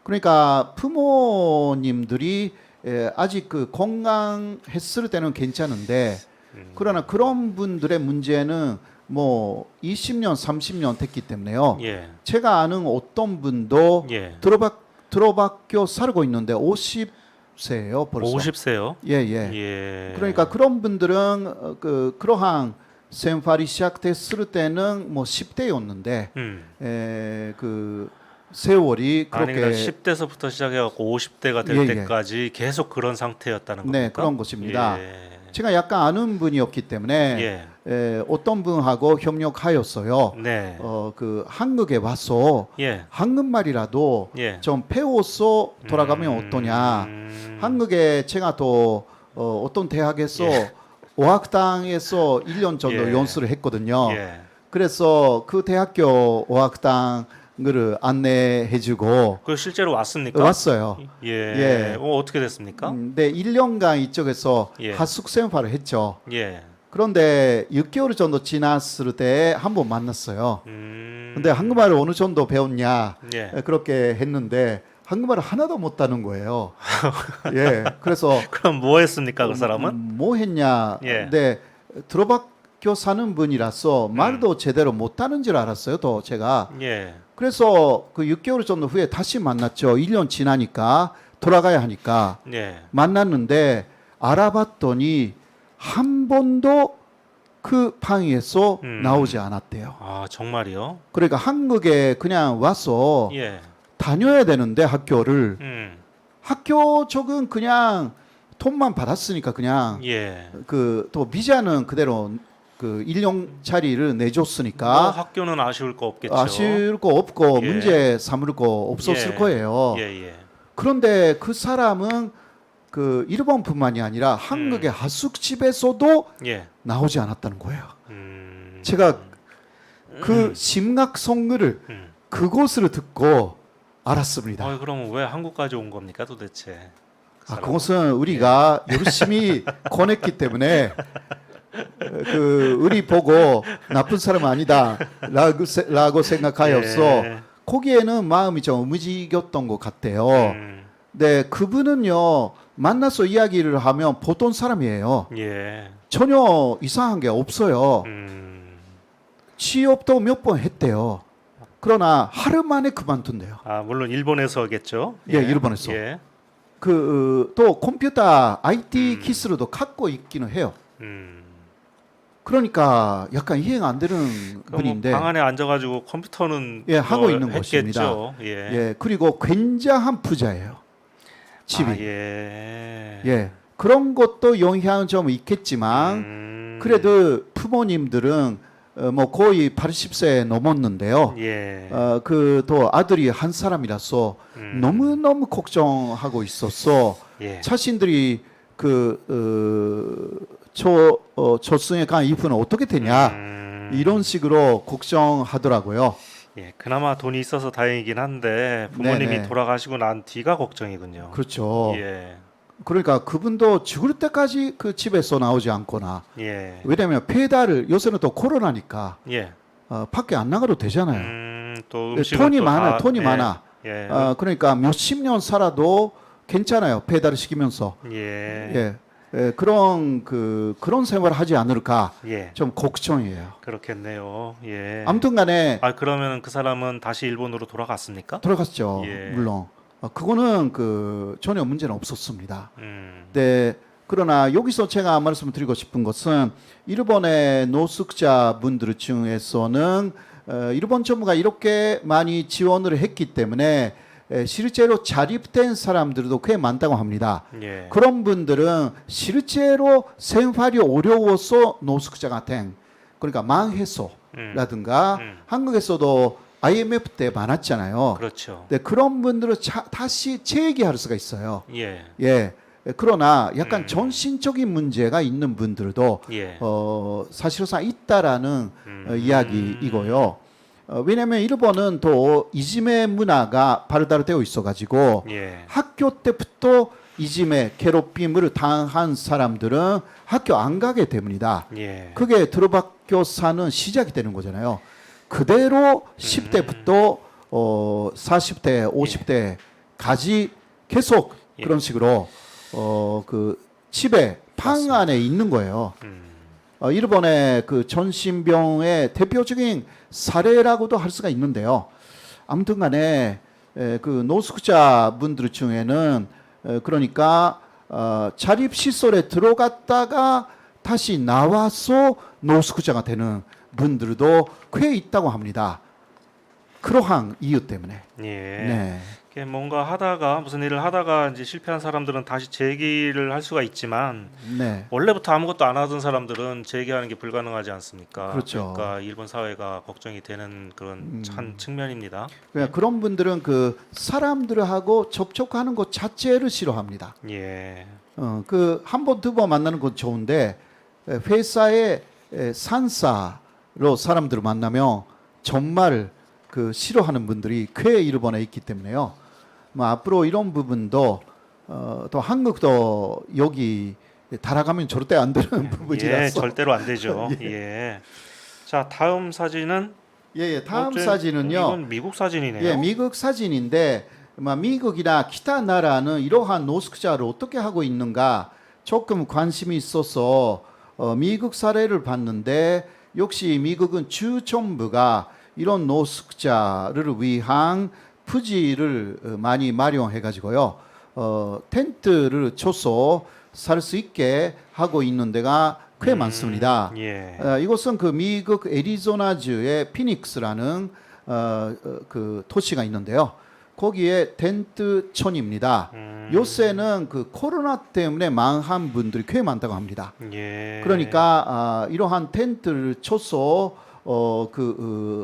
그러니까 부모님들이 아직 그 건강했을 때는 괜찮은데 그러나 그런 분들의 문제는 뭐 20년, 30년 됐기 때문에요. 예. 제가 아는 어떤 분도 예. 들어박혀 살고 있는데 50세예요, 벌써. 50세요? 예, 예. 예. 그러니까 그런 분들은 그러한 생활이 시작됐을 때는 뭐 10대였는데 그 세월이 아니 그렇게 그러니까 10대서부터 시작해갖고 50대가 될 예, 예. 때까지 계속 그런 상태였다는 겁니까? 네, 그런 것입니다. 예. 제가 약간 아는 분이었기 때문에 예. 어떤 분하고 협력하였어요. 네. 그 한국에 와서 예. 한국말이라도 예. 좀 배워서 돌아가면 어떠냐. 한국에 제가 또 어떤 대학에서 어학당에서 1년 정도 예. 연수를 했거든요. 예. 그래서 그 대학교 어학당을 안내해주고 그 실제로 왔습니까? 왔어요. 예. 예. 어떻게 됐습니까? 네, 1년간 이쪽에서 예. 하숙 생활을 했죠. 예. 그런데 6개월 정도 지났을 때 한 번 만났어요. 근데 한국말을 어느 정도 배웠냐 예. 그렇게 했는데 한국말을 하나도 못하는 거예요. 예, 그래서 그럼 뭐 했습니까, 그 사람은? 뭐 했냐. 예. 근데 들어박혀 사는 분이라서 말도 제대로 못하는 줄 알았어요. 또 제가. 예. 그래서 그 6개월 정도 후에 다시 만났죠. 1년 지나니까 돌아가야 하니까 예. 만났는데 알아봤더니 한 번도 그 방에서 나오지 않았대요. 아, 정말이요? 그러니까 한국에 그냥 와서 예. 다녀야 되는데 학교를 학교 쪽은 그냥 돈만 받았으니까 그냥 예. 그 또 비자는 그대로 그 1년짜리를 내줬으니까 뭐 학교는 아쉬울 거 없겠죠. 아쉬울 거 없고 예. 문제 삼을 거 없었을 예. 거예요. 예, 예. 그런데 그 사람은 그 일본뿐만이 아니라 한국의 하숙집에서도 예. 나오지 않았다는 거예요. 제가 그 심각성을 그곳을 듣고 알았습니다. 그럼 왜 한국까지 온 겁니까, 도대체? 그 사람은? 그것은 우리가 열심히 권했기 때문에 그 우리 보고 나쁜 사람 아니다라고 생각하여서 예. 거기에는 마음이 좀 움직였던 것 같아요. 네, 그분은요 만나서 이야기를 하면 보통 사람이에요. 예. 전혀 이상한 게 없어요. 취업도 몇 번 했대요. 그러나 하루 만에 그만둔대요. 아, 물론 일본에서겠죠. 예, 일본에서. 예. 그 또 컴퓨터 IT 기술도 갖고 있기는 해요. 그러니까 약간 이해가 안 되는 분인데 방 안에 앉아가지고 컴퓨터는 예, 하고 있는 했겠죠. 예. 예, 그리고 굉장한 부자예요. 집이. 아, 예. 예. 그런 것도 영향은 좀 있겠지만 그래도 부모님들은 뭐 거의 80세 넘었는데요. 예. 그 또 아들이 한 사람이라서 너무너무 걱정하고 있었어. 예. 자신들이 초승에 간 이후는 어떻게 되냐 이런 식으로 걱정하더라고요. 예, 그나마 돈이 있어서 다행이긴 한데 부모님이 네네. 돌아가시고 난 뒤가 걱정이군요. 그렇죠. 예. 그러니까 그분도 죽을 때까지 그 집에서 나오지 않거나 예. 왜냐하면 배달을 요새는 또 코로나니까 예. 밖에 안 나가도 되잖아요. 또 네, 음식은 돈이 또 많아, 다- 돈이 예. 많아. 예. 그러니까 몇십 년 살아도 괜찮아요. 배달을 시키면서. 예. 그런 생활을 하지 않을까 예. 좀 걱정이에요. 그렇겠네요. 예. 아무튼간에 그러면 그 사람은 다시 일본으로 돌아갔습니까? 돌아갔죠. 예. 물론 그거는 전혀 문제는 없었습니다. 음. 네. 그러나 여기서 제가 말씀드리고 싶은 것은 일본의 노숙자 분들 중에서는 일본 정부가 이렇게 많이 지원을 했기 때문에 실제로 자립된 사람들도 꽤 많다고 합니다. 예. 그런 분들은 실제로 생활이 어려워서 노숙자가 된 그러니까 망해서라든가 한국에서도 IMF 때 많았잖아요. 그렇죠. 네, 그런 분들은 다시 재얘기할 수가 있어요. 예. 예. 그러나 약간 정신적인 문제가 있는 분들도 예. 사실상 있다라는 이야기이고요. 왜냐하면 일본은 또 이지메 문화가 발달되어 있어가지고 예. 학교 때부터 이지메 괴롭힘을 당한 사람들은 학교 안 가게 됩니다. 예. 그게 들어박교 사는 시작이 되는 거잖아요. 그대로 10대부터 40대, 50대까지 계속 예. 그런 식으로 그 집에 방 맞습니다. 안에 있는 거예요. 일본의 그 전신병의 대표적인 사례라고도 할 수가 있는데요. 아무튼간에 그 노숙자 분들 중에는 그러니까 자립 시설에 들어갔다가 다시 나와서 노숙자가 되는 분들도 꽤 있다고 합니다. 그러한 이유 때문에. 예. 네. 이게 뭔가 하다가 무슨 일을 하다가 이제 실패한 사람들은 다시 재기를 할 수가 있지만 네. 원래부터 아무것도 안 하던 사람들은 재기하는 게 불가능하지 않습니까? 그렇죠. 그러니까 일본 사회가 걱정이 되는 그런 한 측면입니다. 그러니까 그런 분들은 그 사람들하고 접촉하는 것 자체를 싫어합니다. 예. 그 한 번, 두 번 만나는 건 좋은데 회사의 산사로 사람들을 만나면 정말 그 싫어하는 분들이 꽤 일본에 있기 때문에요. 뭐 앞으로 이런 부분도 또 한국도 여기 달아가면 절대 안 되는 예, 부분이라서. 절대로 안 되죠. 예. 자, 다음 사진은 다음 사진은요. 이건 미국 사진이네요. 예, 미국 사진인데 미국이나 기타 나라는 이러한 노숙자를 어떻게 하고 있는가 조금 관심이 있어서 미국 사례를 봤는데 역시 미국은 주 정부가 이런 노숙자를 위한 부지를 많이 마련해 가지고요. 텐트를 쳐서 살 수 있게 하고 있는 데가 꽤 많습니다. 예. 이곳은 그 미국 애리조나주의 피닉스라는 그 도시가 있는데요. 거기에 텐트촌입니다. 요새는 그 코로나 때문에 망한 분들이 꽤 많다고 합니다. 예. 그러니까 이러한 텐트를 쳐서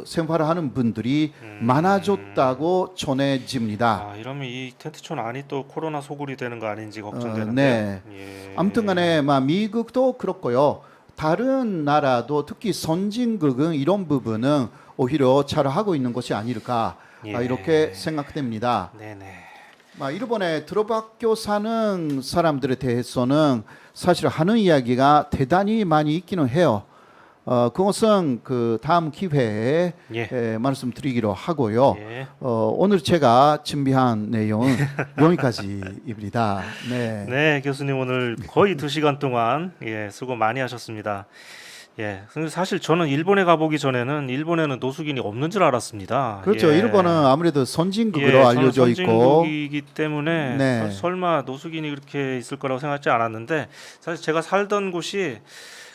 생활을 하는 분들이 많아졌다고 전해집니다. 이러면 이 텐트촌 안이 또 코로나 소굴이 되는 거 아닌지 걱정되는데요. 네. 예. 아무튼간에 미국도 그렇고요. 다른 나라도 특히 선진국은 이런 부분은 오히려 잘 하고 있는 것이 아닐까 예. 이렇게 생각됩니다. 네네. 일본에 들어박혀 사는 사람들에 대해서는 사실 하는 이야기가 대단히 많이 있기는 해요. 그것은 그 다음 기회에 예. 말씀드리기로 하고요. 예. 오늘 제가 준비한 내용은 여기까지입니다. 네. 네, 교수님 오늘 거의 2시간 동안 수고 많이 하셨습니다. 근데 사실 저는 일본에 가보기 전에는 일본에는 노숙인이 없는 줄 알았습니다. 그렇죠. 예. 일본은 아무래도 선진국으로 저는 알려져 있고, 선진국이기 때문에 네. 설마 노숙인이 그렇게 있을 거라고 생각하지 않았는데 사실 제가 살던 곳이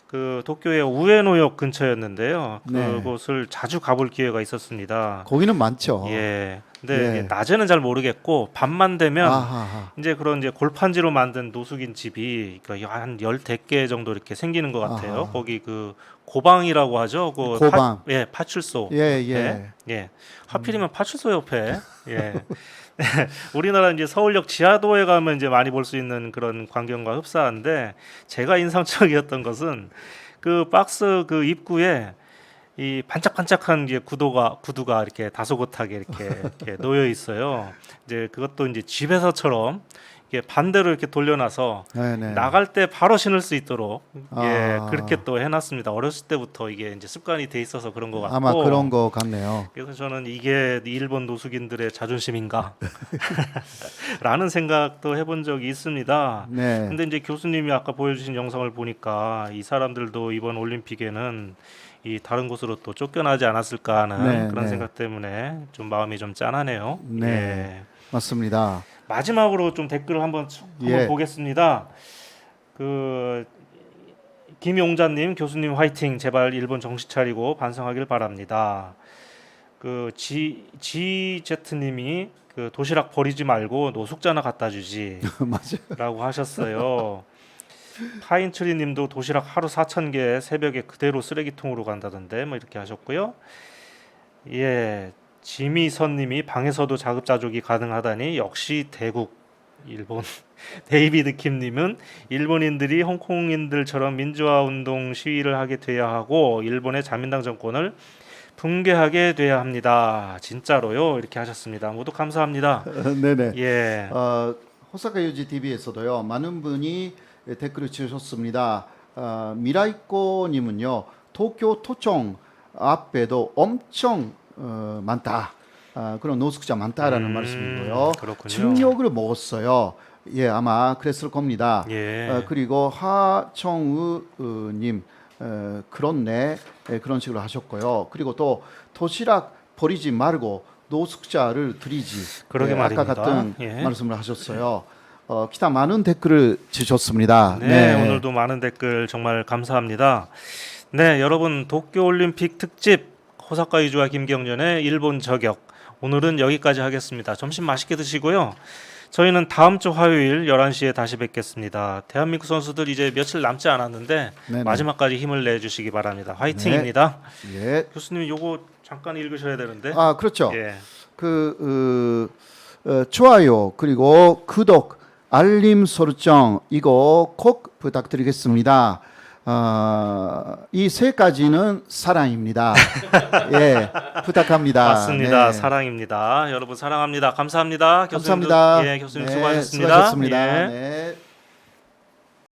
그 도쿄의 우에노역 근처였는데요. 네. 그곳을 자주 가볼 기회가 있었습니다. 거기는 많죠. 예. 근데 예. 이게 낮에는 잘 모르겠고 밤만 되면 아하하. 이제 그런 이제 골판지로 만든 노숙인 집이 그러니까 한 10개 정도 이렇게 생기는 것 같아요. 아하. 거기 그 고방이라고 하죠. 그 고방. 예, 파출소. 예, 예. 예. 하필이면 파출소 옆에. 예. 우리나라 이제 서울역 지하도에 가면 이제 많이 볼 수 있는 그런 광경과 흡사한데 제가 인상적이었던 것은 그 박스 그 입구에 이 반짝반짝한 이제 구두가 이렇게 다소곳하게 이렇게 놓여 있어요. 이제 그것도 이제 집에서처럼 이게 반대로 이렇게 돌려놔서 네네. 나갈 때 바로 신을 수 있도록 예 아. 그렇게 또 해놨습니다. 어렸을 때부터 이게 이제 습관이 돼 있어서 그런 것 같고 아마 그런 거 같네요. 그래서 저는 이게 일본 노숙인들의 자존심인가 라는 생각도 해본 적이 있습니다. 네. 근데 이제 교수님이 아까 보여주신 영상을 보니까 이 사람들도 이번 올림픽에는 이 다른 곳으로 또 쫓겨나지 않았을까 하는 네, 그런 네. 생각 때문에 좀 마음이 좀 짠하네요. 네. 예. 맞습니다. 마지막으로 좀 댓글을 한번 예. 보겠습니다. 그 김용자님 교수님 화이팅 제발 일본 정신 차리고 반성하길 바랍니다. 그 지제트님이 그 도시락 버리지 말고 노숙자나 갖다 주지라고 맞아요. 하셨어요. 파인트리님도 도시락 하루 4,000개 새벽에 그대로 쓰레기통으로 간다던데 뭐 이렇게 하셨고요. 예, 지미선님이 방에서도 자급자족이 가능하다니 역시 대국 일본. 데이비드 킴님은 일본인들이 홍콩인들처럼 민주화운동 시위를 하게 돼야 하고 일본의 자민당 정권을 붕괴하게 돼야 합니다. 진짜로요? 이렇게 하셨습니다. 모두 감사합니다. 네네. 예, 호사카 유지 TV에서도요 많은 분이 댓글을 주셨습니다. 미라이코님은요 도쿄 토청 앞에도 엄청 많다. 그런 노숙자 많다라는 말씀이고요. 그렇군요. 증욕을 먹었어요. 예, 아마 그랬을 겁니다. 예. 그리고 하청우님 그렇네 그런 식으로 하셨고요. 그리고 또 도시락 버리지 말고 노숙자를 드리지. 그러게 아까 말입니다. 같은 예. 말씀을 하셨어요. 기타 많은 댓글을 주셨습니다. 네, 오늘도 많은 댓글 정말 감사합니다. 네, 여러분 도쿄올림픽 특집 호사카 이주와 김경련의 일본 저격 오늘은 여기까지 하겠습니다. 점심 맛있게 드시고요. 저희는 다음 주 화요일 11시에 다시 뵙겠습니다. 대한민국 선수들 이제 며칠 남지 않았는데 네네. 마지막까지 힘을 내주시기 바랍니다. 화이팅입니다. 예. 교수님 요거 잠깐 읽으셔야 되는데. 그렇죠. 예. 좋아요 그리고 구독 알림 설정 이거 꼭 부탁드리겠습니다. 이 세 가지는 사랑입니다. 예, 부탁합니다. 맞습니다. 네. 사랑입니다. 여러분 사랑합니다. 감사합니다. 교수님도, 감사합니다. 예, 교수님 네, 수고하셨습니다. 수고하셨습니다. 예. 네.